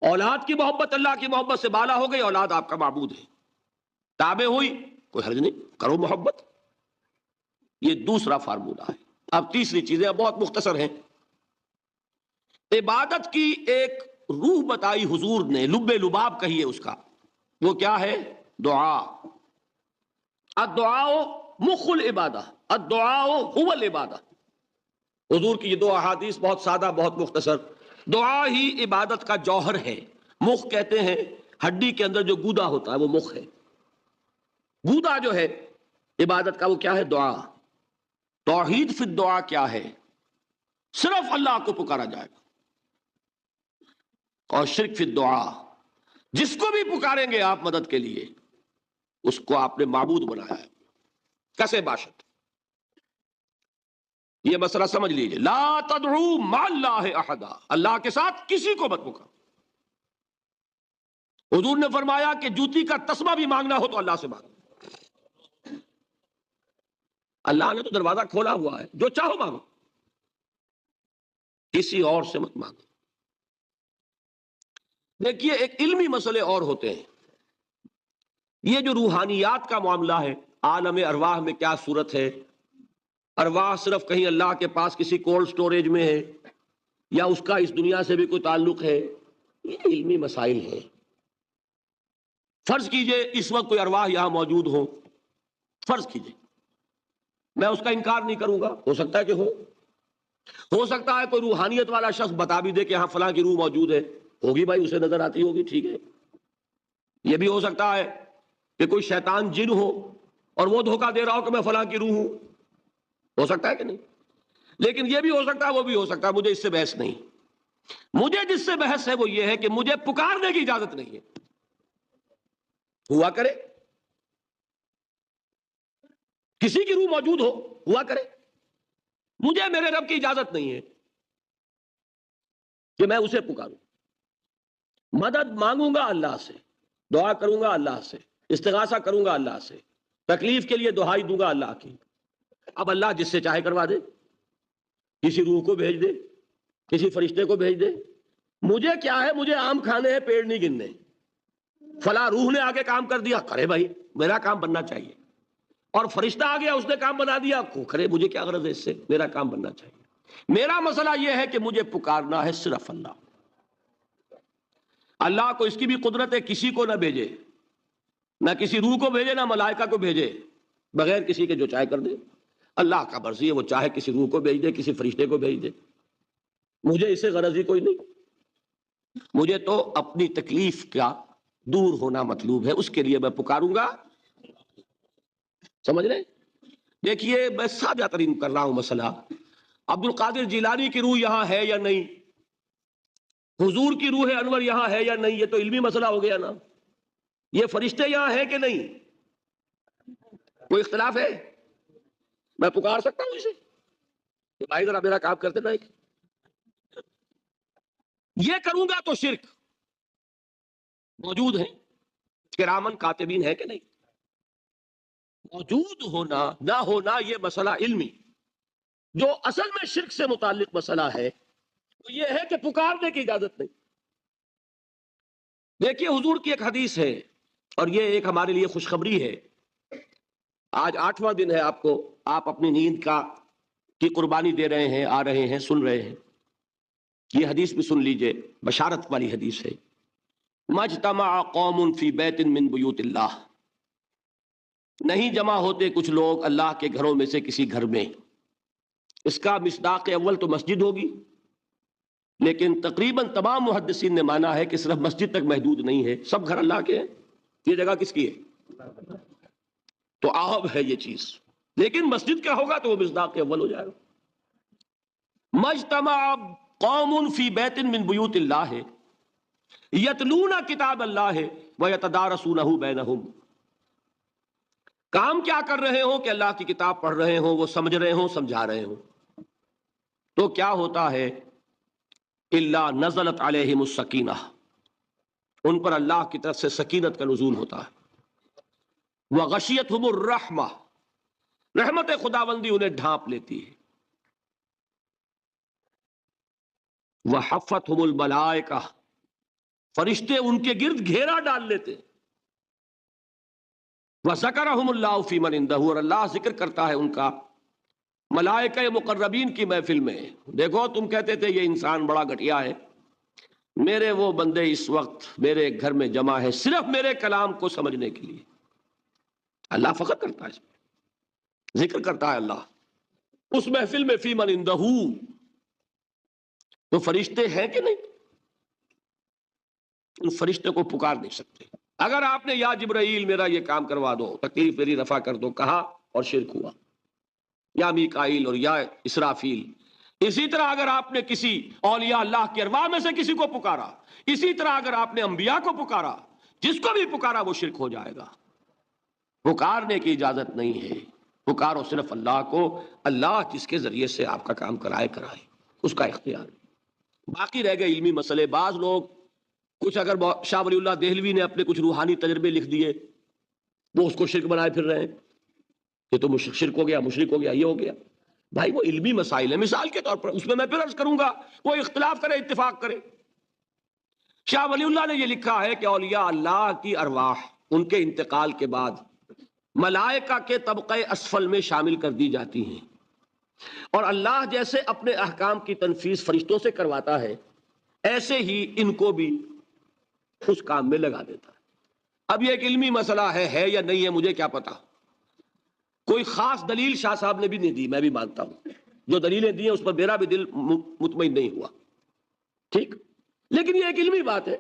اولاد کی محبت اللہ کی محبت سے بالا ہو گئی, اولاد آپ کا معبود ہے, تابع ہوئی کوئی حرج نہیں, کرو محبت. یہ دوسرا فارمولہ ہے. اب تیسری چیزیں بہت مختصر ہیں. عبادت کی ایک روح بتائی حضور نے, لب لباب کہیے اس کا, وہ کیا ہے؟ دعا. الدعاء مخ العبادہ, الدعاء هو العبادہ. حضور کی یہ دو احادیث بہت سادہ بہت مختصر. دعا ہی عبادت کا جوہر ہے. مخ کہتے ہیں ہڈی کے اندر جو گودا ہوتا ہے وہ مخ ہے. گودا جو ہے عبادت کا وہ کیا ہے؟ دعا. توحید فی الدعا کیا ہے؟ صرف اللہ کو پکارا جائے گا. اور شرک فی الدعا, جس کو بھی پکاریں گے آپ مدد کے لیے اس کو آپ نے معبود بنایا ہے, کسے باشد. یہ مسئلہ سمجھ لیجئے. لا تدعو مع اللہ احدا, اللہ کے ساتھ کسی کو مت پکارو. حضور نے فرمایا کہ جوتی کا تسمہ بھی مانگنا ہو تو اللہ سے مانگو. اللہ نے تو دروازہ کھولا ہوا ہے, جو چاہو مانگو, کسی اور سے مت مانگو. دیکھیے ایک علمی مسئلے اور ہوتے ہیں. یہ جو روحانیات کا معاملہ ہے, عالم ارواح میں کیا صورت ہے, ارواح صرف کہیں اللہ کے پاس کسی کولڈ سٹوریج میں ہے یا اس کا اس دنیا سے بھی کوئی تعلق ہے, یہ علمی مسائل ہیں. فرض کیجئے اس وقت کوئی ارواح یہاں موجود ہو, فرض کیجئے, میں اس کا انکار نہیں کروں گا, ہو سکتا ہے کہ ہو سکتا ہے کوئی روحانیت والا شخص بتا بھی دے کہ ہاں فلاں کی روح موجود ہے, ہوگی بھائی, اسے نظر آتی ہوگی, ٹھیک ہے. یہ بھی ہو سکتا ہے کہ کوئی شیطان جن ہو اور وہ دھوکہ دے رہا ہو کہ میں فلاں کی روح ہوں, ہو سکتا ہے کہ نہیں. لیکن یہ بھی ہو سکتا ہے, وہ بھی ہو سکتا ہے, مجھے اس سے بحث نہیں. مجھے جس سے بحث ہے وہ یہ ہے کہ مجھے پکارنے کی اجازت نہیں ہے. ہوا کرے کسی کی روح موجود ہو, ہوا کرے, مجھے میرے رب کی اجازت نہیں ہے کہ میں اسے پکاروں. مدد مانگوں گا اللہ سے, دعا کروں گا اللہ سے, استغاثہ کروں گا اللہ سے, تکلیف کے لیے دہائی دوں گا اللہ کی. اب اللہ جس سے چاہے کروا دے, کسی روح کو بھیج دے, کسی فرشتے کو بھیج دے, مجھے کیا ہے, مجھے آم کھانے ہیں پیڑ نہیں گننے. فلاں روح نے آگے کام کر دیا, کرے بھائی, میرا کام بننا چاہیے. اور فرشتہ آ گیا, اس نے کام بنا دیا, کرے, مجھے کیا غرض ہے اس سے, میرا کام بننا چاہیے. میرا مسئلہ یہ ہے کہ مجھے پکارنا ہے صرف اللہ. اللہ کو اس کی بھی قدرت ہے کسی کو نہ بھیجے, نہ کسی روح کو بھیجے, نہ ملائکہ کو بھیجے, بغیر کسی کے جو چاہے کر دے. اللہ کا مرضی ہے, وہ چاہے کسی روح کو بھیج دے, کسی فرشتے کو بھیج دے, مجھے اس سے غرض ہی کوئی نہیں. مجھے تو اپنی تکلیف کا دور ہونا مطلوب ہے, اس کے لیے میں پکاروں گا. سمجھ رہے؟ دیکھیے میں سادہ ترین کر رہا ہوں مسئلہ. عبد القادر جیلانی کی روح یہاں ہے یا نہیں, حضور کی روح انور یہاں ہے یا نہیں, یہ تو علمی مسئلہ ہو گیا نا. یہ فرشتے یہاں ہیں کہ نہیں, کوئی اختلاف ہے؟ میں پکار سکتا ہوں اسے کہ بھائی ذرا میرا کام کرتے نا. یہ کروں گا تو شرک. موجود ہیں کرامن کاتبین ہے کہ نہیں, موجود ہونا نہ ہونا یہ مسئلہ علمی. جو اصل میں شرک سے متعلق مسئلہ ہے وہ یہ ہے کہ پکارنے کی اجازت نہیں. دیکھیے حضور کی ایک حدیث ہے, اور یہ ایک ہمارے لیے خوشخبری ہے. آج 8واں دن ہے, آپ اپنی نیند کی قربانی دے رہے ہیں, آ رہے ہیں, سن رہے ہیں. یہ حدیث بھی سن لیجئے, بشارت والی حدیث ہے. مجتمع قوم فی بیت من بیوت اللہ, نہیں جمع ہوتے کچھ لوگ اللہ کے گھروں میں سے کسی گھر میں. اس کا مصداق اول تو مسجد ہوگی, لیکن تقریباً تمام محدثین نے مانا ہے کہ صرف مسجد تک محدود نہیں ہے، سب گھر اللہ کے ہیں، یہ جگہ کس کی ہے؟ تو عام ہے یہ چیز، لیکن مسجد کا ہوگا تو وہ مصداق اول ہو جائے گا۔ مجتمع قوم فی بیت من بیوت اللہ یتلون کتاب اللہ ویتدارسونہ بینہم، کام کیا کر رہے ہوں کہ اللہ کی کتاب پڑھ رہے ہوں، وہ سمجھ رہے ہوں، سمجھا رہے ہوں، تو کیا ہوتا ہے؟ الا نزلت علیہم السکینہ، ان پر اللہ کی طرف سے سکینت کا نزول ہوتا ہے، وغشیتہم الرحمہ، رحمت خداوندی انہیں ڈھانپ لیتی ہے، وحفتہم الملائکہ، فرشتے ان کے گرد گھیرا ڈال لیتے، وذکرہم اللہ فی من عندہ، اور اللہ ذکر کرتا ہے ان کا ملائکہ مقربین کی محفل میں۔ دیکھو تم کہتے تھے یہ انسان بڑا گھٹیا ہے، میرے وہ بندے اس وقت میرے گھر میں جمع ہے صرف میرے کلام کو سمجھنے کے لیے۔ اللہ فخر کرتا ہے اس میں، ذکر کرتا ہے اللہ اس محفل میں فی من عندہ، تو فرشتے ہیں کہ نہیں؟ ان فرشتے کو پکار نہیں سکتے۔ اگر آپ نے یا جبرائیل میرا یہ کام کروا دو، تکلیف میری رفع کر دو کہا اور شرک ہوا، یا میکائیل اور یا اسرافیل۔ اسی طرح اگر آپ نے کسی اولیاء اللہ کے ارواح میں سے کسی کو پکارا، اسی طرح اگر آپ نے انبیاء کو پکارا، جس کو بھی پکارا وہ شرک ہو جائے گا۔ پکارنے کی اجازت نہیں ہے، پکارو صرف اللہ کو، اللہ جس کے ذریعے سے آپ کا کام کرائے اس کا اختیار۔ باقی رہ گئے علمی مسئلے، بعض لوگ کچھ اگر شاہ ولی اللہ دہلوی نے اپنے کچھ روحانی تجربے لکھ دیے، وہ اس کو شرک بنائے پھر رہے ہیں، یہ تو شرک ہو گیا، مشرک ہو گیا، یہ ہو گیا۔ بھائی وہ علمی مسائل ہیں، مثال کے طور پر اس میں پھر عرض کروں گا، وہ اختلاف کرے اتفاق کرے۔ شاہ ولی اللہ نے یہ لکھا ہے کہ اولیاء اللہ کی ارواح ان کے انتقال کے بعد ملائکہ کے طبقہ اسفل میں شامل کر دی جاتی ہیں، اور اللہ جیسے اپنے احکام کی تنفیذ فرشتوں سے کرواتا ہے، ایسے ہی ان کو بھی اس کام میں لگا دیتا ہے۔ اب یہ ایک علمی مسئلہ ہے یا نہیں ہے مجھے کیا پتا، کوئی خاص دلیل شاہ صاحب نے بھی نہیں دی، میں بھی مانتا ہوں جو دلیلیں دی ہیں اس پر میرا بھی دل مطمئن نہیں ہوا، ٹھیک، لیکن یہ ایک علمی بات ہے۔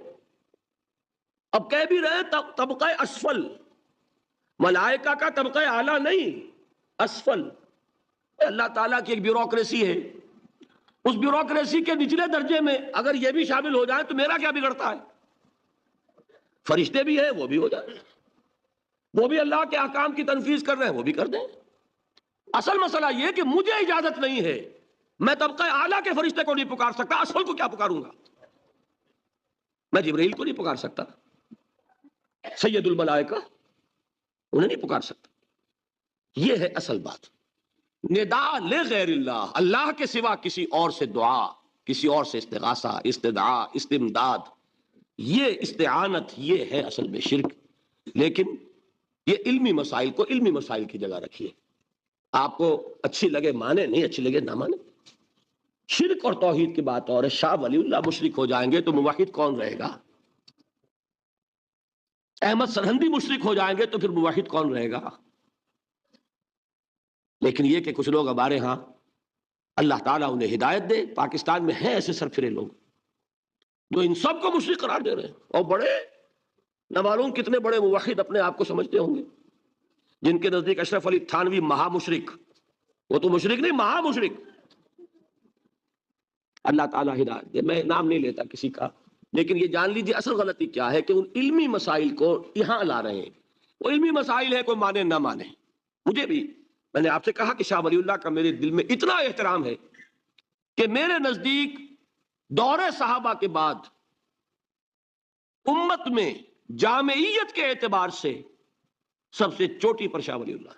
اب کہہ بھی رہے طبقہ اسفل، ملائکہ کا طبقہ اعلیٰ نہیں، اسفل، اللہ تعالیٰ کی ایک بیوروکریسی ہے، اس بیوروکریسی کے نچلے درجے میں اگر یہ بھی شامل ہو جائیں تو میرا کیا بگڑتا ہے؟ فرشتے بھی ہیں وہ بھی ہو جائیں، وہ بھی اللہ کے احکام کی تنفیذ کر رہے ہیں وہ بھی کر دیں۔ اصل مسئلہ یہ کہ مجھے اجازت نہیں ہے، میں طبقہ اعلیٰ کے فرشتے کو نہیں پکار سکتا، اسفل کو کیا پکاروں گا؟ میں جبرائیل کو نہیں پکار سکتا، سید الملائکہ انہیں نہیں پکار سکتا۔ یہ ہے اصل بات۔ نداء لغیر اللہ، اللہ کے سوا کسی اور سے دعا، کسی اور سے استغاثہ، استدعاء، استمداد، یہ استعانت، یہ ہے اصل میں شرک۔ لیکن یہ علمی مسائل کو علمی مسائل کی جگہ رکھیے، آپ کو اچھی لگے مانے، نہیں اچھی لگے نہ مانے۔ شرک اور توحید کی بات اور ہے، شاہ ولی اللہ مشرک ہو جائیں گے تو موحد کون رہے گا؟ احمد سرہندی مشرک ہو جائیں گے تو پھر موحد کون رہے گا؟ لیکن یہ کہ کچھ لوگ ہمارے ہاں، اللہ تعالیٰ انہیں ہدایت دے، پاکستان میں ہیں ایسے سرفرے لوگ جو ان سب کو مشرک قرار دے رہے ہیں، اور بڑے نہ معلوم کتنے بڑے موحد اپنے آپ کو سمجھتے ہوں گے، جن کے نزدیک اشرف علی تھانوی مہا مشرک، وہ تو مشرک نہیں مہا مشرک۔ اللہ تعالیٰ ہدایت دے، میں نام نہیں لیتا کسی کا، لیکن یہ جان لیجیے اصل غلطی کیا ہے کہ ان علمی مسائل کو یہاں لا رہے ہیں۔ وہ علمی مسائل ہے، کوئی مانے نہ مانے، مجھے بھی، میں نے آپ سے کہا کہ شاہ ولی اللہ کا میرے دل میں اتنا احترام ہے کہ میرے نزدیک دور صحابہ کے بعد امت میں جامعیت کے اعتبار سے سب سے چوٹی پر شاہ ولی اللہ۔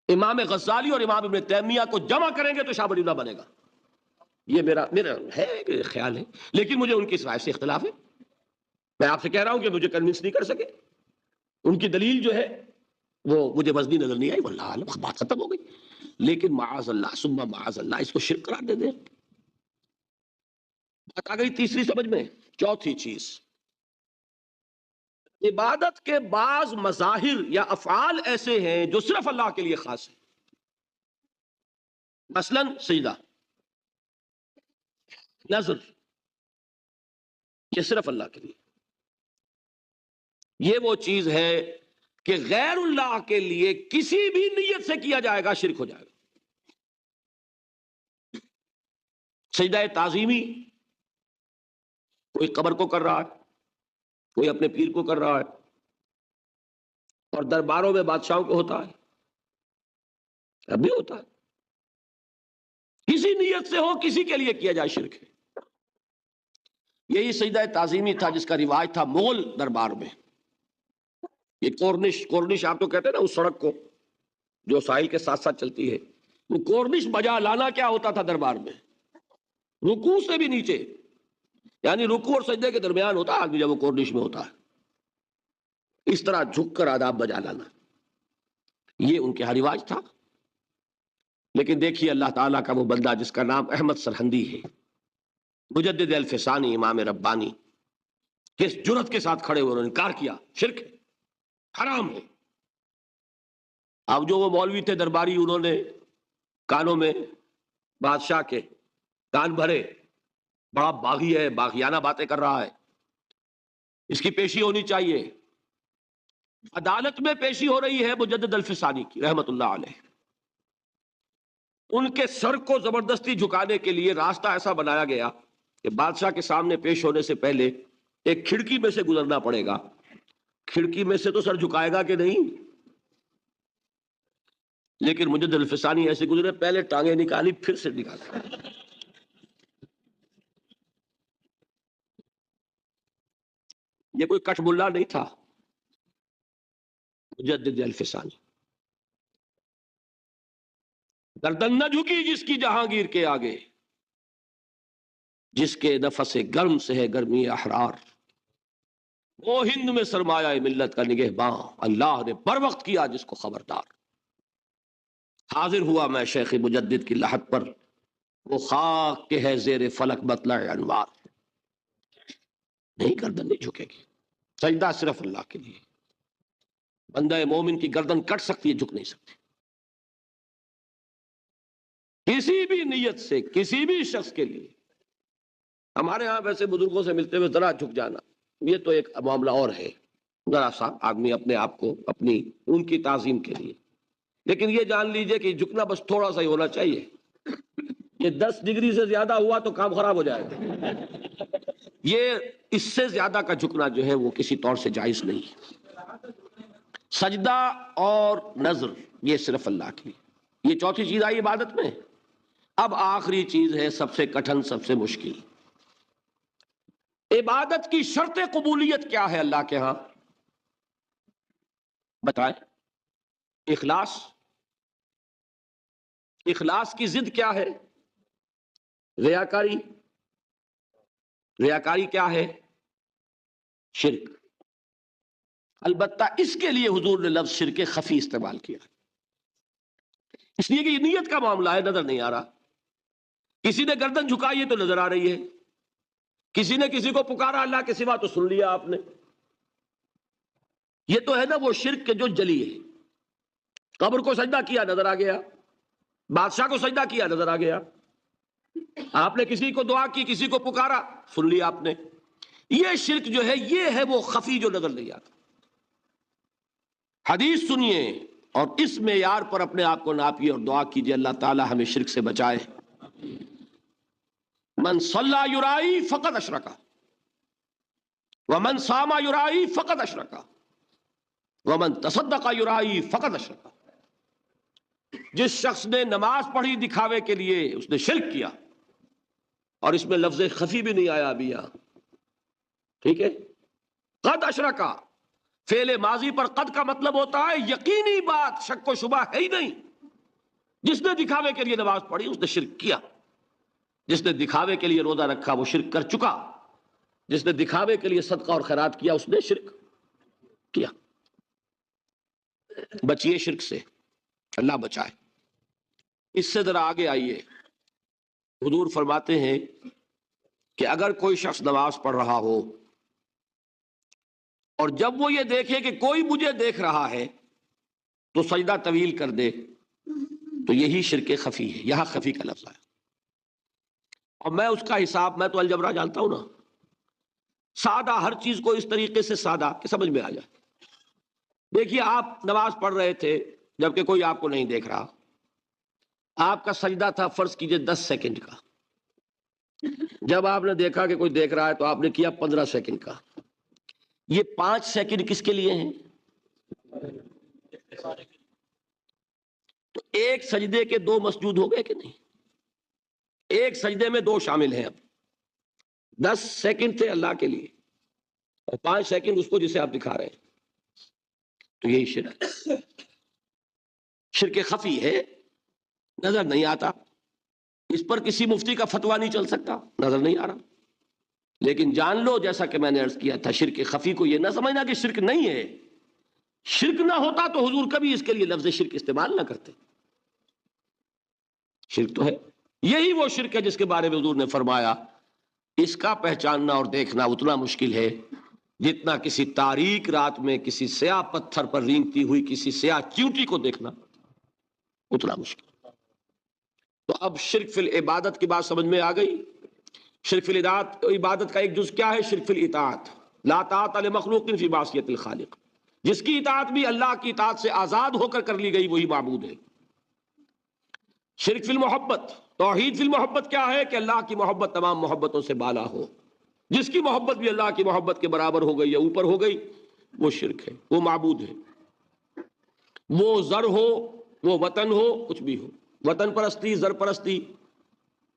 امام غزالی اور امام ابن تیمیہ کو جمع کریں گے تو شاہ ولی اللہ بنے گا، یہ میرا ہے خیال ہے، لیکن مجھے ان کی اس رائے سے اختلاف ہے۔ میں آپ سے کہہ رہا ہوں کہ مجھے کنونس نہیں کر سکے، ان کی دلیل جو ہے وہ مجھے وزنی نظر نہیں آئی، واللہ عالم بات ختم ہو گئی۔ لیکن معاذ اللہ ثم معاذ اللہ اس کو شرک قرار دے دیں۔ بات آ گئی تیسری سمجھ میں۔ چوتھی چیز، عبادت کے بعض مظاہر یا افعال ایسے ہیں جو صرف اللہ کے لیے خاص ہیں، مثلا سجدہ، نظر یہ صرف اللہ کے لیے، یہ وہ چیز ہے کہ غیر اللہ کے لیے کسی بھی نیت سے کیا جائے گا شرک ہو جائے گا۔ سجدہ تعظیمی کوئی قبر کو کر رہا ہے، کوئی اپنے پیر کو کر رہا ہے، اور درباروں میں بادشاہوں کو ہوتا ہے، اب بھی ہوتا ہے، کسی نیت سے ہو کسی کے لیے کیا جائے شرک ہے۔ یہی سجدہ تعظیمی تھا جس کا رواج تھا مغل دربار میں۔ یہ کورنش آپ تو کہتے ہیں نا اس سڑک کو جو ساحل کے ساتھ ساتھ چلتی ہے، وہ کورنش بجا لانا کیا ہوتا تھا دربار میں؟ رکوع سے بھی نیچے، یعنی رکوع اور سجدے کے درمیان ہوتا ہے آدمی جب وہ کورنش میں ہوتا ہے، اس طرح جھک کر آداب بجا لانا، یہ ان کے ہاں رواج تھا۔ لیکن دیکھیے اللہ تعالیٰ کا وہ بندہ جس کا نام احمد سرہندی ہے، مجدد الفسانی، امام ربانی، کس جرت کے ساتھ کھڑے ہوئے انہوں نے انکار کیا شرک ہے، حرام ہے۔ اب جو وہ مولوی تھے درباری، انہوں نے کانوں میں بادشاہ کے کان بھرے، بڑا باغی ہے، باغیانہ باتیں کر رہا ہے، اس کی پیشی ہونی چاہیے۔ عدالت میں پیشی ہو رہی ہے مجدد الفسانی کی رحمت اللہ علیہ، ان کے سر کو زبردستی جھکانے کے لیے راستہ ایسا بنایا گیا کہ بادشاہ کے سامنے پیش ہونے سے پہلے ایک کھڑکی میں سے گزرنا پڑے گا۔ کھڑکی میں سے تو سر جھکائے گا کہ نہیں، لیکن مجدد الفسانی ایسے گزرے، پہلے ٹانگیں نکالی پھر سے نکالا۔ یہ کوئی کٹ ملا نہیں تھا، مجدد الفسانی۔ گردن نہ جھکی جس کی جہانگیر کے آگے، جس کے نفس گرم سے ہے گرمی احرار، وہ ہند میں سرمایہ ملت کا نگہباں، اللہ نے بر وقت کیا جس کو خبردار۔ حاضر ہوا میں شیخ مجدد کی لحد پر، وہ خاک کے ہے زیر فلک مطلع انوار۔ نہیں، گردن نہیں جھکے گی، سجدہ صرف اللہ کے لیے۔ بندہ مومن کی گردن کٹ سکتی ہے، جھک نہیں سکتی۔ کسی بھی نیت سے کسی بھی شخص کے لیے، ہمارے ہاں ویسے بزرگوں سے ملتے ہوئے ذرا جھک جانا، یہ تو ایک معاملہ اور ہے، ذرا سا آدمی اپنے آپ کو اپنی ان کی تعظیم کے لیے، لیکن یہ جان لیجئے کہ جھکنا بس تھوڑا سا ہی ہونا چاہیے۔ یہ 10 ڈگری سے زیادہ ہوا تو کام خراب ہو جائے گا۔ یہ اس سے زیادہ کا جھکنا جو ہے وہ کسی طور سے جائز نہیں۔ سجدہ اور نظر یہ صرف اللہ کی، یہ چوتھی چیز آئی عبادت میں۔ اب آخری چیز ہے سب سے کٹھن، سب سے مشکل، عبادت کی شرط قبولیت کیا ہے اللہ کے ہاں؟ بتائیں۔ اخلاص۔ اخلاص کی ضد کیا ہے؟ ریاکاری۔ ریاکاری کیا ہے؟ شرک۔ البتہ اس کے لیے حضور نے لفظ شرک خفی استعمال کیا، اس لیے کہ یہ نیت کا معاملہ ہے، نظر نہیں آ رہا۔ کسی نے گردن جھکائی ہے تو نظر آ رہی ہے، کسی نے کسی کو پکارا اللہ کے سوا تو سن لیا آپ نے۔ یہ تو ہے نا وہ شرک کے جو جلی ہے۔ قبر کو سجدہ کیا، نظر آ گیا، بادشاہ کو سجدہ کیا، نظر آ گیا، آپ نے کسی کو دعا کی، کسی کو پکارا، سن لیا آپ نے۔ یہ شرک جو ہے یہ ہے وہ خفی جو نظر نہیں آتا۔ حدیث سنیے اور اس معیار پر اپنے آپ کو ناپیے اور دعا کیجئے اللہ تعالی ہمیں شرک سے بچائے۔ من صلی یرائی فقد اشرکا ومن صام یرائی فقد اشرکا ومن تصدق یرائی فقد اشرکا۔ جس شخص نے نماز پڑھی دکھاوے کے لیے، اس نے شرک کیا، اور اس میں لفظ خفی بھی نہیں آیا ابھی یہاں، ٹھیک ہے؟ قد اشرکا، فعل ماضی پر قد کا مطلب ہوتا ہے یقینی بات، شک و شبہ ہے ہی نہیں۔ جس نے دکھاوے کے لیے نماز پڑھی اس نے شرک کیا، جس نے دکھاوے کے لیے روزہ رکھا وہ شرک کر چکا، جس نے دکھاوے کے لیے صدقہ اور خیرات کیا اس نے شرک کیا۔ بچیے شرک سے، اللہ بچائے۔ اس سے ذرا آگے آئیے، حضور فرماتے ہیں کہ اگر کوئی شخص نماز پڑھ رہا ہو اور جب وہ یہ دیکھے کہ کوئی مجھے دیکھ رہا ہے تو سجدہ طویل کر دے، تو یہی شرک خفی ہے، یہاں خفی کا لفظ ہے۔ اور میں اس کا حساب، میں تو الجبرا جانتا ہوں نا، سادہ ہر چیز کو اس طریقے سے سادہ کہ سمجھ میں آ جائے. دیکھیے آپ نماز پڑھ رہے تھے جبکہ کوئی آپ کو نہیں دیکھ رہا، آپ کا سجدہ تھا فرض کیجئے 10 سیکنڈ کا، جب آپ نے دیکھا کہ کوئی دیکھ رہا ہے تو آپ نے کیا 15 سیکنڈ کا. یہ 5 سیکنڈ کس کے لیے ہیں؟ تو ایک سجدے کے 2 مسجود ہو گئے کہ نہیں؟ ایک سجدے میں 2 شامل ہیں. اب 10 سیکنڈ تھے اللہ کے لیے اور 5 سیکنڈ اس کو جسے آپ دکھا رہے ہیں. تو یہی شرک ہے. شرک خفی ہے، نظر نہیں آتا، اس پر کسی مفتی کا فتویٰ نہیں چل سکتا، نظر نہیں آ رہا. لیکن جان لو جیسا کہ میں نے عرض کیا تھا، شرک خفی کو یہ نہ سمجھنا کہ شرک نہیں ہے. شرک نہ ہوتا تو حضور کبھی اس کے لیے لفظ شرک استعمال نہ کرتے. شرک تو ہے. یہی وہ شرک ہے جس کے بارے میں حضور نے فرمایا اس کا پہچاننا اور دیکھنا اتنا مشکل ہے جتنا کسی تاریک رات میں کسی سیاہ پتھر پر رینگتی ہوئی کسی سیاہ چیونٹی کو دیکھنا اتنا مشکل. تو اب شرک فی العبادت کی بات سمجھ میں آ گئی. شرک فی عبادت کا ایک جز کیا ہے؟ شرک فی الاطاعت. لا طاعت لمخلوق فی معصیت الخالق. جس کی اطاعت بھی اللہ کی اطاعت سے آزاد ہو کر کر لی گئی وہی معبود ہے. شرک فی المحبت. توحید فی المحبت کیا ہے؟ کہ اللہ کی محبت تمام محبتوں سے بالا ہو. جس کی محبت بھی اللہ کی محبت کے برابر ہو گئی یا اوپر ہو گئی وہ شرک ہے، وہ معبود ہے. وہ زر ہو، وہ وطن ہو، کچھ بھی ہو، وطن پرستی، زر پرستی،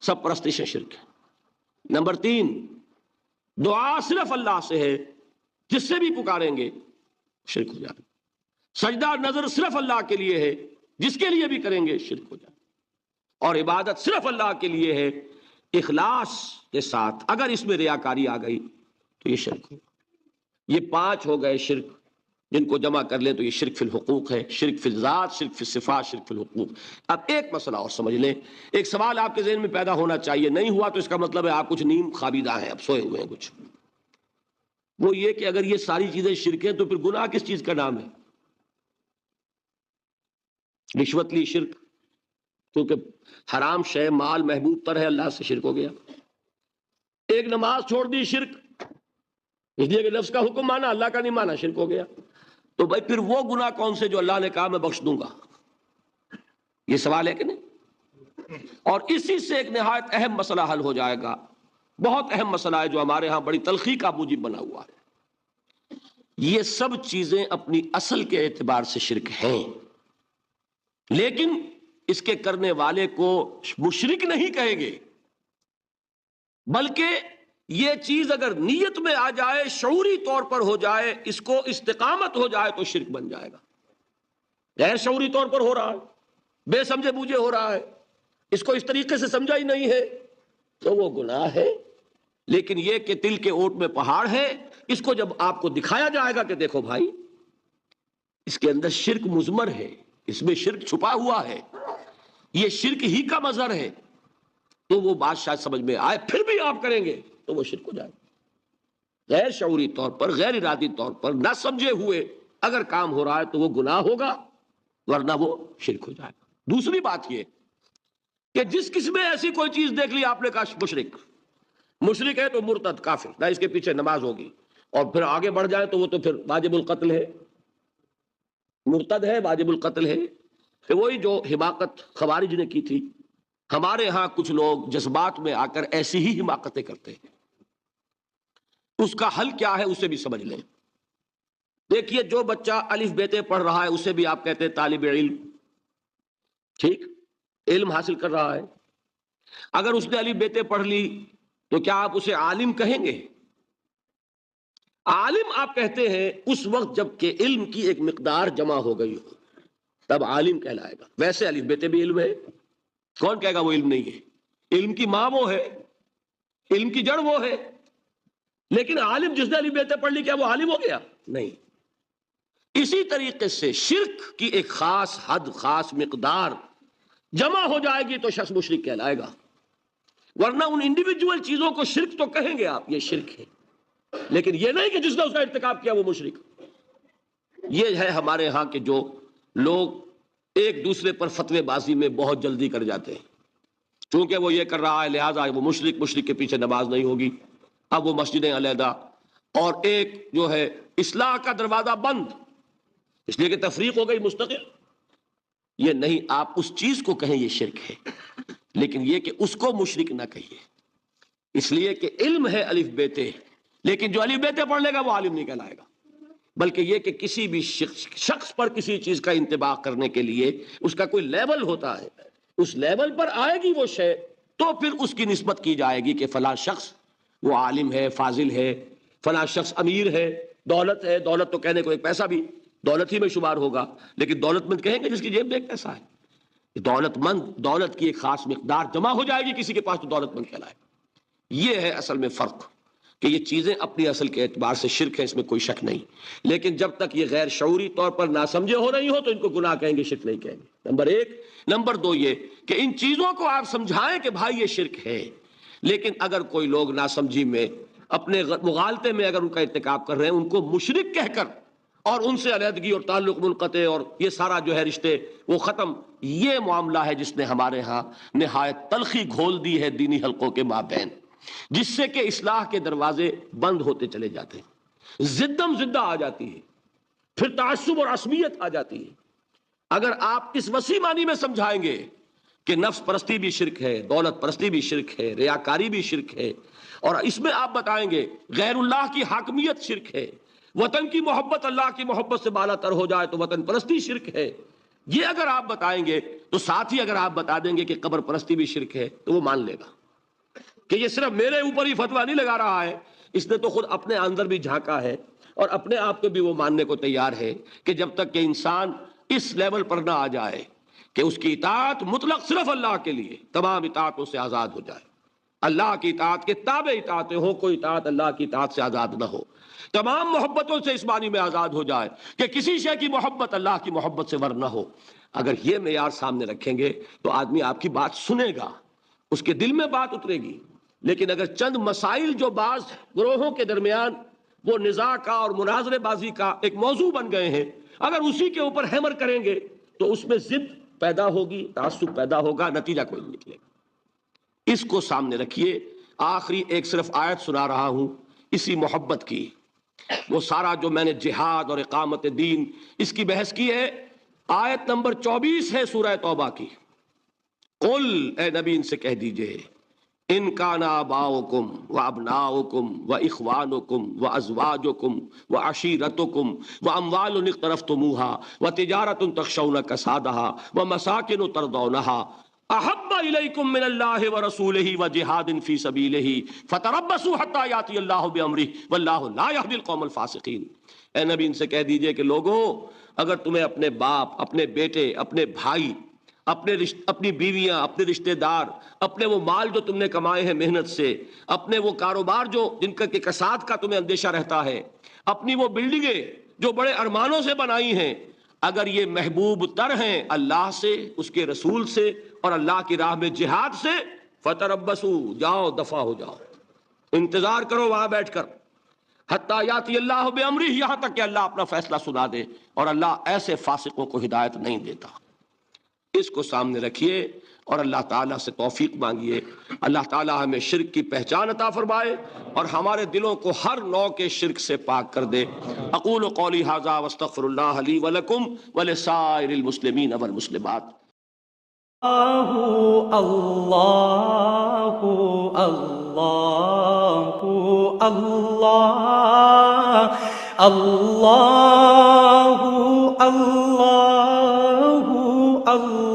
سب پرستش شرک ہے. نمبر 3، دعا صرف اللہ سے ہے، جس سے بھی پکاریں گے شرک ہو جائے. سجدہ نظر صرف اللہ کے لیے ہے، جس کے لیے بھی کریں گے شرک ہو جائے. اور عبادت صرف اللہ کے لیے ہے اخلاص کے ساتھ. اگر اس میں ریاکاری آ گئی تو یہ شرک ہو. یہ 5 ہو گئے شرک، جن کو جمع کر لیں تو یہ شرک فی الحقوق ہے، شرک فی الذات، شرک فی الصفات، شرک فی الحقوق. اب ایک مسئلہ اور سمجھ لیں. ایک سوال آپ کے ذہن میں پیدا ہونا چاہیے، نہیں ہوا تو اس کا مطلب ہے آپ کچھ نیم خوابیدہ ہیں، اب سوئے ہوئے ہیں کچھ. وہ یہ کہ اگر یہ ساری چیزیں شرک ہیں تو پھر گناہ کس چیز کا نام ہے؟ رشوت لی شرک، کیونکہ حرام شے مال محبوب تر ہے، اللہ سے شرک ہو گیا. ایک نماز چھوڑ دی شرک، اس لیے کہ لفظ کا حکم مانا اللہ کا نہیں مانا، شرک ہو گیا. تو بھائی پھر وہ گناہ کون سے جو اللہ نے کہا میں بخش دوں گا؟ یہ سوال ہے کہ نہیں؟ اور اسی سے ایک نہایت اہم مسئلہ حل ہو جائے گا. بہت اہم مسئلہ ہے جو ہمارے ہاں بڑی تلخی کا موجب بنا ہوا ہے. یہ سب چیزیں اپنی اصل کے اعتبار سے شرک ہیں، لیکن اس کے کرنے والے کو مشرک نہیں کہیں گے، بلکہ یہ چیز اگر نیت میں آ جائے، شعوری طور پر ہو جائے، اس کو استقامت ہو جائے تو شرک بن جائے گا. غیر شعوری طور پر ہو رہا ہے، بے سمجھے بوجھے ہو رہا ہے، اس کو اس طریقے سے سمجھا ہی نہیں ہے تو وہ گناہ ہے. لیکن یہ کہ دل کے اوٹ میں پہاڑ ہے، اس کو جب آپ کو دکھایا جائے گا کہ دیکھو بھائی اس کے اندر شرک مضمر ہے، اس میں شرک چھپا ہوا ہے، یہ شرک ہی کا مظہر ہے، تو وہ بات شاید سمجھ میں آئے، پھر بھی آپ کریں گے تو وہ شرک ہو جائے. غیر شعوری طور پر، غیر ارادی طور پر، نہ سمجھے ہوئے اگر کام ہو رہا ہے تو وہ گناہ ہوگا، ورنہ وہ شرک ہو جائے گا. دوسری بات یہ کہ جس کس میں ایسی کوئی چیز دیکھ لی آپ نے کہا مشرک، مشرک ہے تو مرتد کافر، نہ اس کے پیچھے نماز ہوگی، اور پھر آگے بڑھ جائے تو وہ تو پھر واجب القتل ہے، مرتد ہے، واجب القتل ہے. کہ وہی جو حماقت خوارج نے کی تھی، ہمارے ہاں کچھ لوگ جذبات میں آ کر ایسی ہی حماقتیں کرتے ہیں. اس کا حل کیا ہے اسے بھی سمجھ لیں. دیکھیے جو بچہ الف بیتے پڑھ رہا ہے اسے بھی آپ کہتے ہیں طالب علم، ٹھیک، علم حاصل کر رہا ہے. اگر اس نے الف بیتے پڑھ لی تو کیا آپ اسے عالم کہیں گے؟ عالم آپ کہتے ہیں اس وقت جب کہ علم کی ایک مقدار جمع ہو گئی ہو، تب عالم کہلائے گا. ویسے الف بیتے بھی علم ہے، کون کہے گا وہ علم نہیں ہے؟ علم کی ماں وہ ہے، علم کی جڑ وہ ہے. لیکن عالم جس نے الف بیتے پڑھ لی کیا وہ عالم ہو گیا؟ نہیں. اسی طریقے سے شرک کی ایک خاص حد، خاص مقدار جمع ہو جائے گی تو شخص مشرک کہلائے گا، ورنہ ان انڈیویجول چیزوں کو شرک تو کہیں گے آپ، یہ شرک ہے، لیکن یہ نہیں کہ جس نے اس کا ارتکاب کیا وہ مشرک. یہ ہے ہمارے ہاں کہ جو لوگ ایک دوسرے پر فتوے بازی میں بہت جلدی کر جاتے ہیں. چونکہ وہ یہ کر رہا ہے لہٰذا وہ مشرک کے پیچھے نماز نہیں ہوگی. اب وہ مسجدیں علیحدہ اور ایک جو ہے اصلاح کا دروازہ بند، اس لیے کہ تفریق ہو گئی مستقل. یہ نہیں، آپ اس چیز کو کہیں یہ شرک ہے، لیکن یہ کہ اس کو مشرک نہ کہیے، اس لیے کہ علم ہے الف بیتے، لیکن جو الف بیتے پڑھ لے گا وہ عالم نہیں کہلائے گا. بلکہ یہ کہ کسی بھی شخص پر کسی چیز کا انطباق کرنے کے لیے اس کا کوئی لیول ہوتا ہے، اس لیول پر آئے گی وہ شے تو پھر اس کی نسبت کی جائے گی کہ فلاں شخص وہ عالم ہے، فاضل ہے، فلاں شخص امیر ہے، دولت ہے. دولت تو کہنے کو ایک پیسہ بھی دولت ہی میں شمار ہوگا، لیکن دولت مند کہیں گے جس کی جیب میں ایک پیسہ ہے. دولت مند، دولت کی ایک خاص مقدار جمع ہو جائے گی کسی کے پاس تو دولت مند کہلائے. یہ ہے اصل میں فرق کہ یہ چیزیں اپنی اصل کے اعتبار سے شرک ہے، اس میں کوئی شک نہیں، لیکن جب تک یہ غیر شعوری طور پر ناسمجھے ہو رہی ہو تو ان کو گناہ کہیں گے، شرک نہیں کہیں گے. نمبر ایک. نمبر دو یہ کہ ان چیزوں کو آپ سمجھائیں کہ بھائی یہ شرک ہے، لیکن اگر کوئی لوگ ناسمجھی میں اپنے مغالطے میں اگر ان کا ارتکاب کر رہے ہیں، ان کو مشرک کہہ کر اور ان سے علیحدگی اور تعلق منقطع اور یہ سارا جو ہے رشتے وہ ختم، یہ معاملہ ہے جس نے ہمارے ہاں نہایت تلخی گھول دی ہے دینی حلقوں کے مابین، جس سے کہ اصلاح کے دروازے بند ہوتے چلے جاتے ہیں، زدم زدہ آ جاتی ہے، پھر تعصب اور عصبیت آ جاتی ہے. اگر آپ اس وسیع معنی میں سمجھائیں گے کہ نفس پرستی بھی شرک ہے، دولت پرستی بھی شرک ہے، ریاکاری بھی شرک ہے، اور اس میں آپ بتائیں گے غیر اللہ کی حاکمیت شرک ہے، وطن کی محبت اللہ کی محبت سے بالا تر ہو جائے تو وطن پرستی شرک ہے، یہ اگر آپ بتائیں گے تو ساتھ ہی اگر آپ بتا دیں گے کہ قبر پرستی بھی شرک ہے تو وہ مان لے گا کہ یہ صرف میرے اوپر ہی فتویٰ نہیں لگا رہا ہے، اس نے تو خود اپنے اندر بھی جھانکا ہے اور اپنے آپ کو بھی وہ ماننے کو تیار ہے کہ جب تک کہ انسان اس لیول پر نہ آ جائے کہ اس کی اطاعت مطلق صرف اللہ کے لیے، تمام اطاعتوں سے آزاد ہو جائے، اللہ کی اطاعت کے تابع اطاعتیں ہو، کوئی اطاعت اللہ کی اطاعت سے آزاد نہ ہو، تمام محبتوں سے اس معنی میں آزاد ہو جائے کہ کسی شے کی محبت اللہ کی محبت سے ور نہ ہو. اگر یہ معیار سامنے رکھیں گے تو آدمی آپ کی بات سنے گا، اس کے دل میں بات اترے گی. لیکن اگر چند مسائل جو بعض گروہوں کے درمیان وہ نزاع کا اور مناظرے بازی کا ایک موضوع بن گئے ہیں، اگر اسی کے اوپر ہیمر کریں گے تو اس میں ضد پیدا ہوگی، تعصب پیدا ہوگا، نتیجہ کوئی نہیں نکلے گا. اس کو سامنے رکھیے. آخری ایک صرف آیت سنا رہا ہوں اسی محبت کی، وہ سارا جو میں نے جہاد اور اقامت دین اس کی بحث کی ہے. آیت نمبر 24 ہے سورہ توبہ کی. قل، اے نبی ان سے کہہ دیجئے، ان کان آباؤکم و ابناؤکم و اخوانکم و ازواجکم و عشیرتکم و اموال اقترفتموها و تجارت تخشون کسادها و مساکن ترضونها احب الیکم من اللہ ورسولہ و جہاد فی سبیلہ فتربصوا حتی یاتی اللہ بامرہ واللہ لا یہدی القوم الفاسقین. اے نبی ان سے کہہ دیجئے کہ لوگوں، اگر تمہیں اپنے باپ، اپنے بیٹے، اپنے بھائی، اپنی بیویاں، اپنے رشتہ دار، اپنے وہ مال جو تم نے کمائے ہیں محنت سے، اپنے وہ کاروبار جو جن کا کہ کساد کا تمہیں اندیشہ رہتا ہے، اپنی وہ بلڈنگیں جو بڑے ارمانوں سے بنائی ہیں، اگر یہ محبوب تر ہیں اللہ سے، اس کے رسول سے اور اللہ کی راہ میں جہاد سے، فتربصوا، جاؤ دفع ہو جاؤ، انتظار کرو وہاں بیٹھ کر، حتی یاتی اللہ بامرہ، یہاں تک کہ اللہ اپنا فیصلہ سنا دے، اور اللہ ایسے فاسقوں کو ہدایت نہیں دیتا. اس کو سامنے رکھیے اور اللہ تعالیٰ سے توفیق مانگیے. اللہ تعالیٰ ہمیں شرک کی پہچان عطا فرمائے اور ہمارے دلوں کو ہر نوع کے شرک سے پاک کر دے. اقول قولی ھذا واستغفر اللہ لی ولکم ولسائر المسلمین والمسلمات. اللہ اللہ اللہ اللہ اللہ اللہ